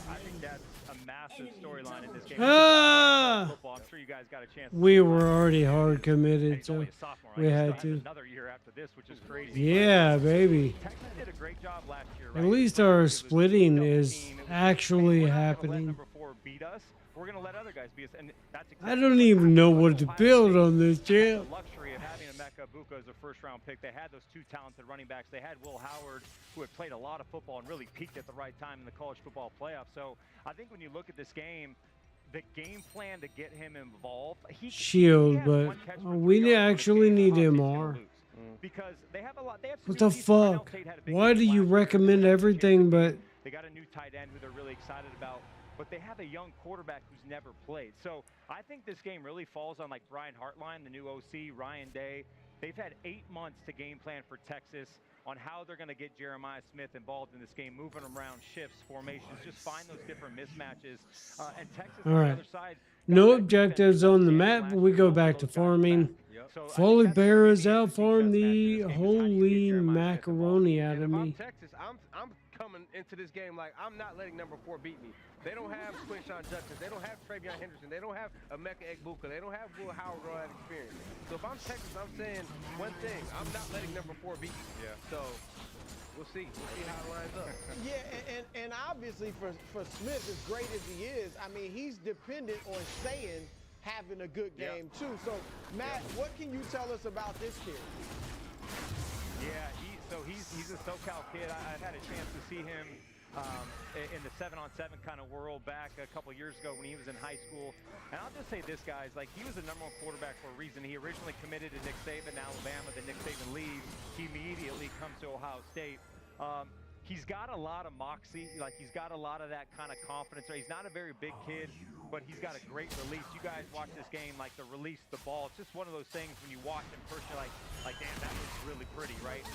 I think that's a massive storyline in this game. Ah! I'm sure you guys got a chance. We were already hard committed, so only a sophomore, right? we had to. Another year after this, which is crazy. Yeah, baby. Texas did a great job last year, At right? least our splitting is actually We're not gonna let happening. number 4 beat us. We're going to let other guys beat us, and that's I exactly don't what even happened know with what to Ohio build State. on this, They had champ. the luxury of having Emeka Egbuka as a first-round pick. They had those 2 talented running backs. They had Will Howard, who had played a lot of football and really peaked at the right time in the college football playoff. So I think when you look at this game, the game plan to get him involved, Shield, but we actually need MR. because they have a lot. They have some What the new pieces. Ohio fuck? State had a big Why game do you last year. recommend everything but They got a new tight end who they're really excited about, but they have a young quarterback who's never played. So I think this game really falls on like Brian Hartline, the new OC, Ryan Day. They've had 8 months to game plan for Texas on how they're going to get Jeremiah Smith involved in this game, moving him around, shifts, formations, just find those different mismatches. And Texas All on right. the other side. no objectives on the map? But we go back to farming. Foley Bear is out farm the holy macaroni out of If I'm me. Texas, I'm coming into this game like I'm not letting number 4 beat me. They don't have Quinshawn Judkins. They don't have Travion Henderson. They don't have Emeka Egbuka. They don't have Will Howard with all that experience. So if I'm Texas, I'm saying one thing. I'm not letting number 4 beat me. Yeah. So we'll see. We'll see how it lines up. Yeah, and obviously for Smith, as great as he is, I mean, he's dependent on staying having a good game too. So Matt, what can you tell us about this kid? Yeah, he's a SoCal kid. I've had a chance to see him in the 7-on-7 kind of world back a couple years ago when he was in high school. And I'll just say this, guys, like he was the #1 quarterback for a reason. He originally committed to Nick Saban, Alabama. Then Nick Saban leaves. He immediately comes to Ohio State. He's got a lot of moxie, like he's got a lot of that kind of confidence. He's not a very big kid, but he's got a great release. You guys watch this game, like the release, the ball. It's just one of those things when you watch him first, you're like damn, that looks really pretty, right?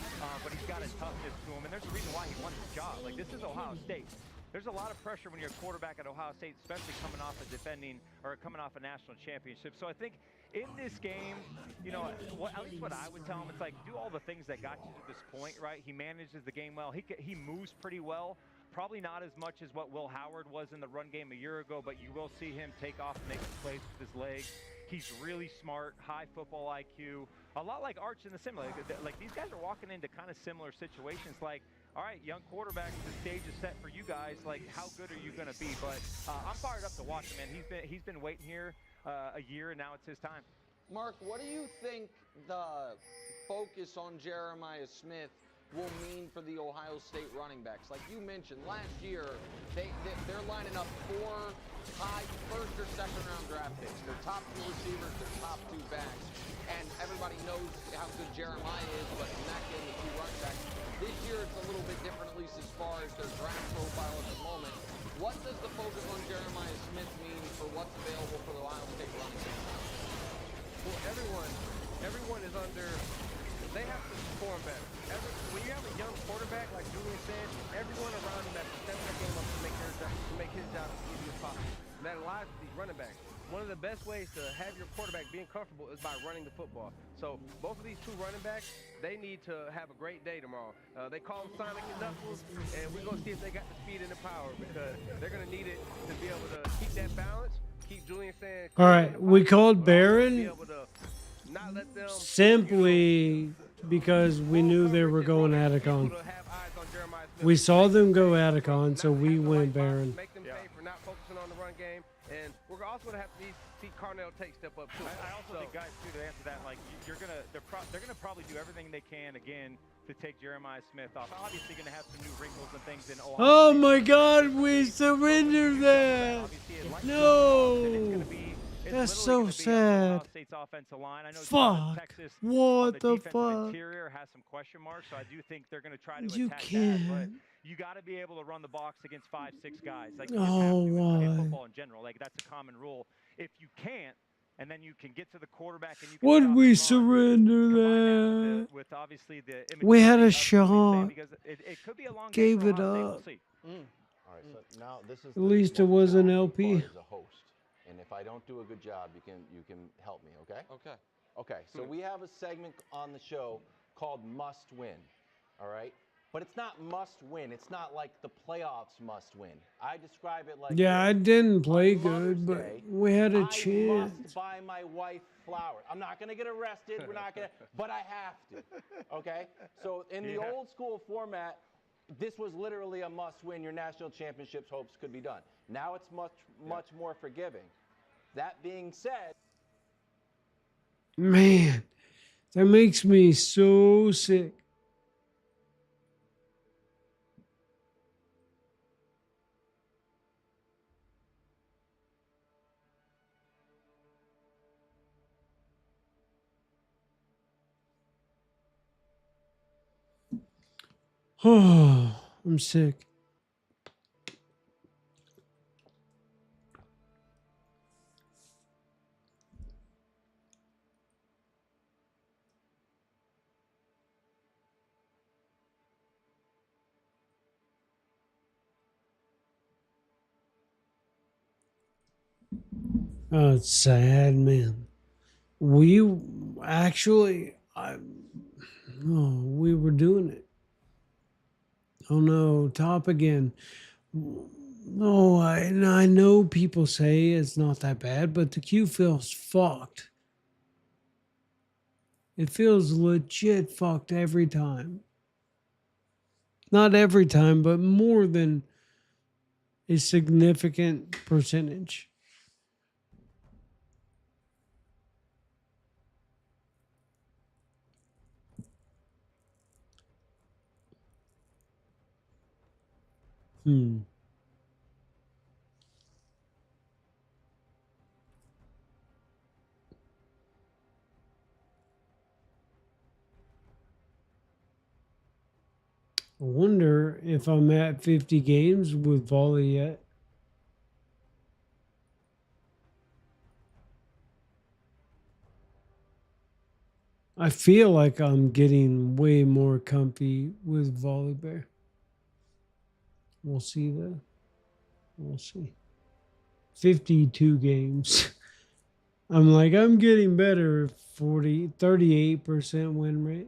But he's got a toughness to him, and there's a reason why he won his job. Like this is Ohio State. There's a lot of pressure when you're a quarterback at Ohio State, especially coming off a national championship. So I think in this game, you know, at least what I would tell him, it's like do all the things that got you to this point, right? He manages the game well. He moves pretty well. Probably not as much as what Will Howard was in the run game a year ago, but you will see him take off and make plays with his legs. He's really smart, high football IQ, a lot like Arch in the sim. Like these guys are walking into kind of similar situations. Like, all right, young quarterback, the stage is set for you guys. Like, how good are you going to be? But I'm fired up to watch him, man. He's been waiting here a year, and now it's his time. Mark, what do you think the focus on Jeremiah Smith will mean for the Ohio State running backs? Like you mentioned, last year, they're lining up 4 high first or second round draft picks. Their top 2 receivers, their top 2 backs. And everybody knows how good Jeremiah is, but in that game, the 2 running backs. This year, it's a little bit different, at least as far as their draft profile at the moment. What does the focus on Jeremiah Smith mean for what's available for the Ohio State running backs? Well, everyone is under. They have to perform better. When you have a young quarterback, like Julian said, everyone around him has to step their game up to make his job as easy as possible. And that allows these running backs. One of the best ways to have your quarterback being comfortable is by running the football. So both of these two running backs, they need to have a great day tomorrow. They call them Sonic and Knuckles, and we're going to see if they got the speed and the power, because they're going to need it to be able to keep that balance, keep Julian saying. All right, we called Baron Not let them, simply because we knew they were going Atacon. We saw them go Atacon, so we went Baron. Make them pay for not focusing on the run game, and we're also going to have to see Carnell Tate step up too. I also think, guys, too, to answer that, like they're gonna probably do everything they can again to take Jeremiah Smith off. Obviously, gonna have some new wrinkles and things in Ohio. Oh my God, we surrendered that. No. That's so sad. Fuck. Texas, what the fuck? Interior has some question marks, so I do think they're going to try to you attack can't. that. But you got to be able to run the box against 5-6 guys. Like why? Football in general, like that's a common rule. If you can't, and then you can get to the quarterback and you can Would we surrender that? with obviously the we had a shot. Because it could be a long Gave it up. up. We'll see. All right, so now this is At least it was an LP. as a host. And if I don't do a good job, you can help me, okay? Okay. Okay, so we have a segment on the show called Must Win, all right? But it's not must win. It's not like the playoffs must win. I describe it like Yeah, I didn't play on good, but Day, we had a I chance. must buy my wife flowers. I'm not going to get arrested. We're not going to, but I have to, okay? So in the old school format, this was literally a must win. Your national championships hopes could be done. Now it's much more forgiving. That being said, Man, that makes me so sick. Oh, I'm sick. Oh, it's sad, man. We actually, we were doing it. Oh no, top again. No, I know people say it's not that bad, but the queue feels fucked. It feels legit fucked every time. Not every time, but more than a significant percentage. I wonder if I'm at 50 games with volley yet. I feel like I'm getting way more comfy with volley bear. We'll see though. We'll see. 52 games. I'm getting better. 38% win rate.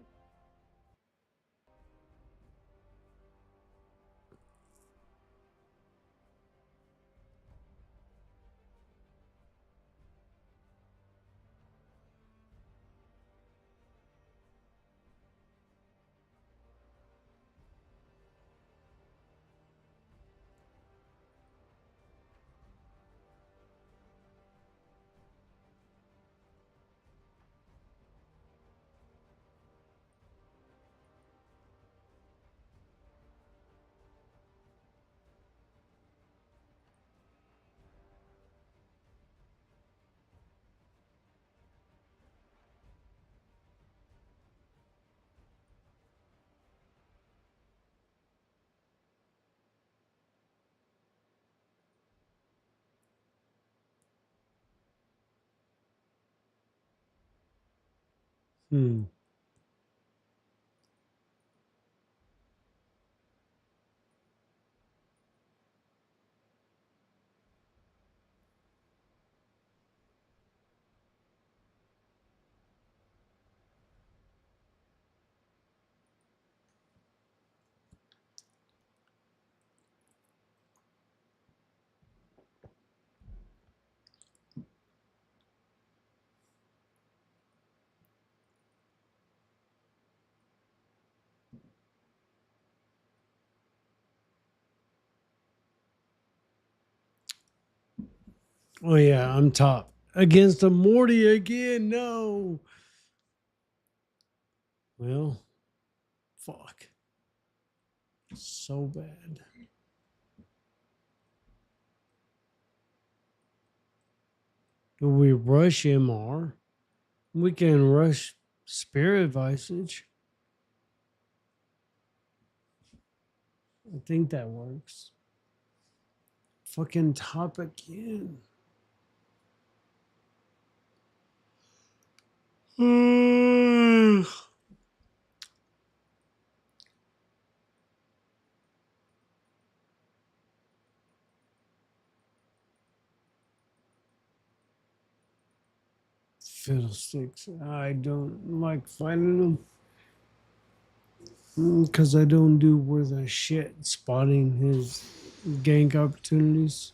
Oh yeah, I'm top. Against a Morty again. No. Well, fuck. So bad. Do we rush MR? We can rush Spirit Visage. I think that works. Fucking top again. Fiddlesticks. I don't like fighting them because I don't do worth a shit spotting his gank opportunities.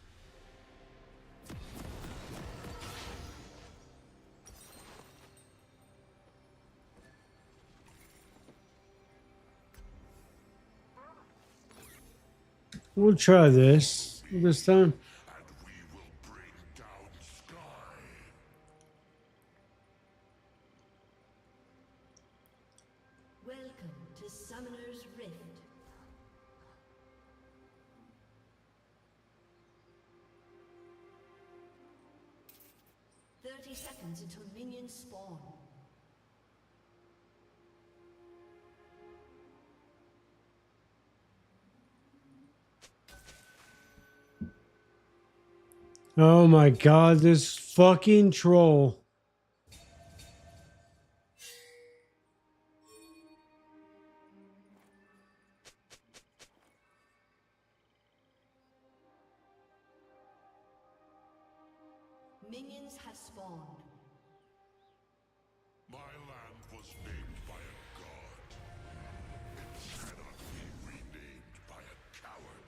We'll try this time. Welcome to Summoner's Rift. Seconds until minions spawn. Oh my god, this fucking troll. Minions have spawned. My land was named by a god. It cannot be renamed by a coward.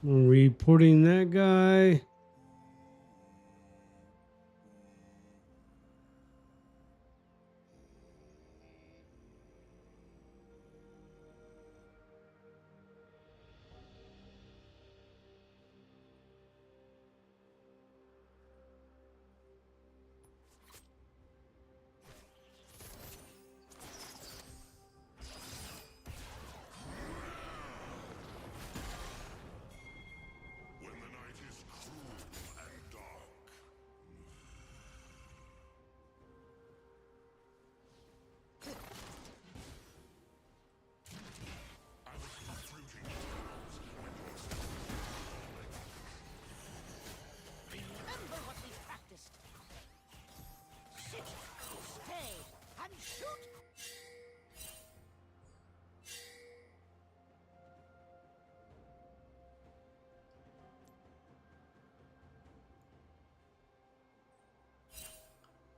Reporting that guy.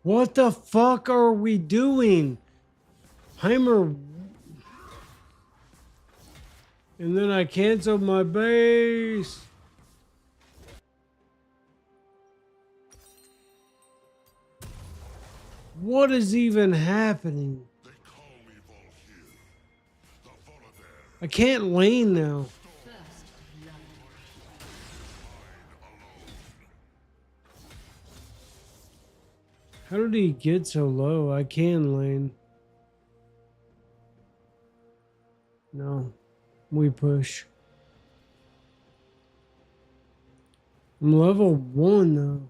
What the fuck are we doing? Heimer. And then I canceled my base. What is even happening? I can't lane now. How did he get so low? I can lane. No. We push. I'm level 1 though.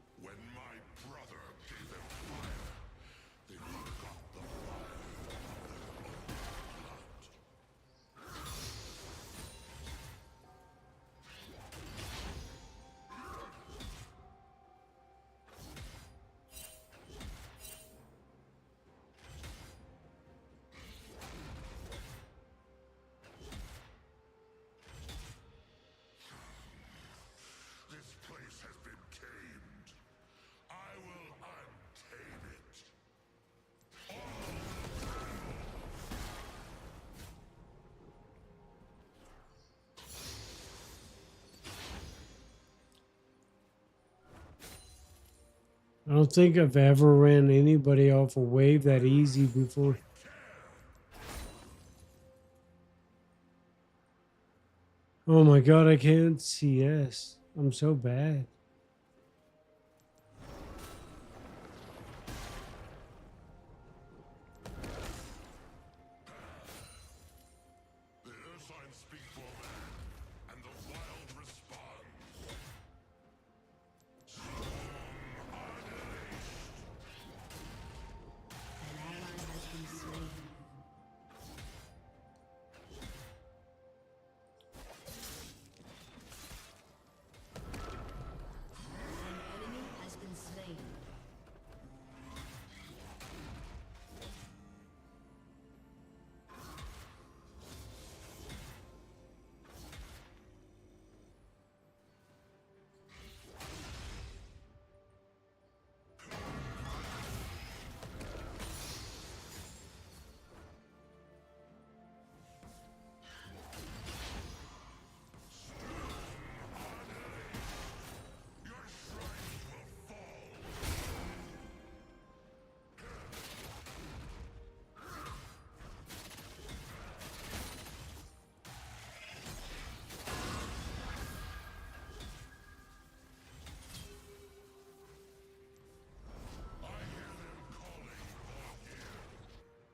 I don't think I've ever ran anybody off a wave that easy before. Oh my god, I can't CS. I'm so bad. The earth signs speak for man, and the wild responds. An ally has been slain. An enemy has been slain.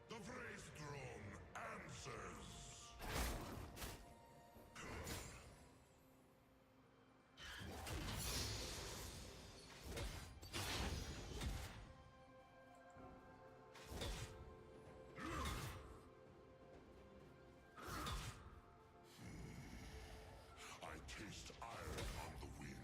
The Vrace throne answers. I taste iron on the wind.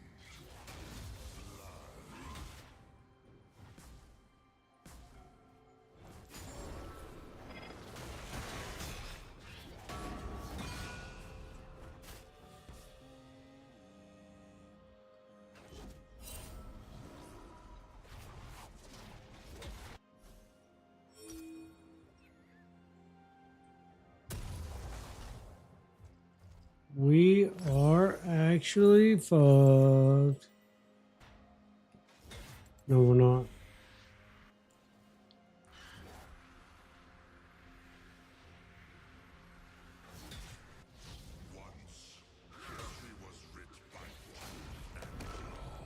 We are actually fucked. No, we're not. Once, history was writ by tooth and claw.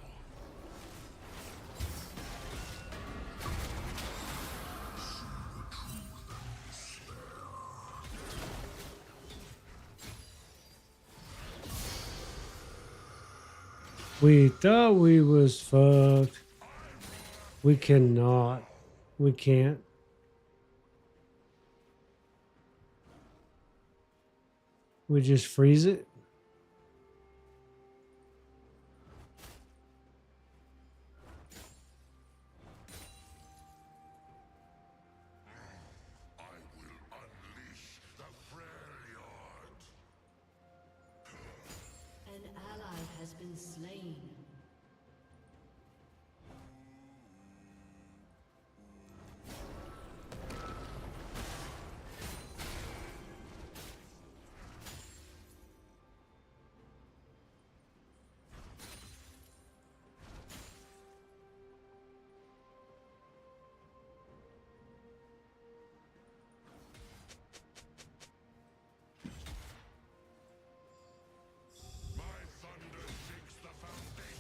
We thought we was fucked. We cannot. We can't. We just freeze it. I will unleash the Freljord. An ally has been slain. My thunder shakes the foundation.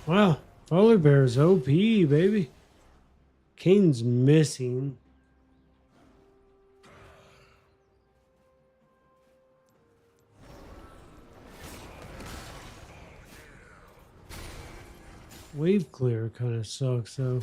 Wow, Polar Bear's OP, baby. Kane's missing. Wave clear kind of sucks though.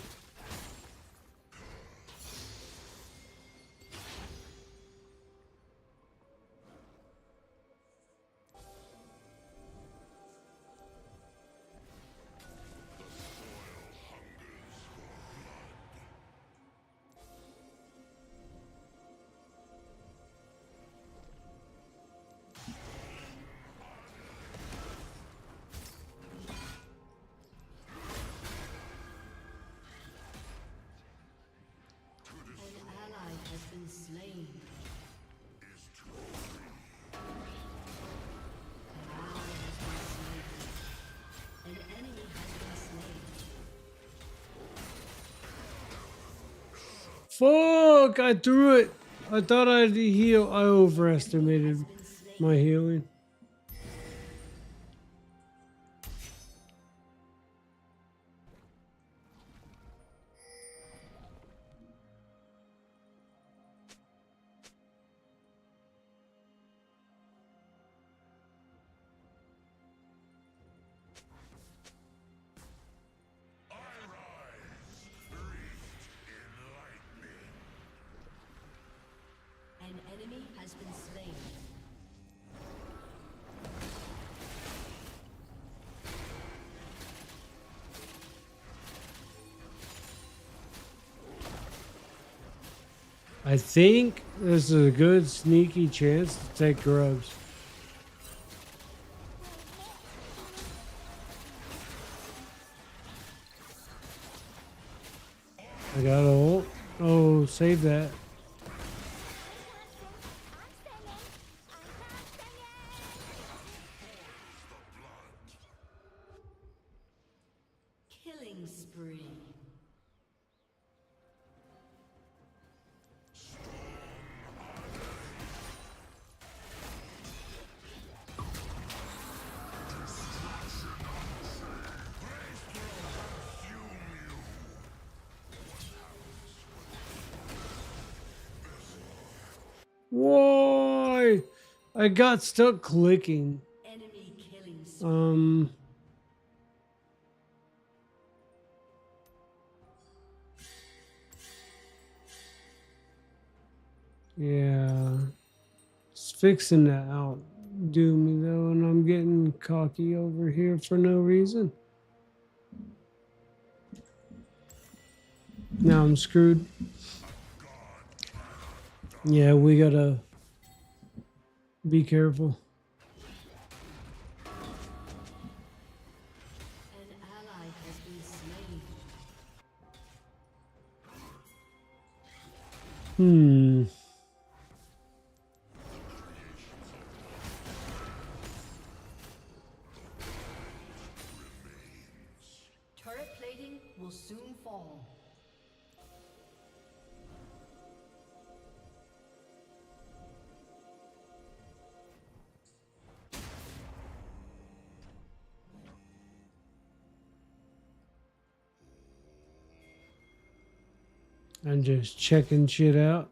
Fuck! I threw it. I thought I'd heal. I overestimated my healing. An enemy has been slain. I think this is a good sneaky chance to take grubs. I got a ult. Oh, save that. Killing spree. Why? I got stuck clicking. Enemy killing spree. Yeah. It's fixing to outdo me though, and I'm getting cocky over here for no reason. Now I'm screwed. Yeah, we gotta be careful. An ally has been slain. Turret plating will soon fall. I'm just checking shit out.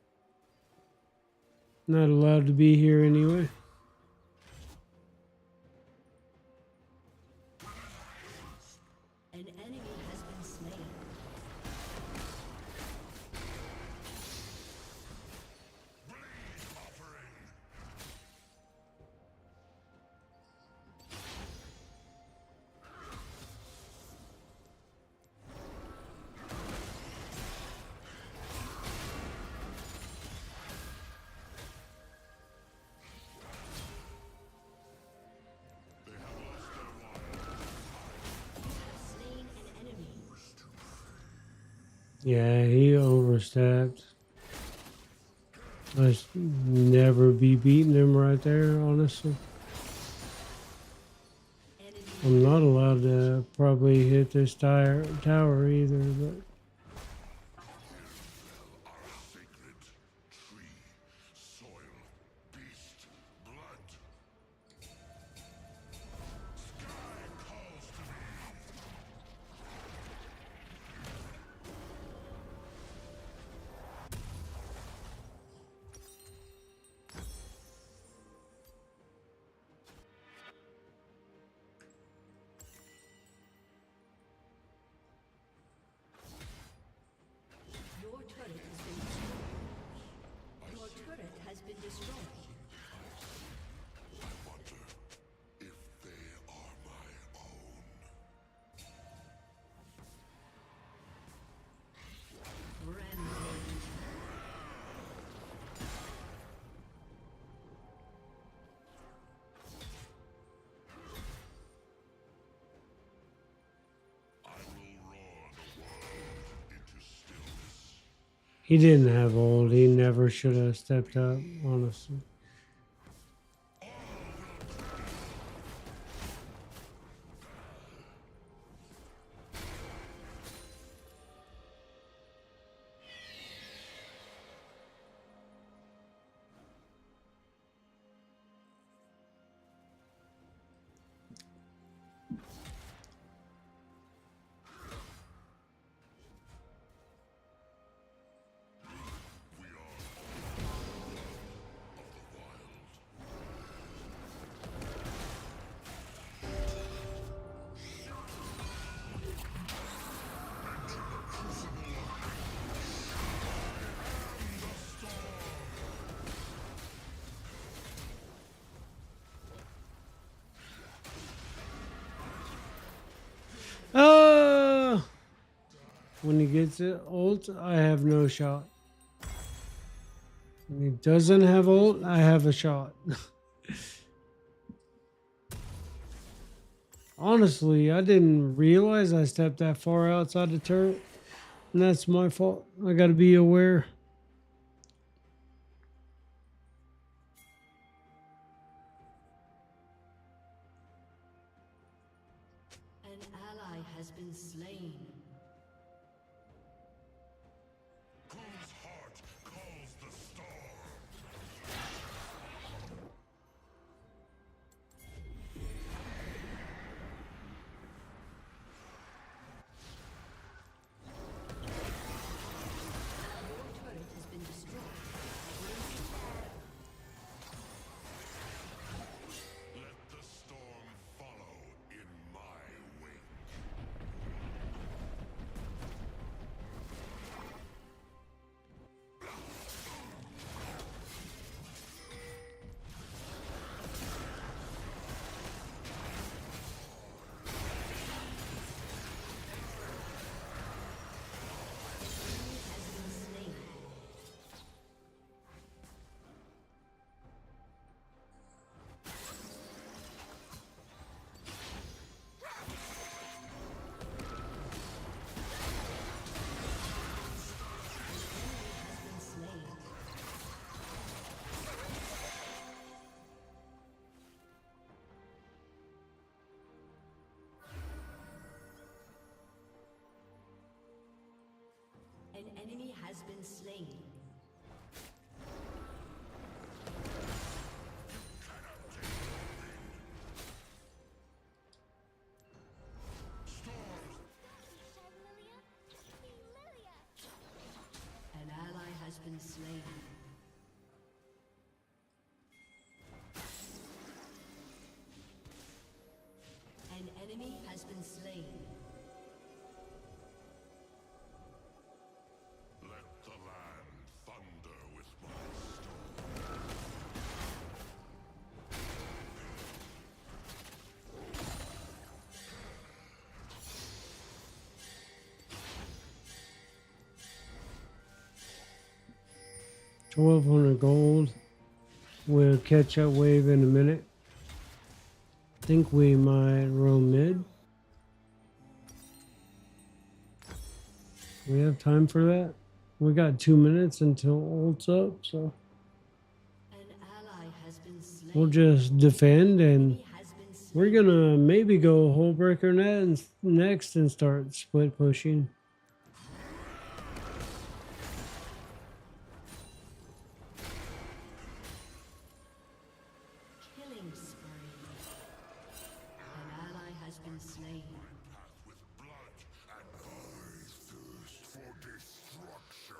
Not allowed to be here anyway. An enemy has been slain. Slain an enemy. Yeah, he overstepped. I should never be beating him right there, honestly. I'm not allowed to probably hit this tower either, but Sacred tree, soil, beast, blood. Sky calls to me. He didn't have ult. He never should have stepped up, honestly. When he gets it ult, I have no shot. When he doesn't have ult, I have a shot. Honestly, I didn't realize I stepped that far outside the turret. And that's my fault. I gotta be aware. An ally has been slain. Whose heart calls the star? Your turret has been destroyed. Let the storm follow in my wake. An enemy has been slain. An ally has been slain. An enemy has been slain. Let the land thunder with my storm. $1,200 gold. We'll catch up wave in a minute. Think we might roam mid. We have time for that. We got 2 minutes until ult's up, so An ally has been slain. we'll just defend, and we're gonna maybe go hole breaker next and start split pushing. Killing spree. An ally has been slain. Path with blood and I thirst for destruction.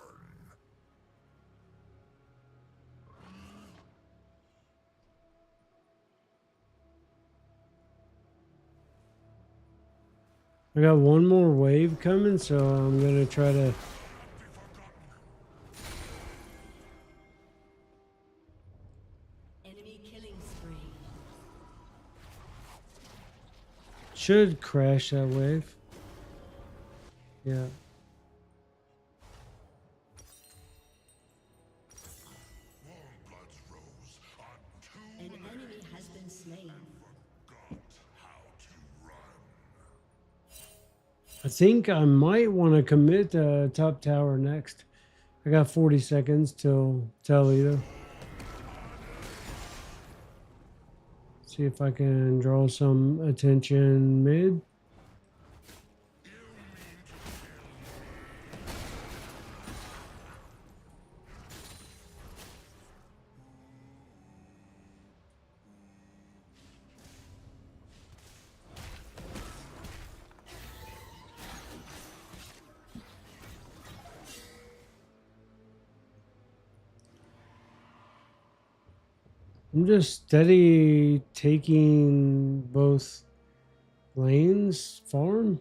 I got one more wave coming, so I'm gonna try to Enemy killing spree. should crash that wave. Yeah. Warm bloods rose on An enemy has been slain. forgot how to run. I think I might want to commit top tower next. I got 40 seconds till Toledo. See if I can draw some attention mid. I'm just steady taking both lanes, farm.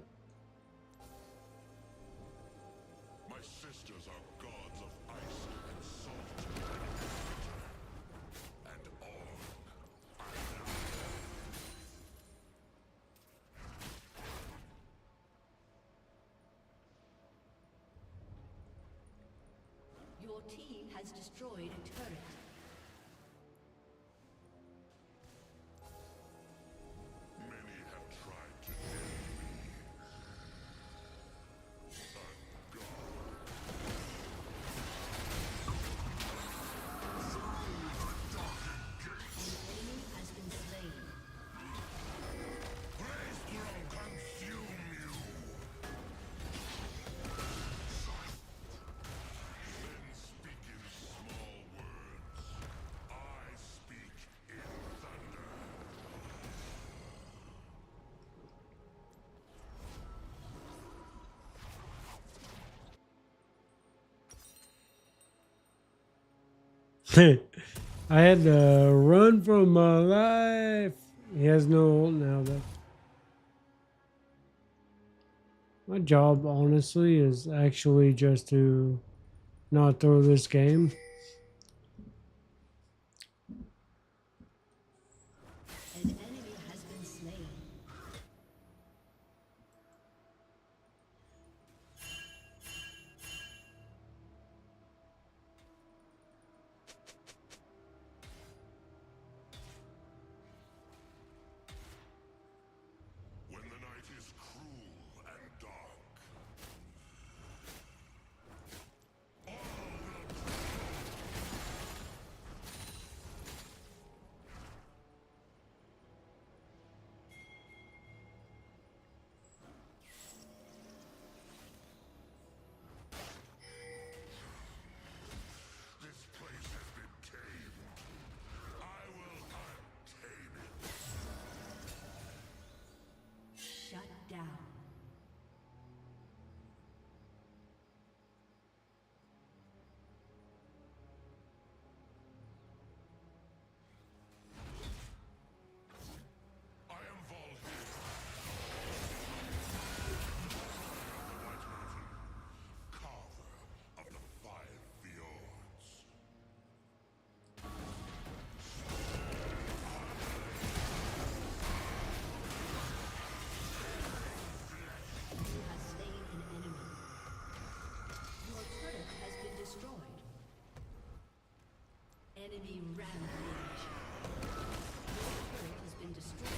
My sisters are gods of ice and salt. And on I Your team has destroyed a turret. Many have tried to end me. I had to run for my life. He has no ult now, though. My job, honestly, is actually just to not throw this game. An enemy has been slain. When the night is cruel and dark, this place has been tamed. I will untain it. Shut down. I am Volhid. Carver of the Five Fjords. You have slain an enemy. Your turret has been destroyed. Enemy rampage. Your turret has been destroyed.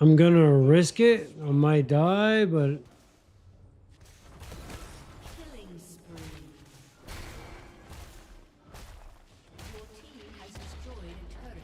I'm gonna risk it. I might die, but Killing spree. Your team has destroyed a turret.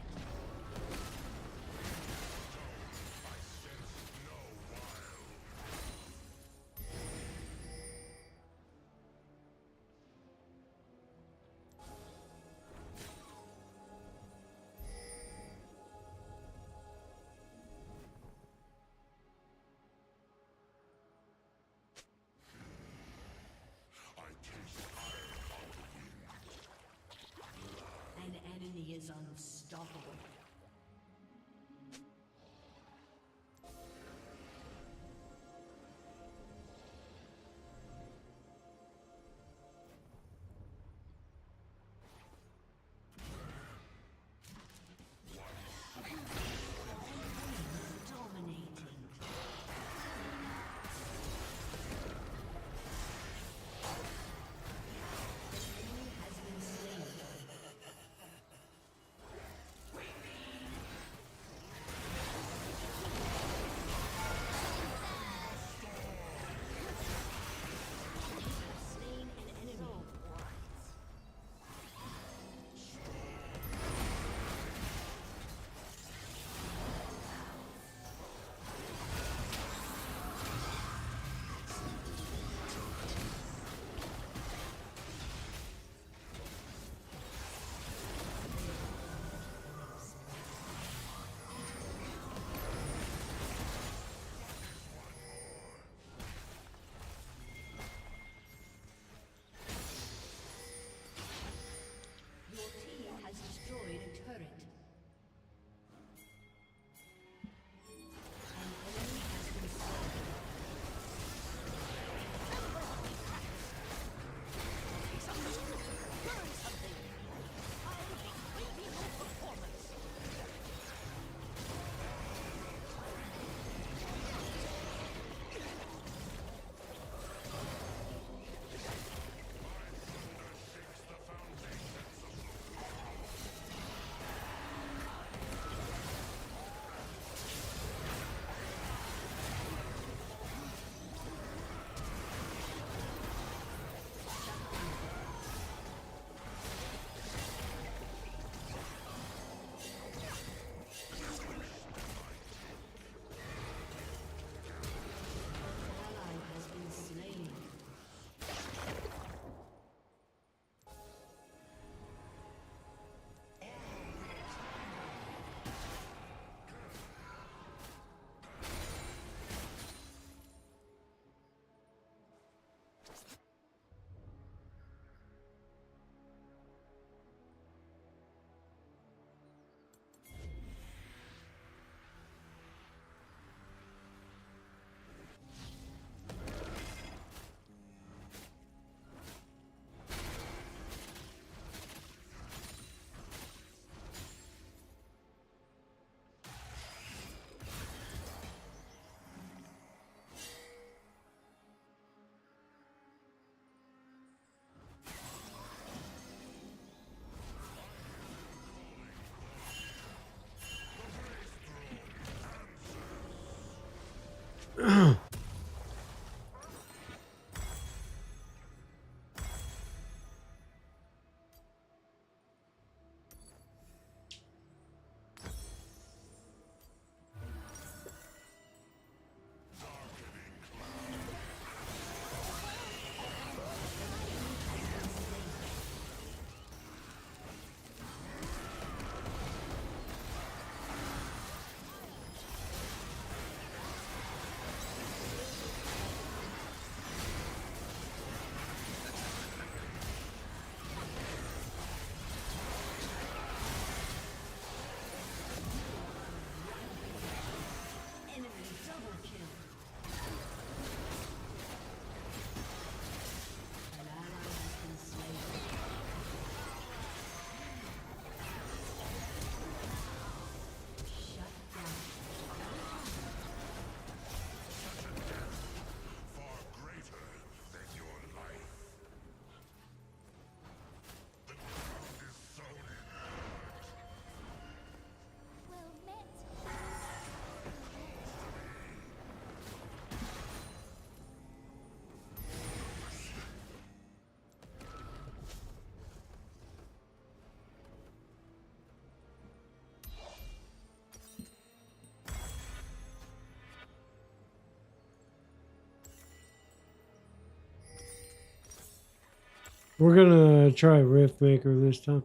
We're gonna try Rift Maker this time.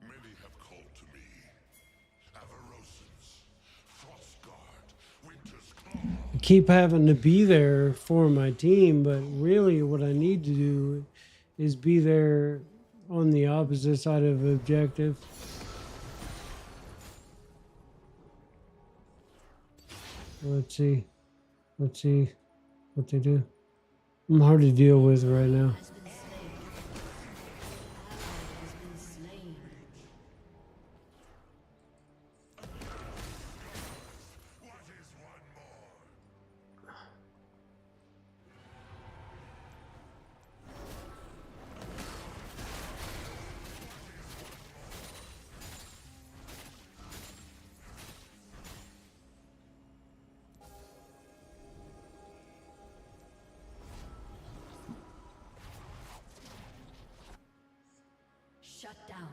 Many have called to me. Avarosans, Frostguard, Winter's Claw. I keep having to be there for my team, but really what I need to do is be there on the opposite side of the objective. Let's see what they do. I'm hard to deal with right now. Shut down.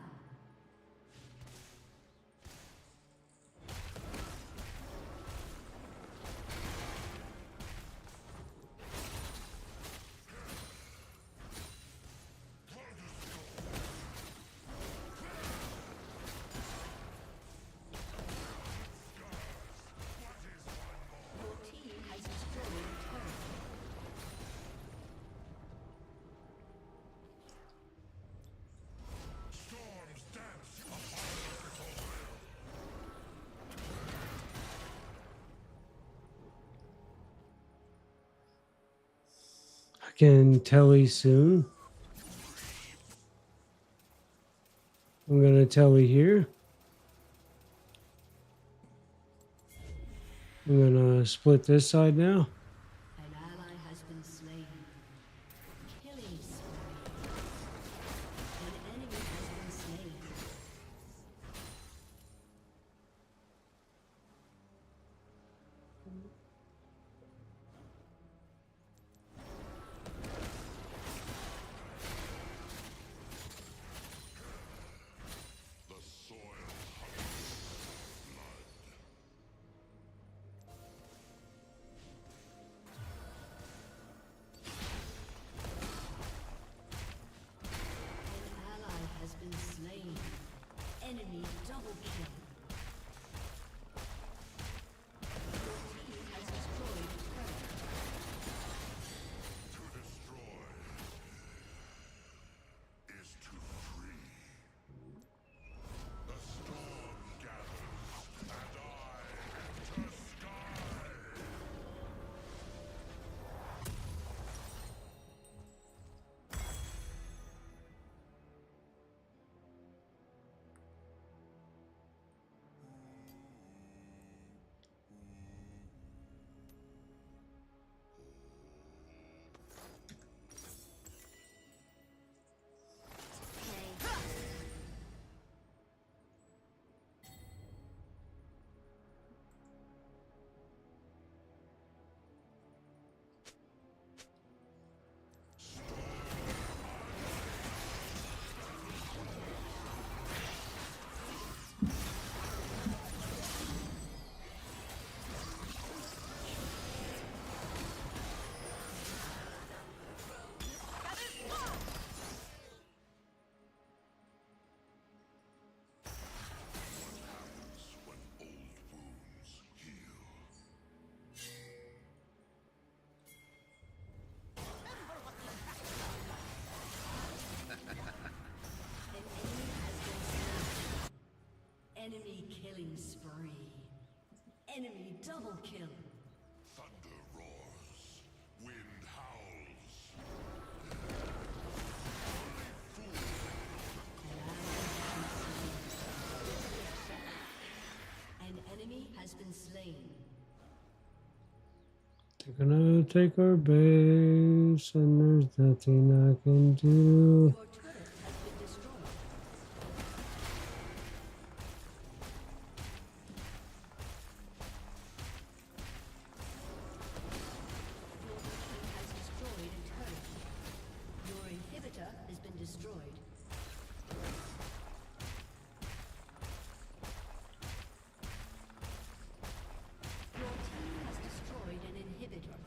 Your team has destroyed a turret. Storms dance upon I can telly soon. I'm gonna telly here. I'm gonna split this side now. An ally has been slain. Killing spree. An enemy has been slain. the soil hungers blood. An ally has been slain. Enemy double kill. Your team has destroyed a turret. To destroy is to free. The storm gathers, and I enter sky. When old wounds heal. Enemy killing spree. Enemy double kill. Thunder roars, wind howls. An enemy has been slain. They're gonna take our base, and there's nothing I can do. Your turret has been destroyed. Your team has destroyed a turret. Your inhibitor has been destroyed. Your team has destroyed an inhibitor.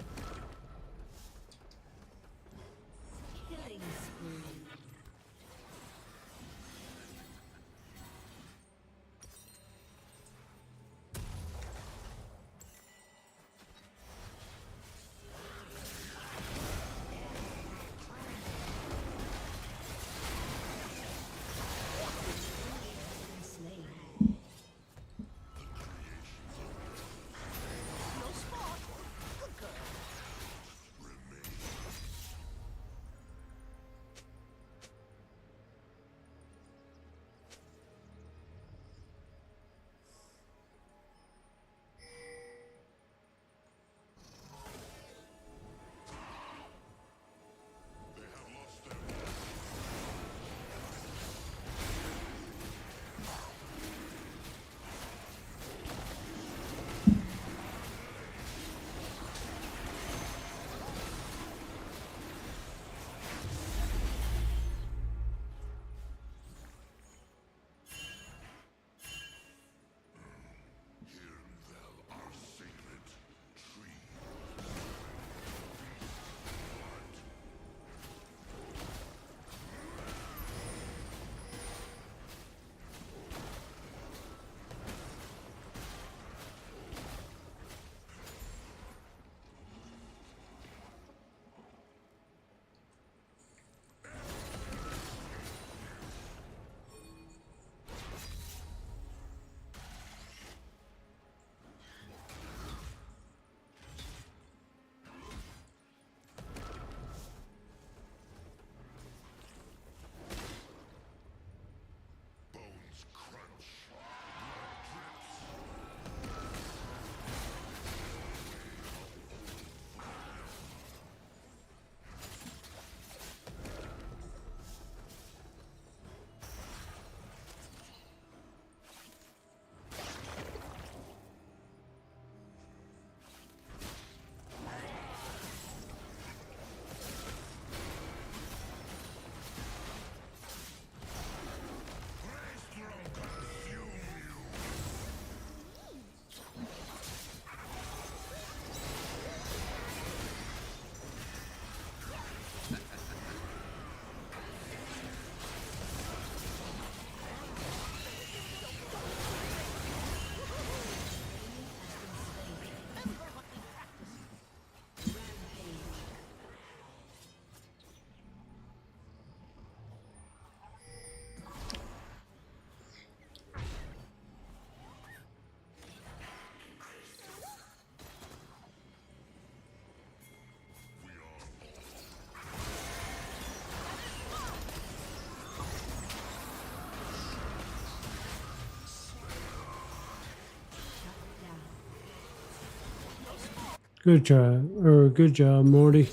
Good try, or good job, Morty.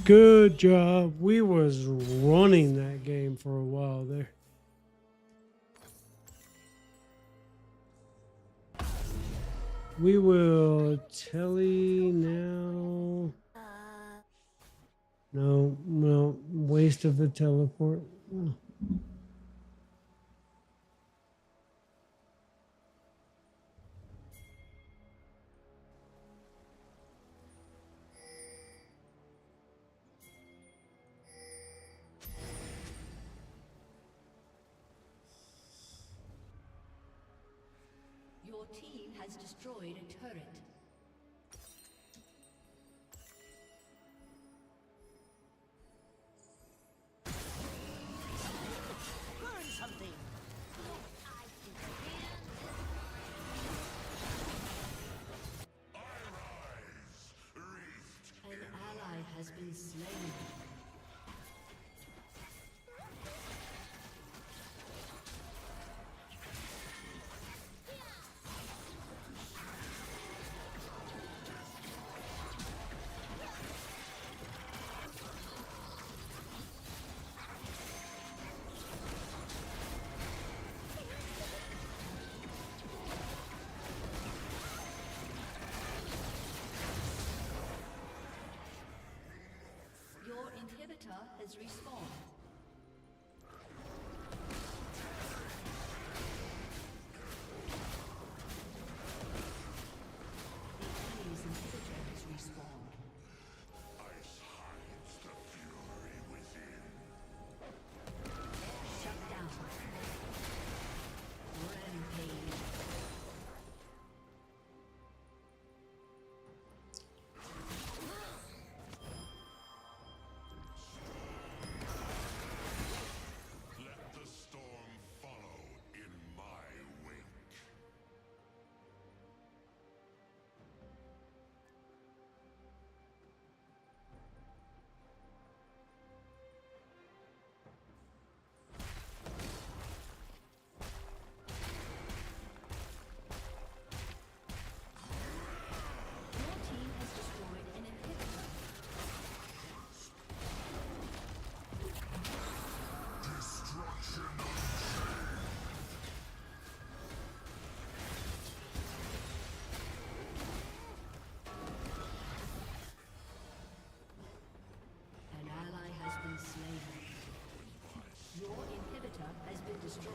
Good job. We was running that game for a while there. We will telly now. No, no, waste of a teleport. Oh. Your team has destroyed a turret. Learn something. An ally has been slain. Your inhibitor has respawned. The enemy's inhibitor has respawned. Ice hides the fury within. Shut down. Rampage. Let the storm follow in my wake. Your team has destroyed an inhibitor. Destruction An ally has been slain. Your inhibitor has been destroyed.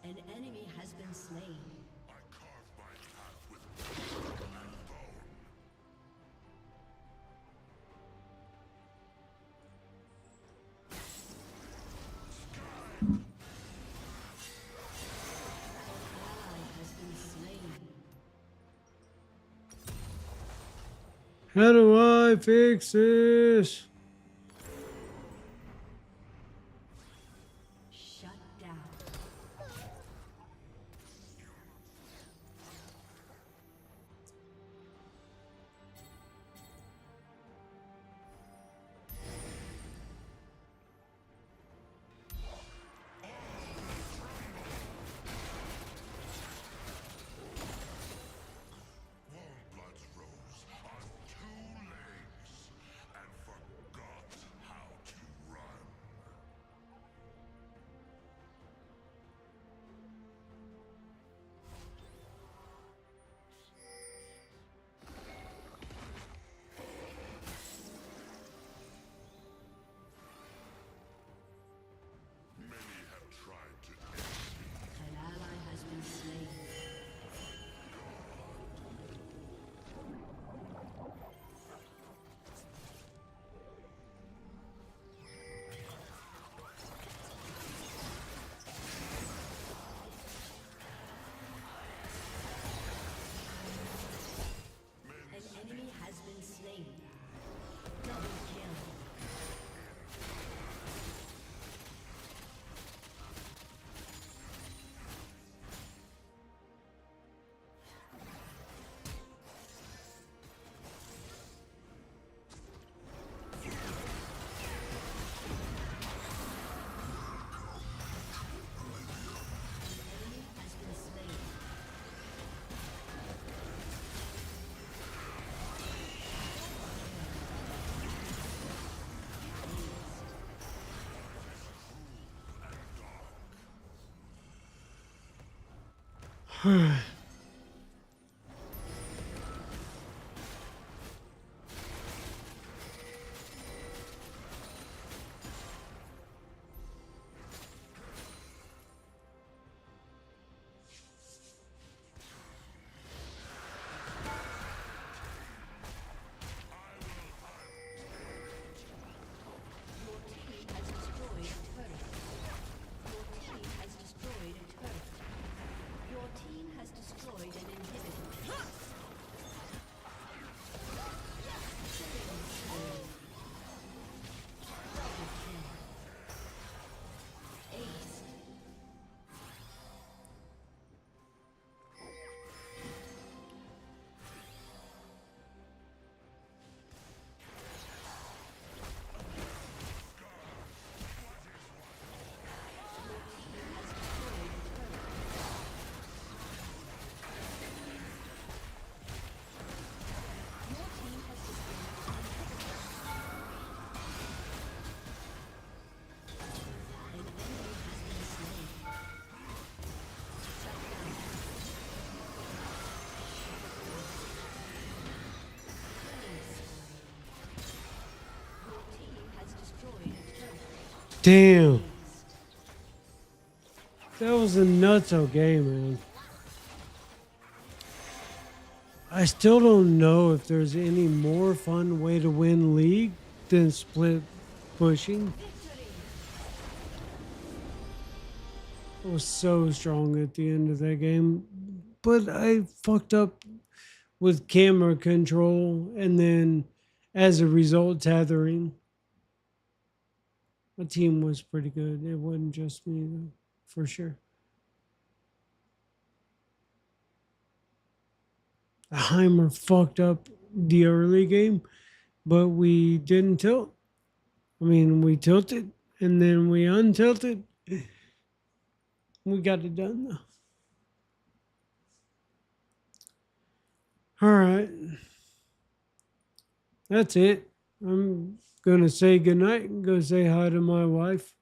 An enemy has been slain. I carve my path with blood and bone. Ally has been slain. How do I fix this? Shut down. Warm blood's rose on two legs, and for Damn. That was a nutso game, man. I still don't know if there's any more fun way to win League than split pushing. I was so strong at the end of that game, but I fucked up with camera control and then as a result tethering. My team was pretty good. It wasn't just me, though, for sure. Heimer fucked up the early game, but we didn't tilt. I mean, we tilted and then we untilted. We got it done, though. All right. That's it. I'm going to say goodnight and go say hi to my wife.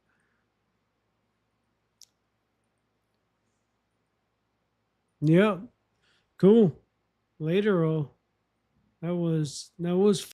Yep. Cool. Later, all. That was